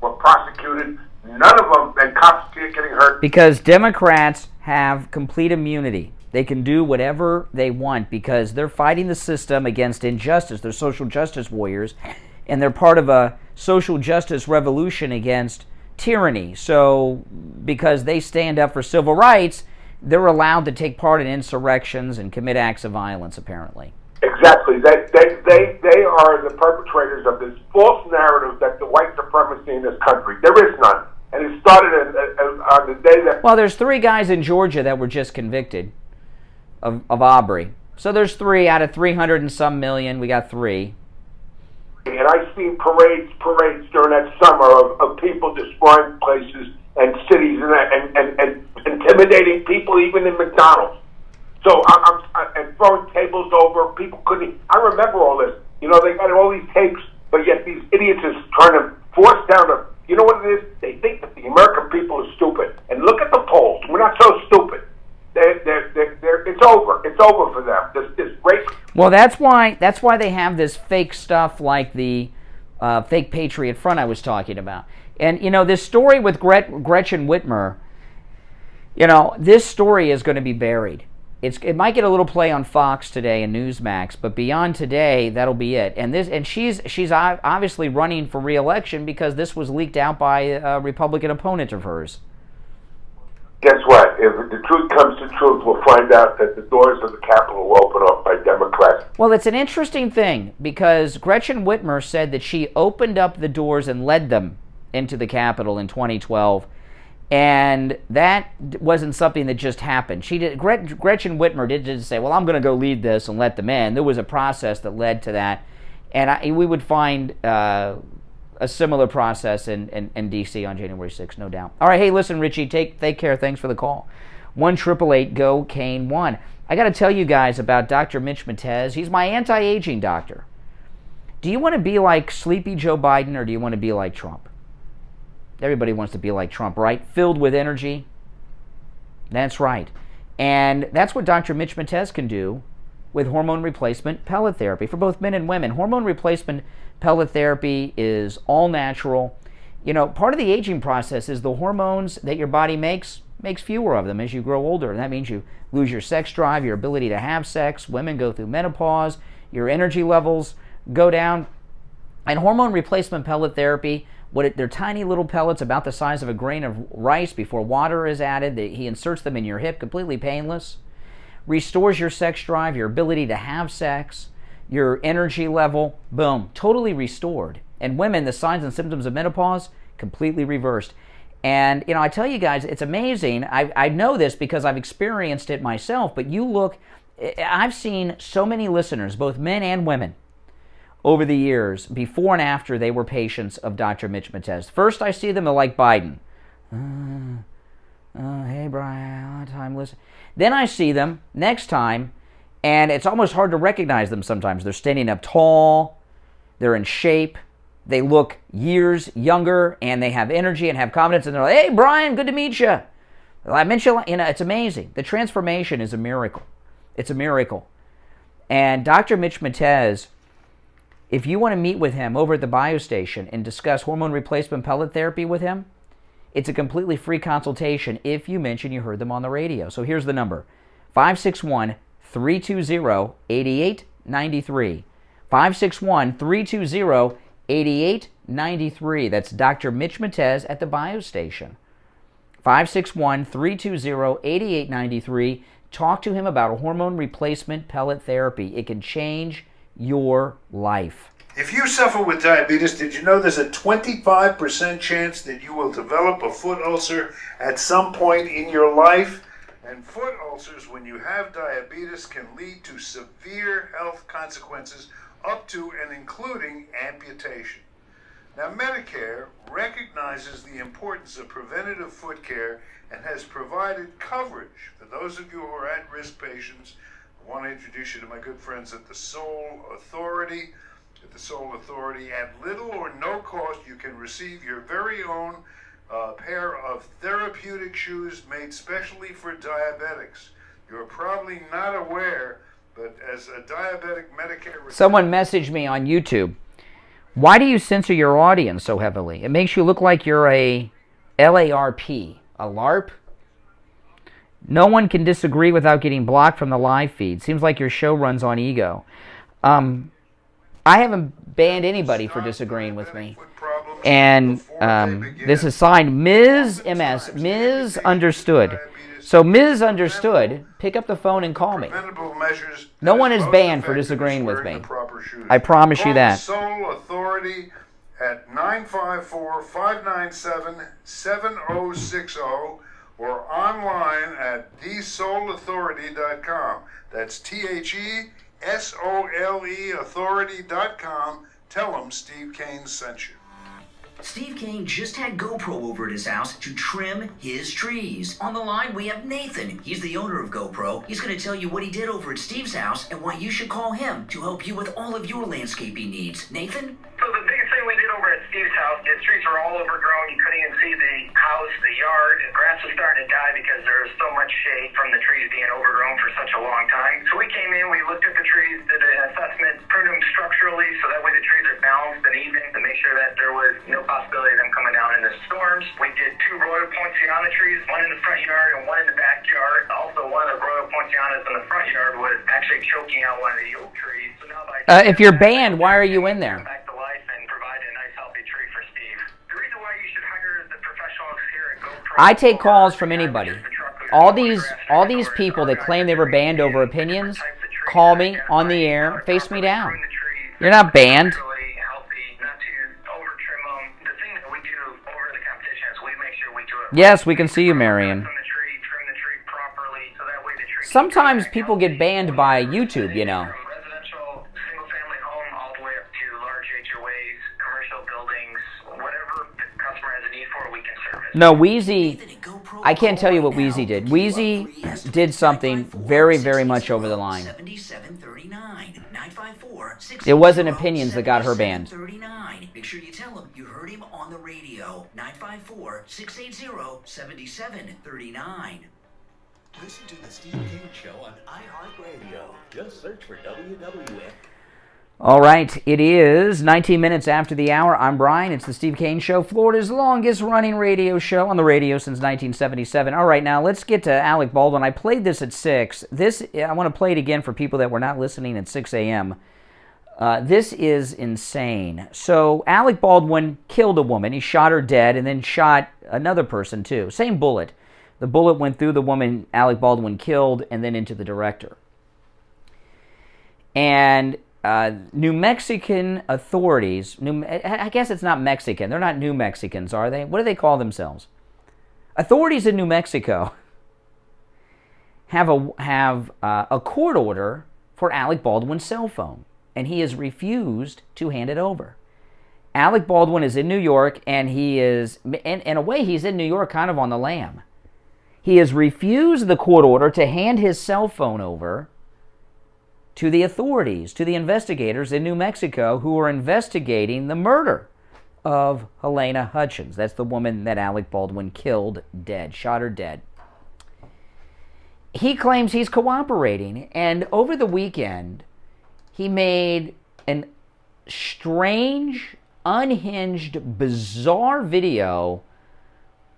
were prosecuted. None of them, and cops getting hurt. Because Democrats have complete immunity. They can do whatever they want because they're fighting the system against injustice. They're social justice warriors, and they're part of a social justice revolution against tyranny. So because they stand up for civil rights, they're allowed to take part in insurrections and commit acts of violence, apparently. Exactly. They are the perpetrators of this false narrative that the white supremacy in this country. There is none. And it started on the day that... Well, there's 3 guys in Georgia that were just convicted of Aubrey. So there's 3 out of 300 and some million. We got 3. And I've seen parades during that summer of people destroying places and cities and intimidating people even in McDonald's. So and throwing tables over. People couldn't. I remember all this. They got all these tapes, but yet these idiots is trying to force down the. You know what it is? They think that the American people are stupid. And look at the polls. We're not so stupid. It's over. It's over for them. This race. Well, that's why they have this fake stuff like the fake Patriot Front I was talking about. And this story with Gretchen Whitmer. This story is going to be buried. It might get a little play on Fox today and Newsmax, but beyond today, that'll be it. And she's obviously running for re-election because this was leaked out by a Republican opponent of hers. Guess what? If the truth comes to truth, we'll find out that the doors of the Capitol will open up by Democrats. Well, it's an interesting thing because Gretchen Whitmer said that she opened up the doors and led them into the Capitol in 2012. And that wasn't something that just happened. Gretchen Whitmer didn't say, well, I'm going to go lead this and let them in. There was a process that led to that. And we would find a similar process in D.C. on January 6th, no doubt. All right, hey, listen, Richie, take care. Thanks for the call. 1-888-GO-CANE-1. I got to tell you guys about Dr. Mitch Matez. He's my anti-aging doctor. Do you want to be like Sleepy Joe Biden or do you want to be like Trump? Everybody wants to be like Trump, right? Filled with energy. That's right. And that's what Dr. Mitch Matez can do with hormone replacement pellet therapy for both men and women. Hormone replacement pellet therapy is all natural. Part of the aging process is the hormones that your body makes fewer of them as you grow older. And that means you lose your sex drive, your ability to have sex. Women go through menopause. Your energy levels go down. And hormone replacement pellet therapy, they're tiny little pellets about the size of a grain of rice before water is added. He inserts them in your hip, completely painless. Restores your sex drive, your ability to have sex, your energy level, boom, totally restored. And women, the signs and symptoms of menopause, completely reversed. And, I tell you guys, it's amazing. I know this because I've experienced it myself, but I've seen so many listeners, both men and women, over the years, before and after they were patients of Dr. Mitch Matez. First, I see them like Biden. Hey, Brian, long time listen. Then I see them next time, and it's almost hard to recognize them sometimes. They're standing up tall, they're in shape, they look years younger, and they have energy and have confidence, and they're like, hey, Brian, good to meet you. I mentioned, it's amazing. The transformation is a miracle. It's a miracle. And Dr. Mitch Matez, if you want to meet with him over at the BioStation and discuss hormone replacement pellet therapy with him, it's a completely free consultation if you mention you heard them on the radio. So here's the number, 561-320-8893. 561-320-8893. 8893. That's Dr. Mitch Matez at the BioStation. 561-320-8893. Talk to him about a hormone replacement pellet therapy. It can change your life. If you suffer with diabetes, did you know there's a 25% chance that you will develop a foot ulcer at some point in your life? And foot ulcers, when you have diabetes, can lead to severe health consequences up to and including amputation. Now, Medicare recognizes the importance of preventative foot care and has provided coverage for those of you who are at-risk patients. I want to introduce you to my good friends at the Soul Authority. At the Soul Authority, at little or no cost, you can receive your very own pair of therapeutic shoes made specially for diabetics. You're probably not aware, but as a diabetic Medicare... Someone messaged me on YouTube. Why do you censor your audience so heavily? It makes you look like you're a LARP. A LARP? No one can disagree without getting blocked from the live feed. Seems like your show runs on ego. I haven't banned anybody for disagreeing with me. And this is signed Ms. MS. Ms. Understood. So Ms. Understood, pick up the phone and call me. No one is banned for disagreeing with me. I promise you that. Soul Authority at 954-597-7060 or online at thesoulauthority.com. That's THESOLE authority.com. Tell them Steve Kane sent you. Steve Kane just had GoPro over at his house to trim his trees. On the line, we have Nathan. He's the owner of GoPro. He's going to tell you what he did over at Steve's house and why you should call him to help you with all of your landscaping needs. Nathan? So the biggest thing we did over at Steve's house, the trees were all overgrown. You couldn't even see the house, the yard. The grass was starting to die because there was so much shade from the trees being overgrown for such a long time. So we came in, we looked at the trees, did an assessment, pruned them structurally so that way the trees are balanced and even to make sure that there was no possibility of them coming down in the storms. We did 2 royal poinciana trees, one in the front yard and one in the backyard. Also, one of the royal poincianas in the front yard was actually choking out one of the oak trees. So now by If you're banned, why are you in there? back to life and provide a nice healthy tree for Steve. The reason why you should hire the professionals here at GoPro. I take calls from anybody. All these people that claim they were banned over opinions, call me on the air, face me down. You're not banned. Yes, we can see you, Marion. Sometimes people get banned by YouTube, you know. No, Wheezy, I can't tell you what Wheezy did. Wheezy did something very, very much over the line. It wasn't opinions that got her banned. Make sure you tell him you heard him on the radio. 954-680-7739. Listen to the Steve Kane Show on iHeartRadio. Just search for WWF. All right, it is 19 minutes after the hour. I'm Brian. It's the Steve Kane Show, Florida's longest-running radio show on the radio since 1977. All right, now let's get to Alec Baldwin. I played this at 6. I want to play it again for people that were not listening at 6 a.m. This is insane. So Alec Baldwin killed a woman. He shot her dead and then shot another person, too. Same bullet. The bullet went through the woman Alec Baldwin killed and then into the director. And New Mexican authorities, I guess it's not Mexican. They're not New Mexicans, are they? What do they call themselves? Authorities in New Mexico have a court order for Alec Baldwin's cell phone, and he has refused to hand it over. Alec Baldwin is in New York, and he is, in a way, he's in New York kind of on the lam. He has refused the court order to hand his cell phone over to the authorities, to the investigators in New Mexico who are investigating the murder of Helena Hutchins. That's the woman that Alec Baldwin killed dead, shot her dead. He claims he's cooperating, and over the weekend, he made an strange, unhinged, bizarre video,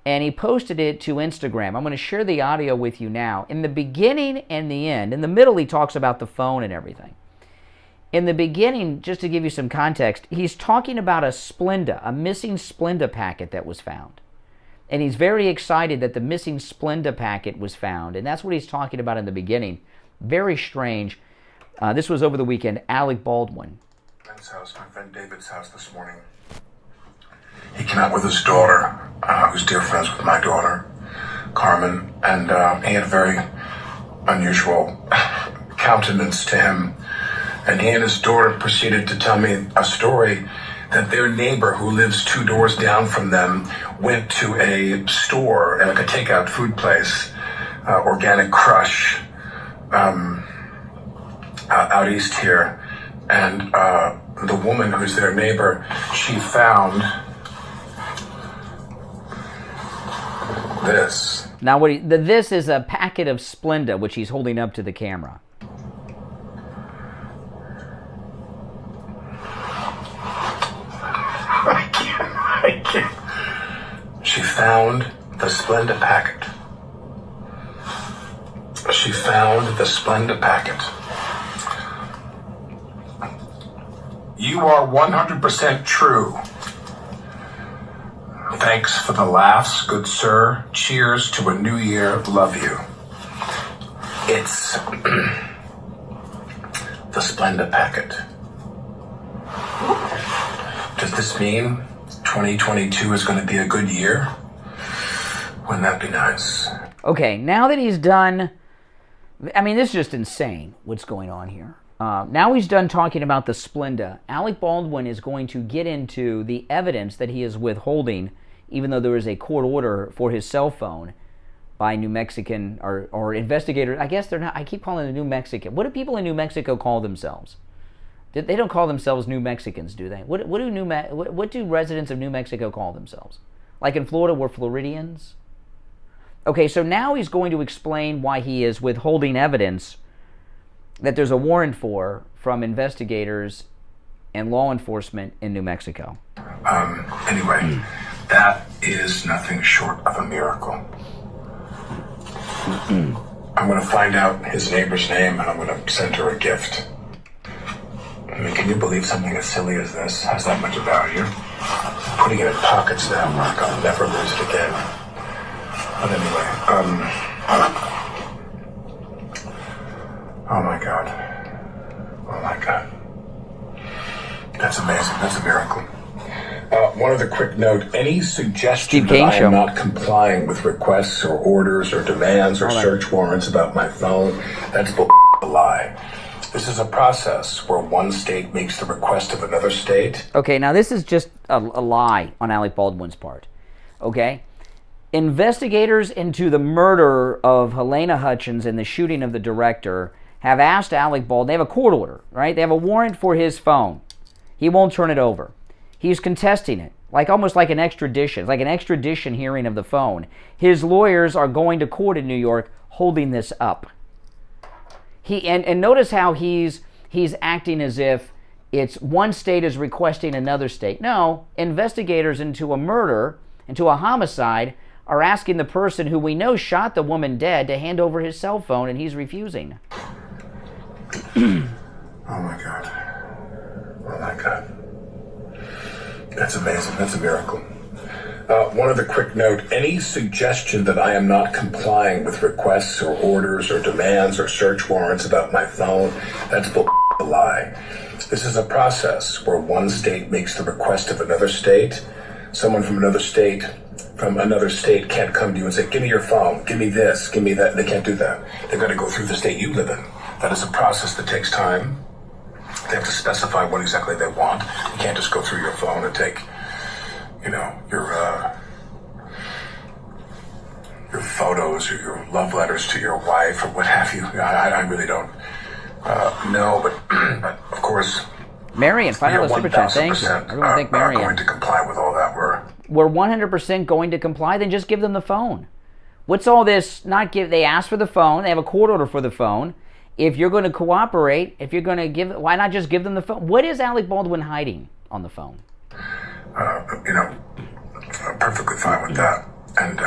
and he posted it to Instagram. I'm going to share the audio with you now. In the beginning and the end, in the middle he talks about the phone and everything. in the beginning, just to give you some context, he's talking about a Splenda, a missing Splenda packet that was found. And he's very excited that the missing Splenda packet was found. And that's what he's talking about in the beginning. Very strange. This was over the weekend. Alec Baldwin. My friend David's house this morning. He came out with his daughter, who's dear friends with my daughter, Carmen, and he had a very unusual countenance to him. And he and his daughter proceeded to tell me a story that their neighbor, who lives 2 doors down from them, went to a store, like a takeout food place, Organic Crush, out east here. And the woman who's their neighbor, she found this. Now, this is a packet of Splenda, which he's holding up to the camera. I can't. She found the Splenda packet. She found the Splenda packet. You are 100% true. Thanks for the laughs, good sir. Cheers to a new year. Love you. It's the Splenda packet. Does this mean 2022 is going to be a good year? Wouldn't that be nice? Okay, now that he's done... I mean, this is just insane what's going on here. Now he's done talking about the Splenda. Alec Baldwin is going to get into the evidence that he is withholding, even though there is a court order for his cell phone by New Mexican or investigators. I guess they're not. I keep calling them New Mexican. What do people in New Mexico call themselves? They don't call themselves New Mexicans, do they? What do residents of New Mexico call themselves? Like in Florida, we're Floridians. Okay, so now he's going to explain why he is withholding evidence that there's a warrant for from investigators and law enforcement in New Mexico. Anyway, that is nothing short of a miracle. I'm going to find out his neighbor's name and I'm going to send her a gift. I mean, can you believe something as silly as this has that much value? Putting it in pockets now, like I'll never lose it again. But anyway, oh my God. Oh my God. That's amazing. That's a miracle. One other quick note. Any suggestion that I am not complying with requests or orders or demands or search warrants about my phone, that's a lie. This is a process where one state makes the request of another state. Okay, now this is just a lie on Alec Baldwin's part. Okay? Investigators into the murder of Helena Hutchins and the shooting of the director have asked Alec Baldwin, they have a court order, right? They have a warrant for his phone. He won't turn it over. He's contesting it, almost like an extradition. It's like an extradition hearing of the phone. His lawyers are going to court in New York holding this up. And notice how he's acting as if it's one state is requesting another state. No, investigators into a murder, into a homicide, are asking the person who we know shot the woman dead to hand over his cell phone, and he's refusing. Oh my God. Oh my God. That's amazing. That's a miracle. One other quick note. Any suggestion that I am not complying with requests or orders or demands or search warrants about my phone, that's a lie. This is a process where one state makes the request of another state. Someone from another state can't come to you and say, give me your phone, give me this, give me that. They can't do that. They've got to go through the state you live in. That is a process that takes time. They have to specify what exactly they want. You can't just go through your phone and take, your photos or your love letters to your wife or what have you. I really don't know, but of course... Marion, $5 super chat. Thank you. Everyone thank Marion. Going to comply with all that. We're 100% going to comply. Then just give them the phone. What's all this? They asked for the phone. They have a court order for the phone. If you're going to cooperate, if you're going to give, why not just give them the phone? What is Alec Baldwin hiding on the phone? Perfectly fine with that. And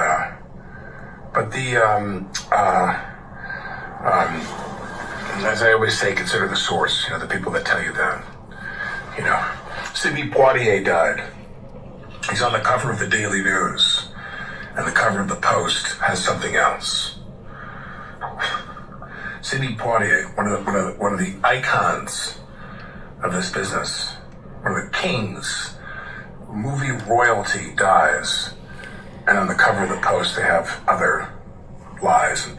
but as I always say, consider the source, the people that tell you that. Sidney Poitier died. He's on the cover of the Daily News, and the cover of the Post has something else. Sidney Poitier, one of the icons of this business, one of the kings, movie royalty, dies, and on the cover of the Post they have other lies and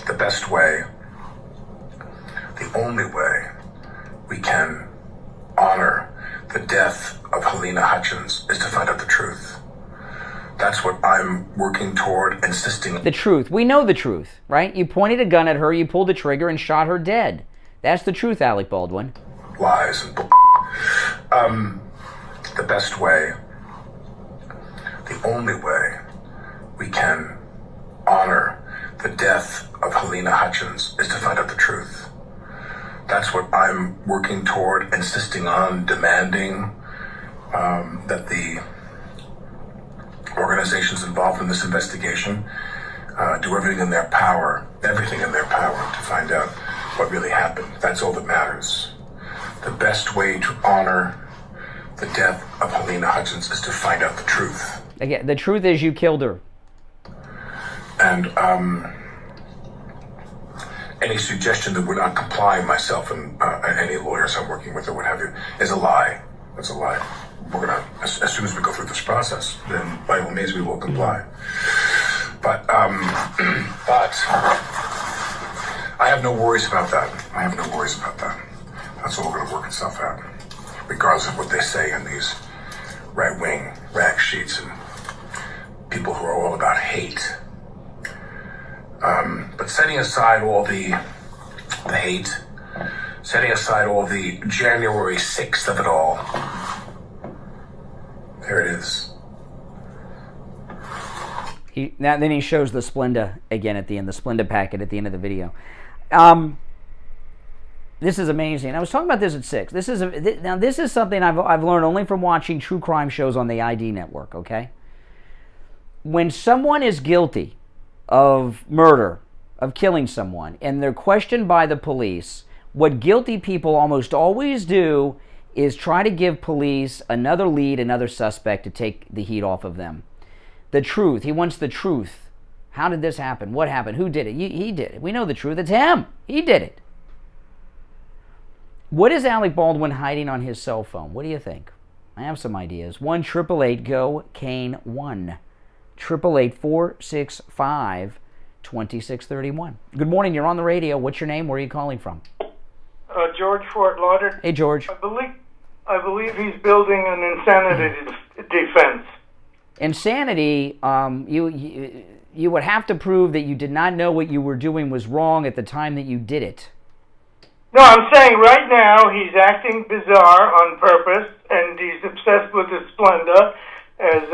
the best way, the only way we can honor the death of Helena Hutchins is to find out the truth. That's what I'm working toward, insisting. The truth. We know the truth, right? You pointed a gun at her, you pulled the trigger and shot her dead. That's the truth, Alec Baldwin. Lies and the best way, the only way we can honor the death of Helena Hutchins is to find out the truth. That's what I'm working toward, insisting on, demanding that the organizations involved in this investigation do everything in their power to find out what really happened. That's all that matters. The best way to honor the death of Helena Hutchins is to find out the truth. Again, the truth is you killed her. And any suggestion that would not comply, myself and any lawyers I'm working with or what have you, is a lie. That's a lie. We're gonna, as soon as we go through this process, then by all means we will comply. But I have no worries about that. That's all going to work itself out, regardless of what they say in these right-wing rag sheets and people who are all about hate. But setting aside all the hate, setting aside all the January 6th of it all, there it is. Then he shows the Splenda again at the end, the Splenda packet at the end of the video. This is amazing. I was talking about this at 6. This is something I've learned only from watching true crime shows on the ID network, okay? When someone is guilty of murder, of killing someone, and they're questioned by the police, what guilty people almost always do is try to give police another lead, another suspect to take the heat off of them. The truth. He wants the truth. How did this happen? What happened? Who did it? He did it. We know the truth. It's him. He did it. What is Alec Baldwin hiding on his cell phone? What do you think? I have some ideas. 1-888-GO-CANE-1. 888-465-2631. Good morning. You're on the radio. What's your name? Where are you calling from? George Fort Lauderdale. Hey, George. I believe he's building an insanity defense. Insanity, you would have to prove that you did not know what you were doing was wrong at the time that you did it. No, I'm saying right now he's acting bizarre on purpose, and he's obsessed with the Splenda, as,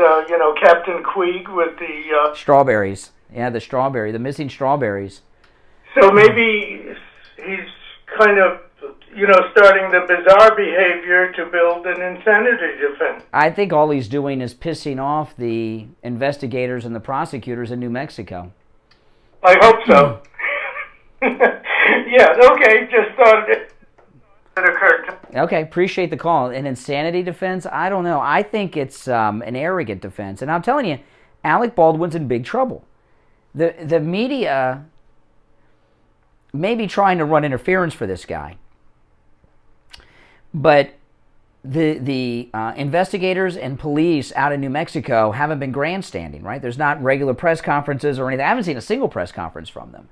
Captain Queeg with the... Strawberries. Yeah, the missing strawberries. So maybe he's kind of, starting the bizarre behavior to build an insanity defense. I think all he's doing is pissing off the investigators and the prosecutors in New Mexico. I hope so. Yeah, okay, just thought it occurred. Okay, appreciate the call. An insanity defense? I don't know. I think it's an arrogant defense. And I'm telling you, Alec Baldwin's in big trouble. The media may be trying to run interference for this guy. But the investigators and police out in New Mexico haven't been grandstanding, right? There's not regular press conferences or anything. I haven't seen a single press conference from them,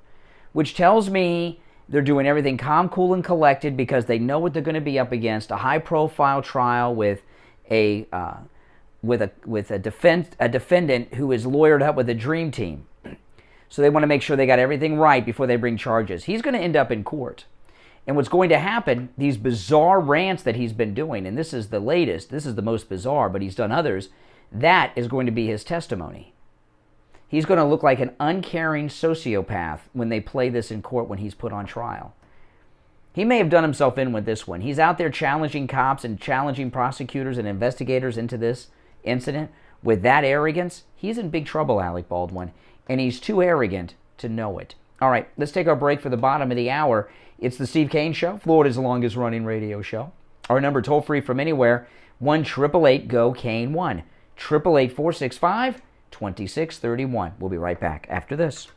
which tells me they're doing everything calm, cool, and collected because they know what they're going to be up against, a high-profile trial with a defendant who is lawyered up with a dream team. So they want to make sure they got everything right before they bring charges. He's going to end up in court. And what's going to happen, these bizarre rants that he's been doing, and this is the latest, this is the most bizarre, but he's done others, that is going to be his testimony. He's going to look like an uncaring sociopath when they play this in court when he's put on trial. He may have done himself in with this one. He's out there challenging cops and challenging prosecutors and investigators into this incident with that arrogance. He's in big trouble, Alec Baldwin, and he's too arrogant to know it. All right, let's take our break for the bottom of the hour. It's the Steve Kane Show, Florida's longest running radio show. Our number toll free from anywhere, 1-888-GO-KANE-1, 888-465-2631. We'll be right back after this.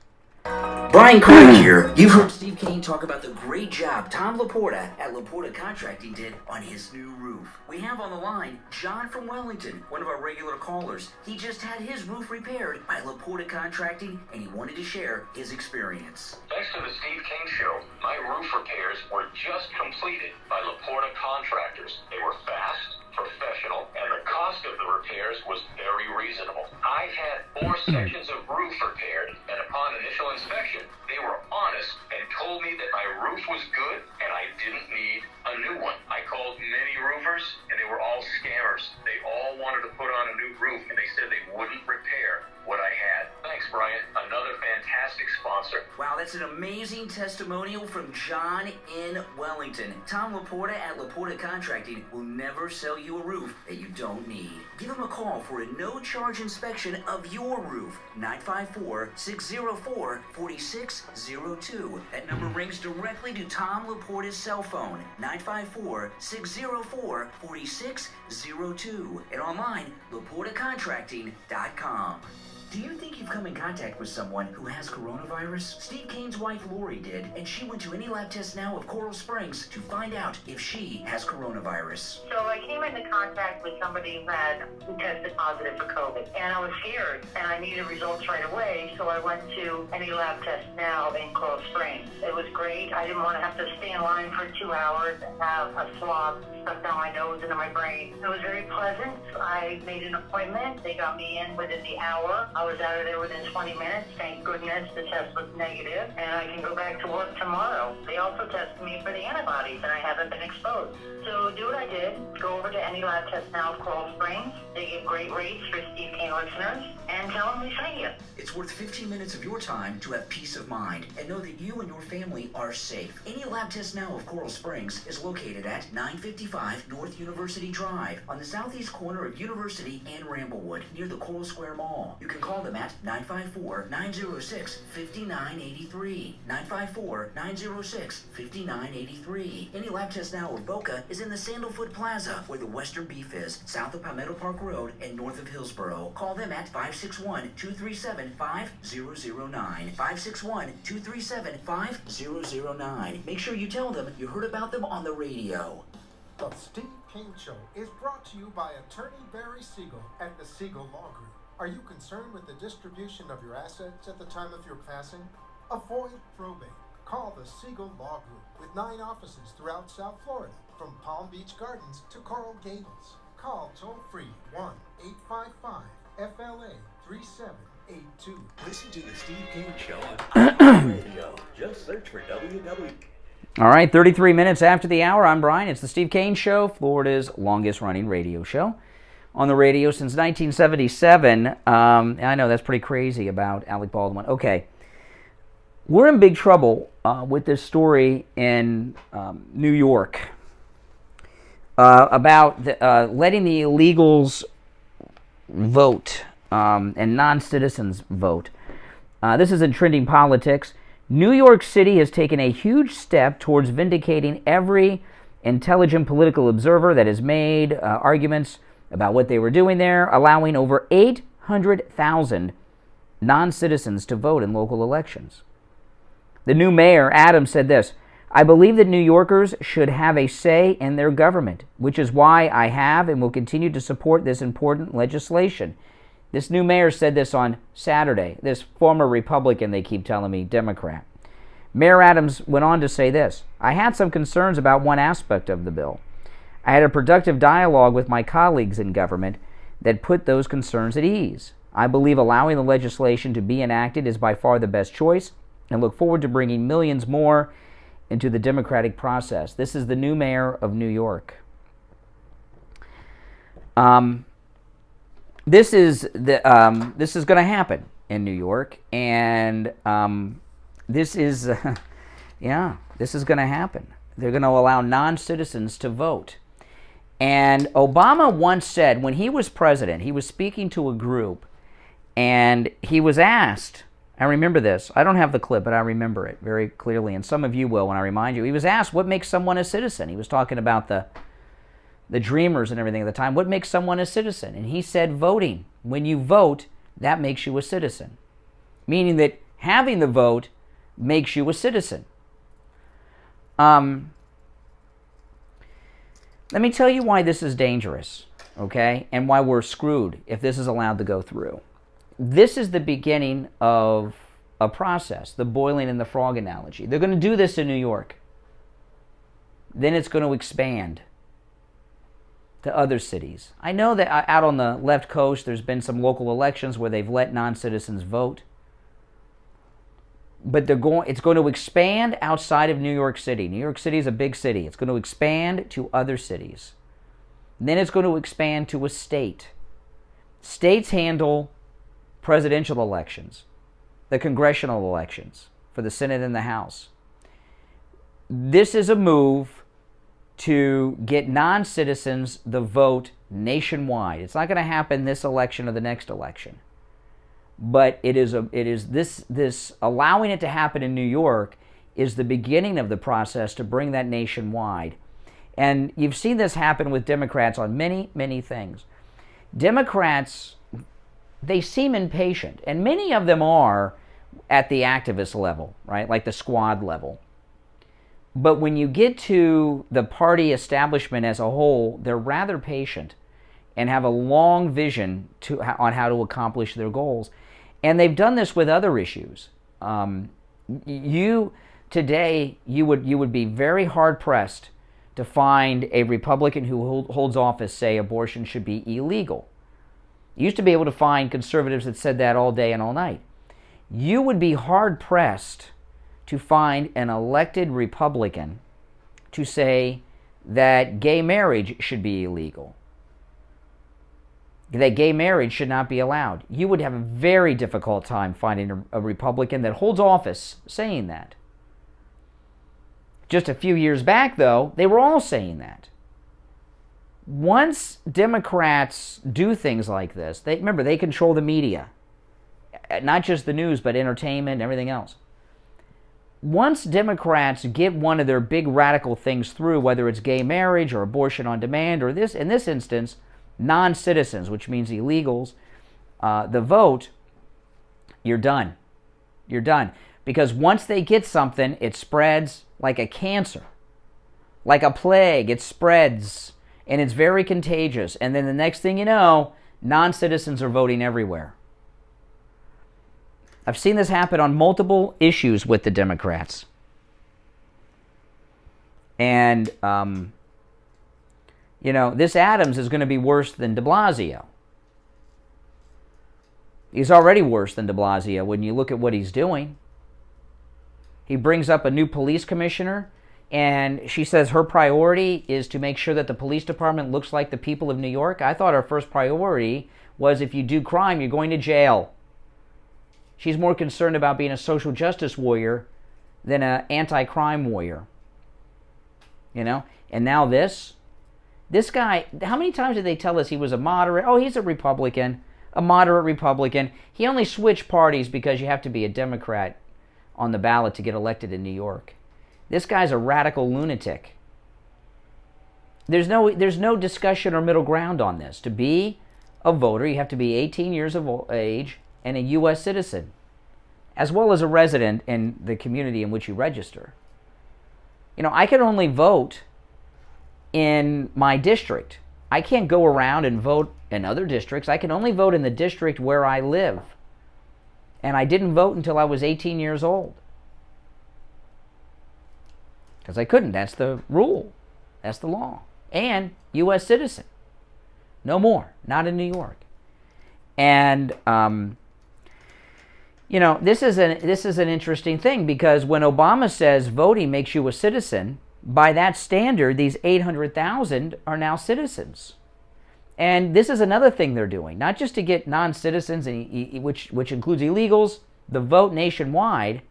Brian Craig here. You've heard Steve Kane talk about the great job Tom Laporta at Laporta Contracting did on his new roof. We have on the line John from Wellington, one of our regular callers. He just had his roof repaired by Laporta Contracting, and he wanted to share his experience. Thanks to the Steve Kane Show, my roof repairs were just completed by Laporta Contractors. They were fast, professional, and the cost of the repairs was very reasonable. I had 4 sections of roof repaired, and upon initial inspection, they were honest and told me that my roof was good and I didn't need a new one. I called many roofers, and they were all scammers. They all wanted to put on a new roof, and they said they wouldn't repair what I had. Thanks, Brian. Another fantastic sponsor. Wow, that's an amazing testimonial from John in Wellington. Tom Laporta at Laporta Contracting will never sell you a roof that you don't need. Give him a call for a no-charge inspection of your roof. 954-604-4602. That number rings directly to Tom Laporta's cell phone. 954-604-4602. And online, LaportaContracting.com. Do you think you've come in contact with someone who has coronavirus? Steve Kane's wife Lori did, and she went to Any Lab Test Now of Coral Springs to find out if she has coronavirus. So I came into contact with somebody who tested positive for COVID, and I was scared, and I needed results right away, so I went to Any Lab Test Now in Coral Springs. It was great. I didn't want to have to stay in line for 2 hours and have a swab stuck down my nose into my brain. It was very pleasant. I made an appointment. They got me in within the hour. I was out of there within 20 minutes. Thank goodness the test was negative, and I can go back to work tomorrow. They also tested me for the antibodies, and I haven't been exposed. So do what I did. Go over to Any Lab Test Now of Coral Springs. They give great rates for Steve Kane listeners, and tell them we sent you. It's worth 15 minutes of your time to have peace of mind and know that you and your family are safe. Any Lab Test Now of Coral Springs is located at 955 North University Drive on the southeast corner of University and Ramblewood near the Coral Square Mall. You can call them at 954-906-5983. 954-906-5983. Any Lab Test Now of Boca is in the Sandalfoot Plaza where the Western Beef is, south of Palmetto Park Road and north of Hillsboro. Call them at 561-237-5009. 561-237-5009. Make sure you tell them you heard about them on the radio. The Steve Kane Show is brought to you by Attorney Barry Siegel at the Siegel Law Group. Are you concerned with the distribution of your assets at the time of your passing? Avoid probate. Call the Siegel Law Group with 9 offices throughout South Florida, from Palm Beach Gardens to Coral Gables. Call toll-free 1-855-FLA-3782. Listen to the Steve Kane Show on radio. Just search for WW. All right, 33 minutes after the hour, I'm Brian. It's the Steve Kane Show, Florida's longest-running radio show. On the radio since 1977. I know that's pretty crazy about Alec Baldwin. Okay, we're in big trouble with this story in New York about letting the illegals vote and non-citizens vote. This is in Trending Politics. New York City has taken a huge step towards vindicating every intelligent political observer that has made arguments about what they were doing there, allowing over 800,000 non-citizens to vote in local elections. The new mayor, Adams, said this: "I believe that New Yorkers should have a say in their government, which is why I have and will continue to support this important legislation." This new mayor said this on Saturday. This former Republican, they keep telling me, Democrat. Mayor Adams went on to say this: "I had some concerns about one aspect of the bill. I had a productive dialogue with my colleagues in government that put those concerns at ease. I believe allowing the legislation to be enacted is by far the best choice and look forward to bringing millions more into the democratic process." This is the new mayor of New York. This is going to happen in New York, and this is going to happen. They're going to allow non-citizens to vote. And Obama once said, when he was president, he was speaking to a group, and he was asked, I remember this. I don't have the clip, but I remember it very clearly, and some of you will when I remind you. He was asked, what makes someone a citizen? He was talking about the dreamers and everything at the time. What makes someone a citizen? And he said voting. When you vote, that makes you a citizen. Meaning that having the vote makes you a citizen. Let me tell you why this is dangerous, okay? And why we're screwed if this is allowed to go through. This is the beginning of a process, the boiling and the frog analogy. They're going to do this in New York. Then it's going to expand to other cities. I know that out on the left coast, there's been some local elections where they've let non-citizens vote. But it's going to expand outside of New York City. New York City is a big city. It's going to expand to other cities. And then it's going to expand to a state. States handle presidential elections, the congressional elections for the Senate and the House. This is a move to get non-citizens the vote nationwide. It's not going to happen this election or the next election. But this allowing it to happen in New York is the beginning of the process to bring that nationwide. And you've seen this happen with Democrats on many, many things. Democrats, they seem impatient, and many of them are at the activist level, right? Like the squad level. But when you get to the party establishment as a whole, they're rather patient and have a long vision on how to accomplish their goals. And they've done this with other issues. Today, you would be very hard-pressed to find a Republican who holds office say abortion should be illegal. You used to be able to find conservatives that said that all day and all night. You would be hard-pressed to find an elected Republican to say that gay marriage should be illegal, that gay marriage should not be allowed. You would have a very difficult time finding a Republican that holds office saying that. Just a few years back, though, they were all saying that. Once Democrats do things like this, remember, they control the media. Not just the news, but entertainment and everything else. Once Democrats get one of their big radical things through, whether it's gay marriage or abortion on demand, or this, in this instance, non-citizens, which means illegals, the vote, you're done. You're done. Because once they get something, it spreads like a cancer. Like a plague, it spreads, and it's very contagious. And then the next thing you know, non-citizens are voting everywhere. I've seen this happen on multiple issues with the Democrats. And, this Adams is going to be worse than de Blasio. He's already worse than de Blasio when you look at what he's doing. He brings up a new police commissioner, and she says her priority is to make sure that the police department looks like the people of New York. I thought her first priority was if you do crime, you're going to jail. She's more concerned about being a social justice warrior than an anti-crime warrior. And now this guy, how many times did they tell us he was a moderate? Oh, he's a Republican, a moderate Republican. He only switched parties because you have to be a Democrat on the ballot to get elected in New York. This guy's a radical lunatic. There's no discussion or middle ground on this. To be a voter, you have to be 18 years of age and a U.S. citizen, as well as a resident in the community in which you register. I can only vote in my district. I can't go around and vote in other districts. I can only vote in the district where I live. And I didn't vote until I was 18 years old. Because I couldn't. That's the rule. That's the law. And U.S. citizen. No more. Not in New York. And, this is an interesting thing, because when Obama says voting makes you a citizen, by that standard, these 800,000 are now citizens. And this is another thing they're doing, not just to get non-citizens, which includes illegals, the vote nationwide.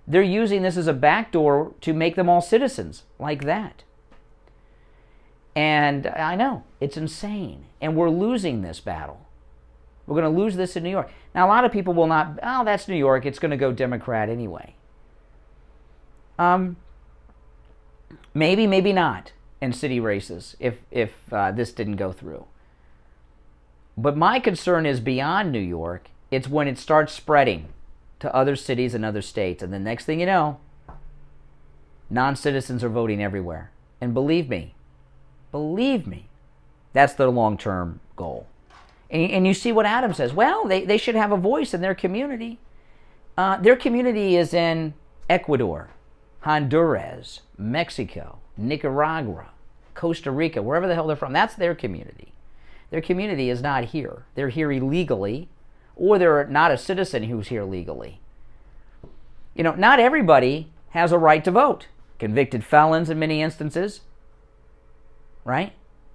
They're using this as a backdoor to make them all citizens like that. And I know, it's insane. And we're losing this battle. We're going to lose this in New York. Now, a lot of people will not, oh, that's New York. It's going to go Democrat anyway. Maybe, maybe not in city races if this didn't go through. But my concern is beyond New York. It's when it starts spreading to other cities and other states. And the next thing you know, non-citizens are voting everywhere. And believe me, that's their long-term goal. And you see what Adam says. Well, they should have a voice in their community. Their community is in Ecuador, Honduras, Mexico, Nicaragua, Costa Rica, wherever the hell they're from. That's their community. Their community is not here. They're here illegally, or they're not a citizen who's here legally. You know, not everybody has a right to vote. Convicted felons in many instances, right?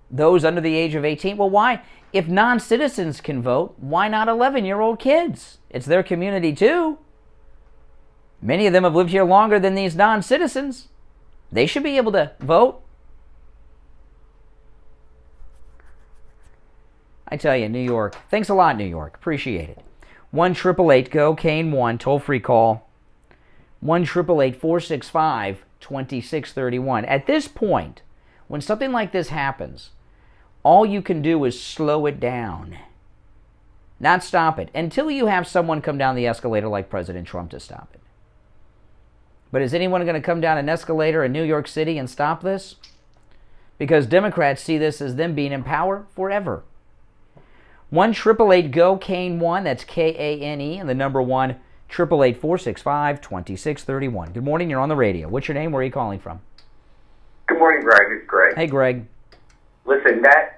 Those under the age of 18. Well, why? If non-citizens can vote, why not 11-year-old kids? It's their community too. Many of them have lived here longer than these non-citizens. They should be able to vote. I tell you, New York. Thanks a lot, New York. Appreciate it. 1-888-GO-CANE-1, toll-free call. 1-888-465-2631. At this point, when something like this happens, all you can do is slow it down, not stop it, until you have someone come down the escalator like President Trump to stop it. But is anyone going to come down an escalator in New York City and stop this? Because Democrats see this as them being in power forever. 1-888-GO-CANE-1, that's K-A-N-E, and the number 1-888-465-2631. Good morning, you're on the radio. What's your name? Where are you calling from? Good morning, Greg. It's Greg. Hey, Greg. Listen, that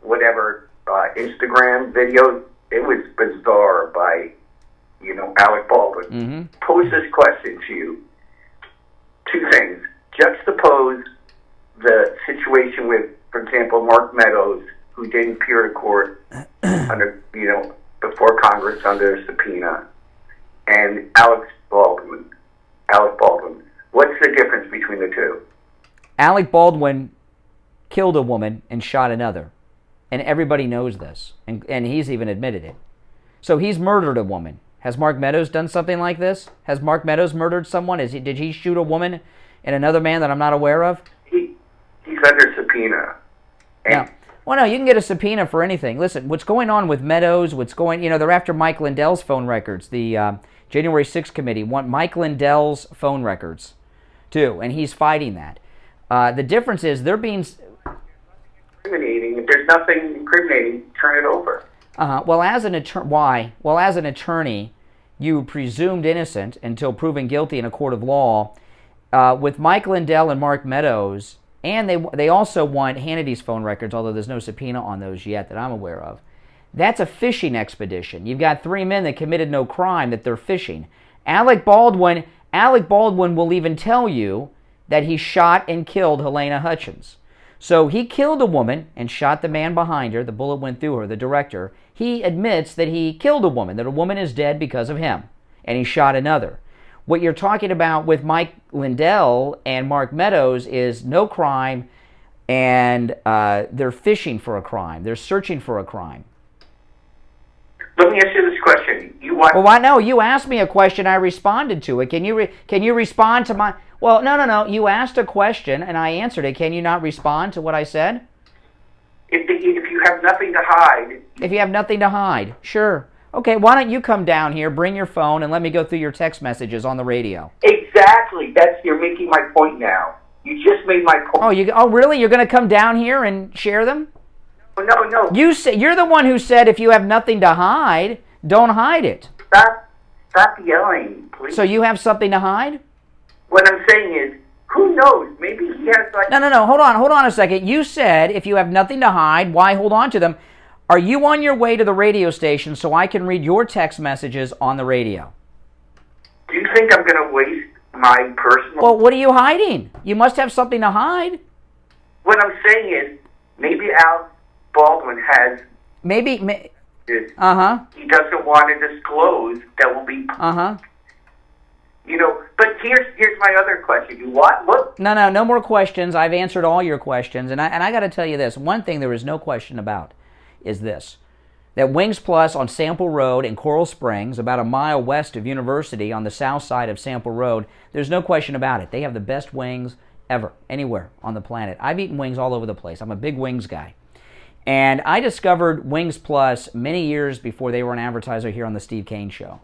whatever Instagram video, it was bizarre by, Alec Baldwin. Mm-hmm. Pose this question to you. Two things. Juxtapose the situation with, for example, Mark Meadows, who didn't appear to court under, before Congress under subpoena, and Alec Baldwin. What's the difference between the two? Alec Baldwin killed a woman and shot another. And everybody knows this. And he's even admitted it. So he's murdered a woman. Has Mark Meadows done something like this? Has Mark Meadows murdered someone? Did he shoot a woman and another man that I'm not aware of? He's under subpoena. No. Well, no, you can get a subpoena for anything. Listen, what's going on with Meadows, they're after Mike Lindell's phone records. The January 6th committee want Mike Lindell's phone records, too, and he's fighting that. The difference is they're being... Incriminating. If there's nothing incriminating, turn it over. Well, as an attorney, why? Well, as an attorney, you presumed innocent until proven guilty in a court of law. With Mike Lindell and Mark Meadows, and they also want Hannity's phone records, although there's no subpoena on those yet that I'm aware of. That's a fishing expedition. You've got three men that committed no crime that they're fishing. Alec Baldwin will even tell you that he shot and killed Helena Hutchins. So he killed a woman and shot the man behind her. The bullet went through her, the director. He admits that he killed a woman, that a woman is dead because of him, and he shot another. What you're talking about with Mike Lindell and Mark Meadows is no crime, and they're fishing for a crime. They're searching for a crime. Let me ask you this question. Well, I know you asked me a question. I responded to it. Can you respond to my? Well, no. You asked a question and I answered it. Can you not respond to what I said? If you have nothing to hide. If you have nothing to hide, sure. Okay, why don't you come down here, bring your phone, and let me go through your text messages on the radio. Exactly. You're making my point now. You just made my point. Oh, really? You're going to come down here and share them? No. You're the one who said if you have nothing to hide, don't hide it. Stop yelling, please. So you have something to hide? What I'm saying is, who knows? Maybe he has like... No. Hold on a second. You said if you have nothing to hide, why hold on to them? Are you on your way to the radio station so I can read your text messages on the radio? Do you think I'm going to waste my personal... Well, what are you hiding? You must have something to hide. What I'm saying is, maybe Alec Baldwin has... Maybe... He doesn't want to disclose that will be... But here's my other question. You what? Look. No more questions. I've answered all your questions. And I got to tell you this. One thing there is no question about is this. that Wings Plus on Sample Road in Coral Springs, about a mile west of University on the south side of Sample Road, there's no question about it. They have the best wings ever, anywhere on the planet. I've eaten wings all over the place. I'm a big wings guy. And I discovered Wings Plus many years before they were an advertiser here on the Steve Kane Show.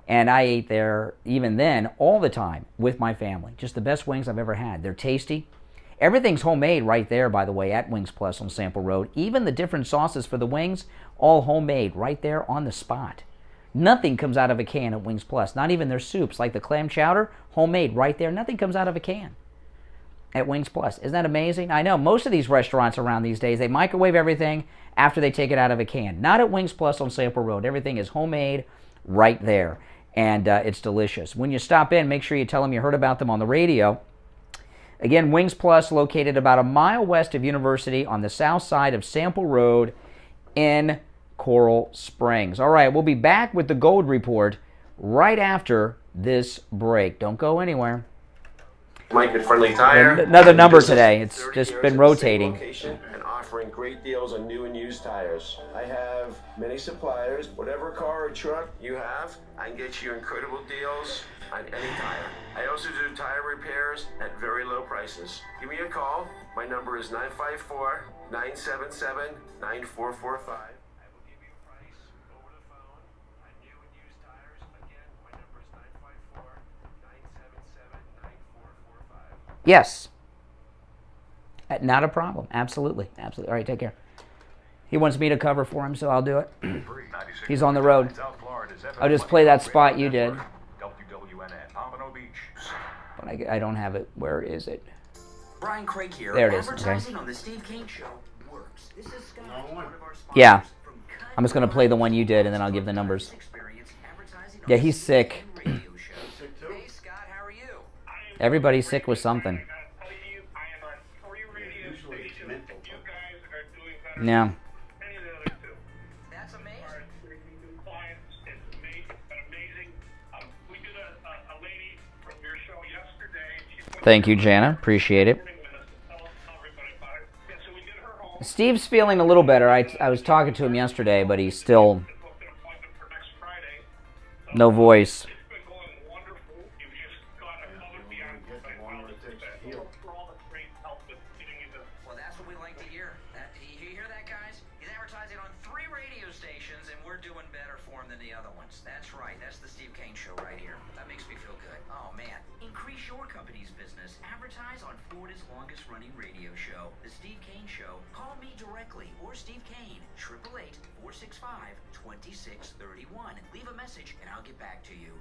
And I ate there, even then, all the time with my family. Just the best wings I've ever had. They're tasty. Everything's homemade right there, by the way, at Wings Plus on Sample Road. Even the different sauces for the wings, all homemade right there on the spot. Nothing comes out of a can at Wings Plus. Not even their soups, like the clam chowder, homemade right there. Nothing comes out of a can at Wings Plus. Isn't that amazing? I know most of these restaurants around these days, they microwave everything after they take it out of a can. Not at Wings Plus on Sample Road. Everything is homemade right there, and it's delicious. When you stop in, make sure you tell them you heard about them on the radio. Again, Wings Plus, located about a mile west of University on the south side of Sample Road in Coral Springs. All right, we'll be back with the Gold Report right after this break. Don't go anywhere. Mike at Friendly Tire. Another number today. It's just been rotating. And offering great deals on new and used tires. I have many suppliers. Whatever car or truck you have, I can get you incredible deals on any tire. I also do tire repairs at very low prices. Give me a call. My number is 954-977-9445. Yes. Not a problem. Absolutely. Absolutely. All right, take care. He wants me to cover for him, so I'll do it. He's on the road. I'll just play that spot you did. But I don't have it. Where is it? Brian Craig here. There it is. Advertising Okay. on the Steve Kane Show works. This is Scott, one of our sponsors. Yeah. I'm just going to play the one you did, and then I'll give the numbers. Yeah, he's sick. Everybody's sick with something. Yeah. Thank you, Jana. Appreciate it. Steve's feeling a little better. I was talking to him yesterday, but he's still no voice. Well, that's what we like to hear. You hear that, guys? He's advertising on 3 radio stations, and we're doing better for him than the other ones. That's right. That's the Steve Kane Show right here. That makes me feel good. Oh, man. Increase your company's business. Advertise on Florida's longest-running radio show, the Steve Kane Show. Call me directly or Steve Kane, 888-465-2631. Leave a message, and I'll get back to you.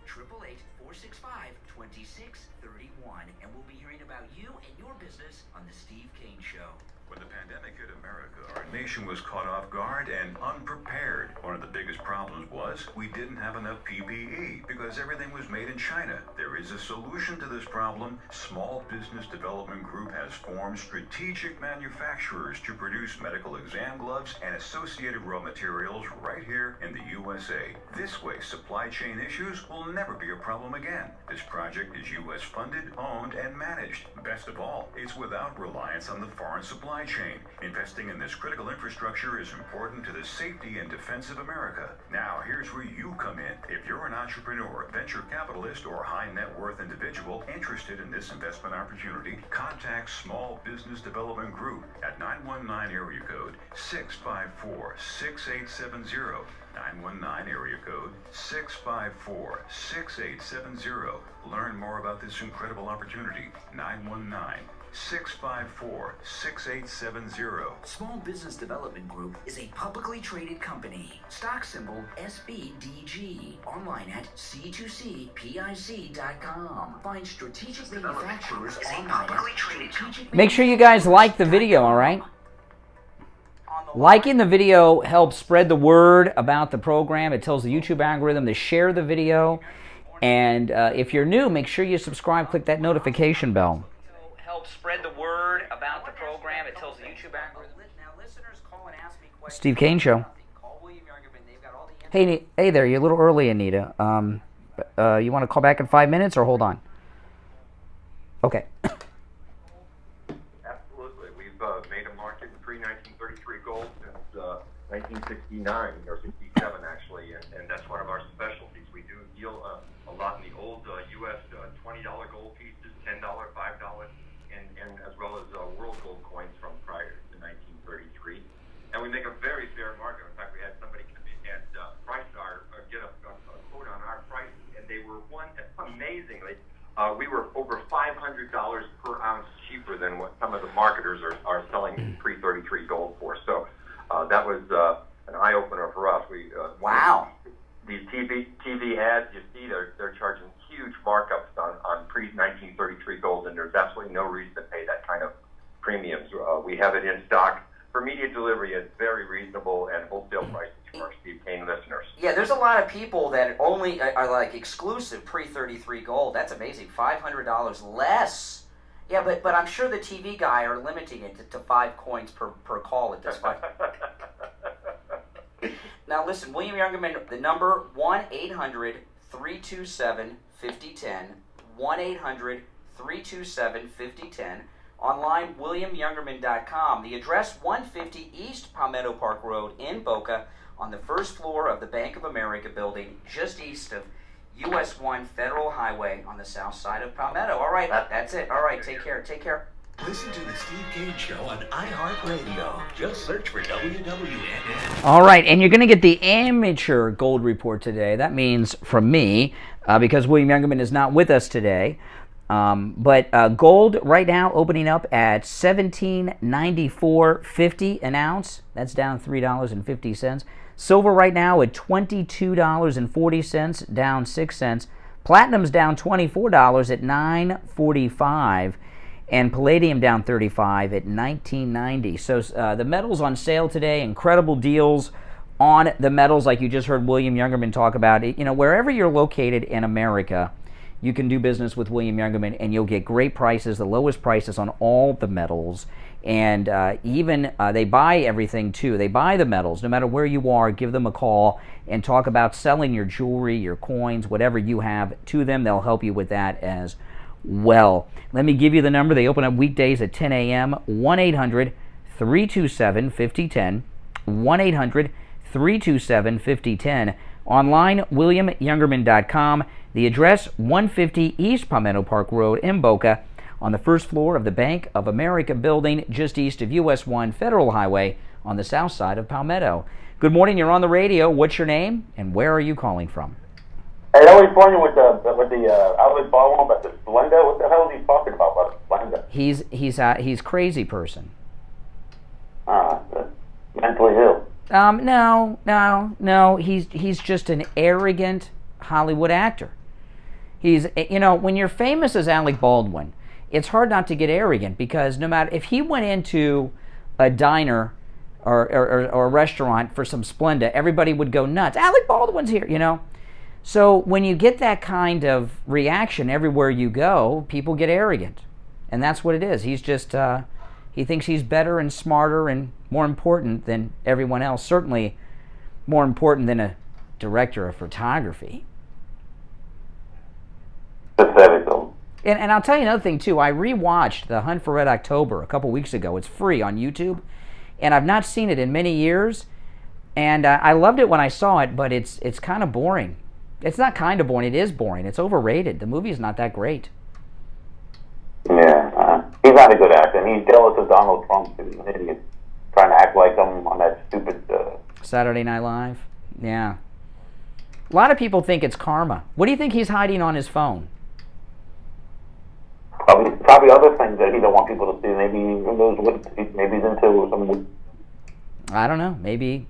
888-465-2631. And we'll be hearing about you and your business on the Steve Kane Show. When the pandemic hit America, our nation was caught off guard and unprepared. One of the biggest problems was we didn't have enough PPE because everything was made in China. There is a solution to this problem. Small Business Development Group has formed strategic manufacturers to produce medical exam gloves and associated raw materials right here in the USA. This way, supply chain issues will never be a problem again. This project is U.S. funded, owned, and managed. Best of all, it's without reliance on the foreign supply chain. Investing in this critical infrastructure is important to the safety and defense of America. Now, here's where you come in. If you're an entrepreneur, venture capitalist, or high net worth individual interested in this investment opportunity, contact Small Business Development Group at 919 area code 654-6870. 919 area code 654-6870. Learn more about this incredible opportunity. 919-654-6870. Small Business Development Group is a publicly traded company. Stock symbol SBDG. Online at c2cpic.com. Find strategic manufacturers online at strategic. Make sure you guys like the video, all right? Liking the video helps spread the word about the program. It tells the YouTube algorithm to share the video. And if you're new, make sure you subscribe. Click that notification bell. Helps spread the word about the program. It tells the YouTube algorithm. Steve Kane Show. Hey there. You're a little early, Anita. You want to call back in 5 minutes or hold on? Okay. Absolutely. We've made a market in pre-1933 gold since 1969 or 67 actually, and that's one of our specialties. We do deal a lot in the old U.S. $20 gold pieces, $10, $5, and as well as world gold coins from prior to 1933. And we make a very fair market. In fact, we had somebody come in and price get a quote on our price, and they were amazingly. We were over $500 per ounce cheaper than what some of the marketers are selling pre-33 gold for. So that was an eye-opener for us. Wow. These TV ads, you see, they're charging huge markups on pre-1933 gold, and there's absolutely no reason to pay that kind of premiums. We have it in stock. For immediate delivery, it's very reasonable and wholesale prices for our Steve Kane listeners. Yeah, there's a lot of people that only are like exclusive pre-33 gold. That's amazing. $500 less. Yeah, but I'm sure the TV guy are limiting it to 5 coins per call at this point. Now listen, William Youngerman, the number 1-800-327-5010, 1-800-327-5010. Online, WilliamYoungerman.com. The address, 150 East Palmetto Park Road in Boca, on the first floor of the Bank of America building, just east of US 1 Federal Highway on the south side of Palmetto. All right, that's it. All right, take care. Take care. Listen to the Steve Kane Show on iHeartRadio. Just search for WWNN. All right, and you're going to get the amateur gold report today. That means from me, because William Youngerman is not with us today. But gold right now opening up at $17.94.50 an ounce. That's down $3.50. Silver right now at $22.40, down 6 cents. Platinum's down $24 at $9.45. And palladium down 35 at $19.90. So the metals on sale today, incredible deals on the metals like you just heard William Youngerman talk about. You know, wherever you're located in America, you can do business with William Youngerman and you'll get great prices, the lowest prices on all the metals. And even they buy everything too. They buy the metals. No matter where you are, give them a call and talk about selling your jewelry, your coins, whatever you have to them. They'll help you with that as well. Let me give you the number. They open up weekdays at 10 a.m. 1-800-327-5010. 1-800-327-5010. Online, WilliamYoungerman.com. The address, 150 East Palmetto Park Road in Boca, on the first floor of the Bank of America building, just east of US 1 Federal Highway on the south side of Palmetto. Good morning. You're on the radio. What's your name and where are you calling from? Hey, I was wondering with the Alec Baldwin about the Splenda. What the hell is he talking about Splenda? He's crazy person. Mentally ill. No. He's just an arrogant Hollywood actor. He's, you know, when you're famous as Alec Baldwin, it's hard not to get arrogant because no matter if he went into a diner or a restaurant for some Splenda, everybody would go nuts. Alec Baldwin's here, you know. So when you get that kind of reaction everywhere you go, people get arrogant. And that's what it is. He's just, he thinks he's better and smarter and more important than everyone else. Certainly more important than a director of photography. Pathetical. And I'll tell you another thing, too. I rewatched The Hunt for Red October a couple weeks ago. It's free on YouTube. And I've not seen it in many years. And I loved it when I saw it, but it's kind of boring. It's not kind of boring. It is boring. It's overrated. The movie's not that great. Yeah, he's not a good actor. And he's jealous of Donald Trump. He's an idiot. Trying to act like him on that stupid... Saturday Night Live? Yeah. A lot of people think it's karma. What do you think he's hiding on his phone? Probably other things that he don't want people to see. Maybe he's into some... I don't know. Maybe.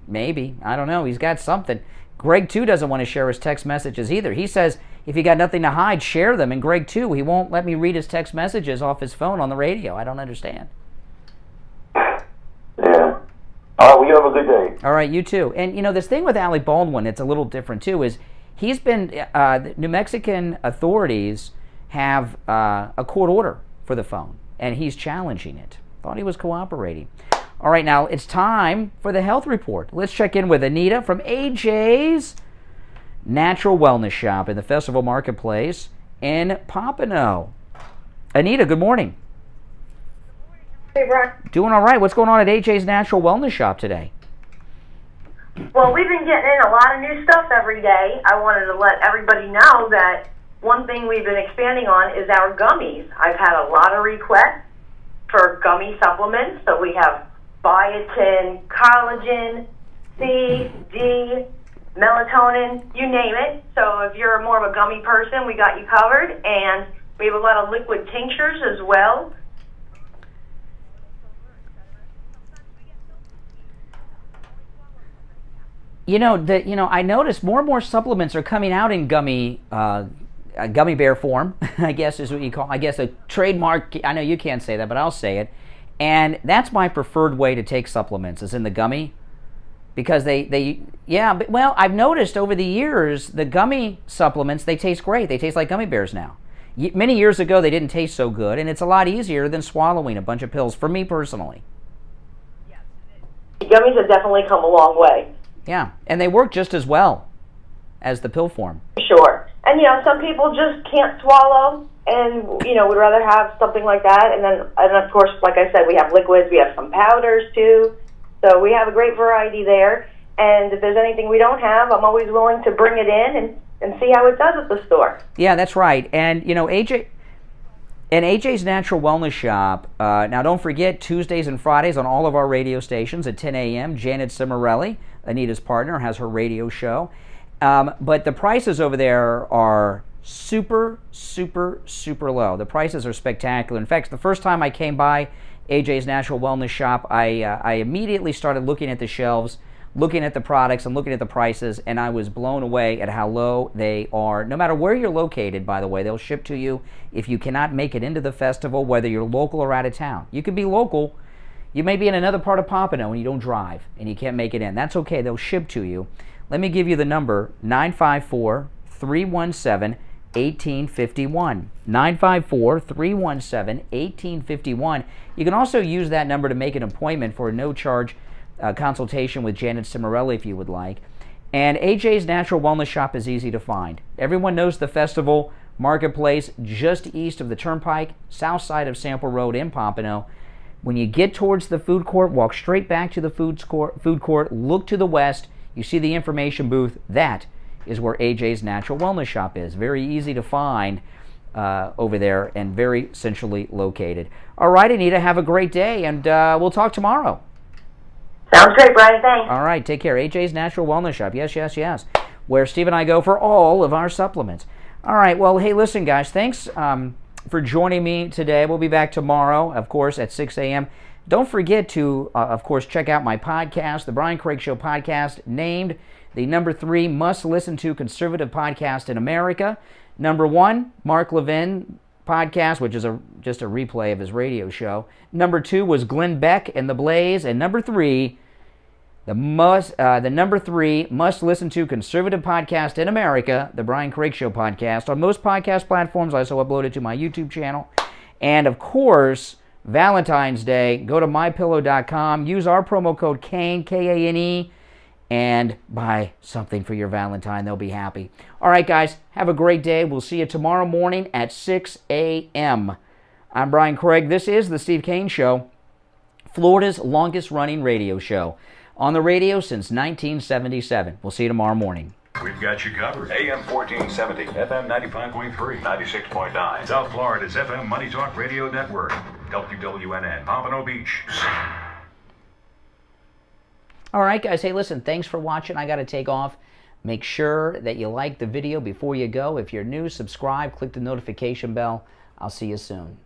I don't know. He's got something. Greg, too, doesn't want to share his text messages either. He says, if you got nothing to hide, share them. And Greg, too, he won't let me read his text messages off his phone on the radio. I don't understand. Yeah. All right, well, you have a good day. All right, you too. And, you know, this thing with Alec Baldwin, it's a little different, too, is he's been, New Mexican authorities have a court order for the phone, and he's challenging it. Thought he was cooperating. All right, now it's time for the health report. Let's check in with Anita from AJ's Natural Wellness Shop in the Festival Marketplace in Pompano. Anita, good morning. Hey, Ron. Doing all right. What's going on at AJ's Natural Wellness Shop today? Well, we've been getting in a lot of new stuff every day. I wanted to let everybody know that one thing we've been expanding on is our gummies. I've had a lot of requests for gummy supplements. So we have biotin, collagen, C, D, melatonin, you name it. So if you're more of a gummy person, we got you covered. And we have a lot of liquid tinctures as well. I noticed more and more supplements are coming out in gummy bear form, I guess is what you call. I guess a trademark. I know you can't say that, but I'll say it. And that's my preferred way to take supplements, is in the gummy, because I've noticed over the years the gummy supplements, they taste great. They taste like gummy bears now. Many years ago they didn't taste so good, and it's a lot easier than swallowing a bunch of pills for me personally. Gummies have definitely come a long way. Yeah, and they work just as well as the pill form. Sure. And, some people just can't swallow and, would rather have something like that. And of course, like I said, we have liquids, we have some powders too. So we have a great variety there. And if there's anything we don't have, I'm always willing to bring it in and see how it does at the store. Yeah, that's right. And, AJ's Natural Wellness Shop, now don't forget, Tuesdays and Fridays on all of our radio stations at 10 a.m., Janet Cimarelli, Anita's partner, has her radio show. But the prices over there are super, super, super low. The prices are spectacular. In fact, the first time I came by AJ's Natural Wellness Shop, I immediately started looking at the shelves, looking at the products, and looking at the prices, and I was blown away at how low they are. No matter where you're located, by the way, they'll ship to you if you cannot make it into the festival, whether you're local or out of town. You could be local. You may be in another part of Pompano and you don't drive and you can't make it in. That's okay. They'll ship to you. Let me give you the number, 954-317-1851. 954-317-1851. You can also use that number to make an appointment for a no-charge consultation with Janet Cimarelli if you would like. And AJ's Natural Wellness Shop is easy to find. Everyone knows the festival marketplace just east of the Turnpike, south side of Sample Road in Pompano. When you get towards the food court, walk straight back to the food court, look to the west, you see the information booth. That is where AJ's Natural Wellness Shop is. Very easy to find over there and very centrally located. All right, Anita, have a great day, and we'll talk tomorrow. Sounds great, Brian. Thanks. All right, take care. AJ's Natural Wellness Shop. Yes, yes, yes. Where Steve and I go for all of our supplements. All right, well, hey, listen, guys, thanks for joining me today. We'll be back tomorrow, of course, at 6 a.m. Don't forget to, of course, check out my podcast, the Brian Craig Show podcast, named the #3 must-listen-to conservative podcast in America. #1, Mark Levin podcast, which is just a replay of his radio show. #2 was Glenn Beck and The Blaze. And #3, the #3 must-listen-to conservative podcast in America, the Brian Craig Show podcast. On most podcast platforms, I also upload it to my YouTube channel. And, of course, Valentine's Day, go to MyPillow.com, use our promo code KANE, K-A-N-E, and buy something for your Valentine. They'll be happy. All right, guys, have a great day. We'll see you tomorrow morning at 6 a.m. I'm Brian Craig. This is The Steve Kane Show, Florida's longest-running radio show. On the radio since 1977. We'll see you tomorrow morning. We've got you covered. AM 1470, FM 95.3, 96.9. South Florida's FM Money Talk Radio Network. WWNN, Pompano Beach. All right, guys. Hey, listen, thanks for watching. I got to take off. Make sure that you like the video before you go. If you're new, subscribe, click the notification bell. I'll see you soon.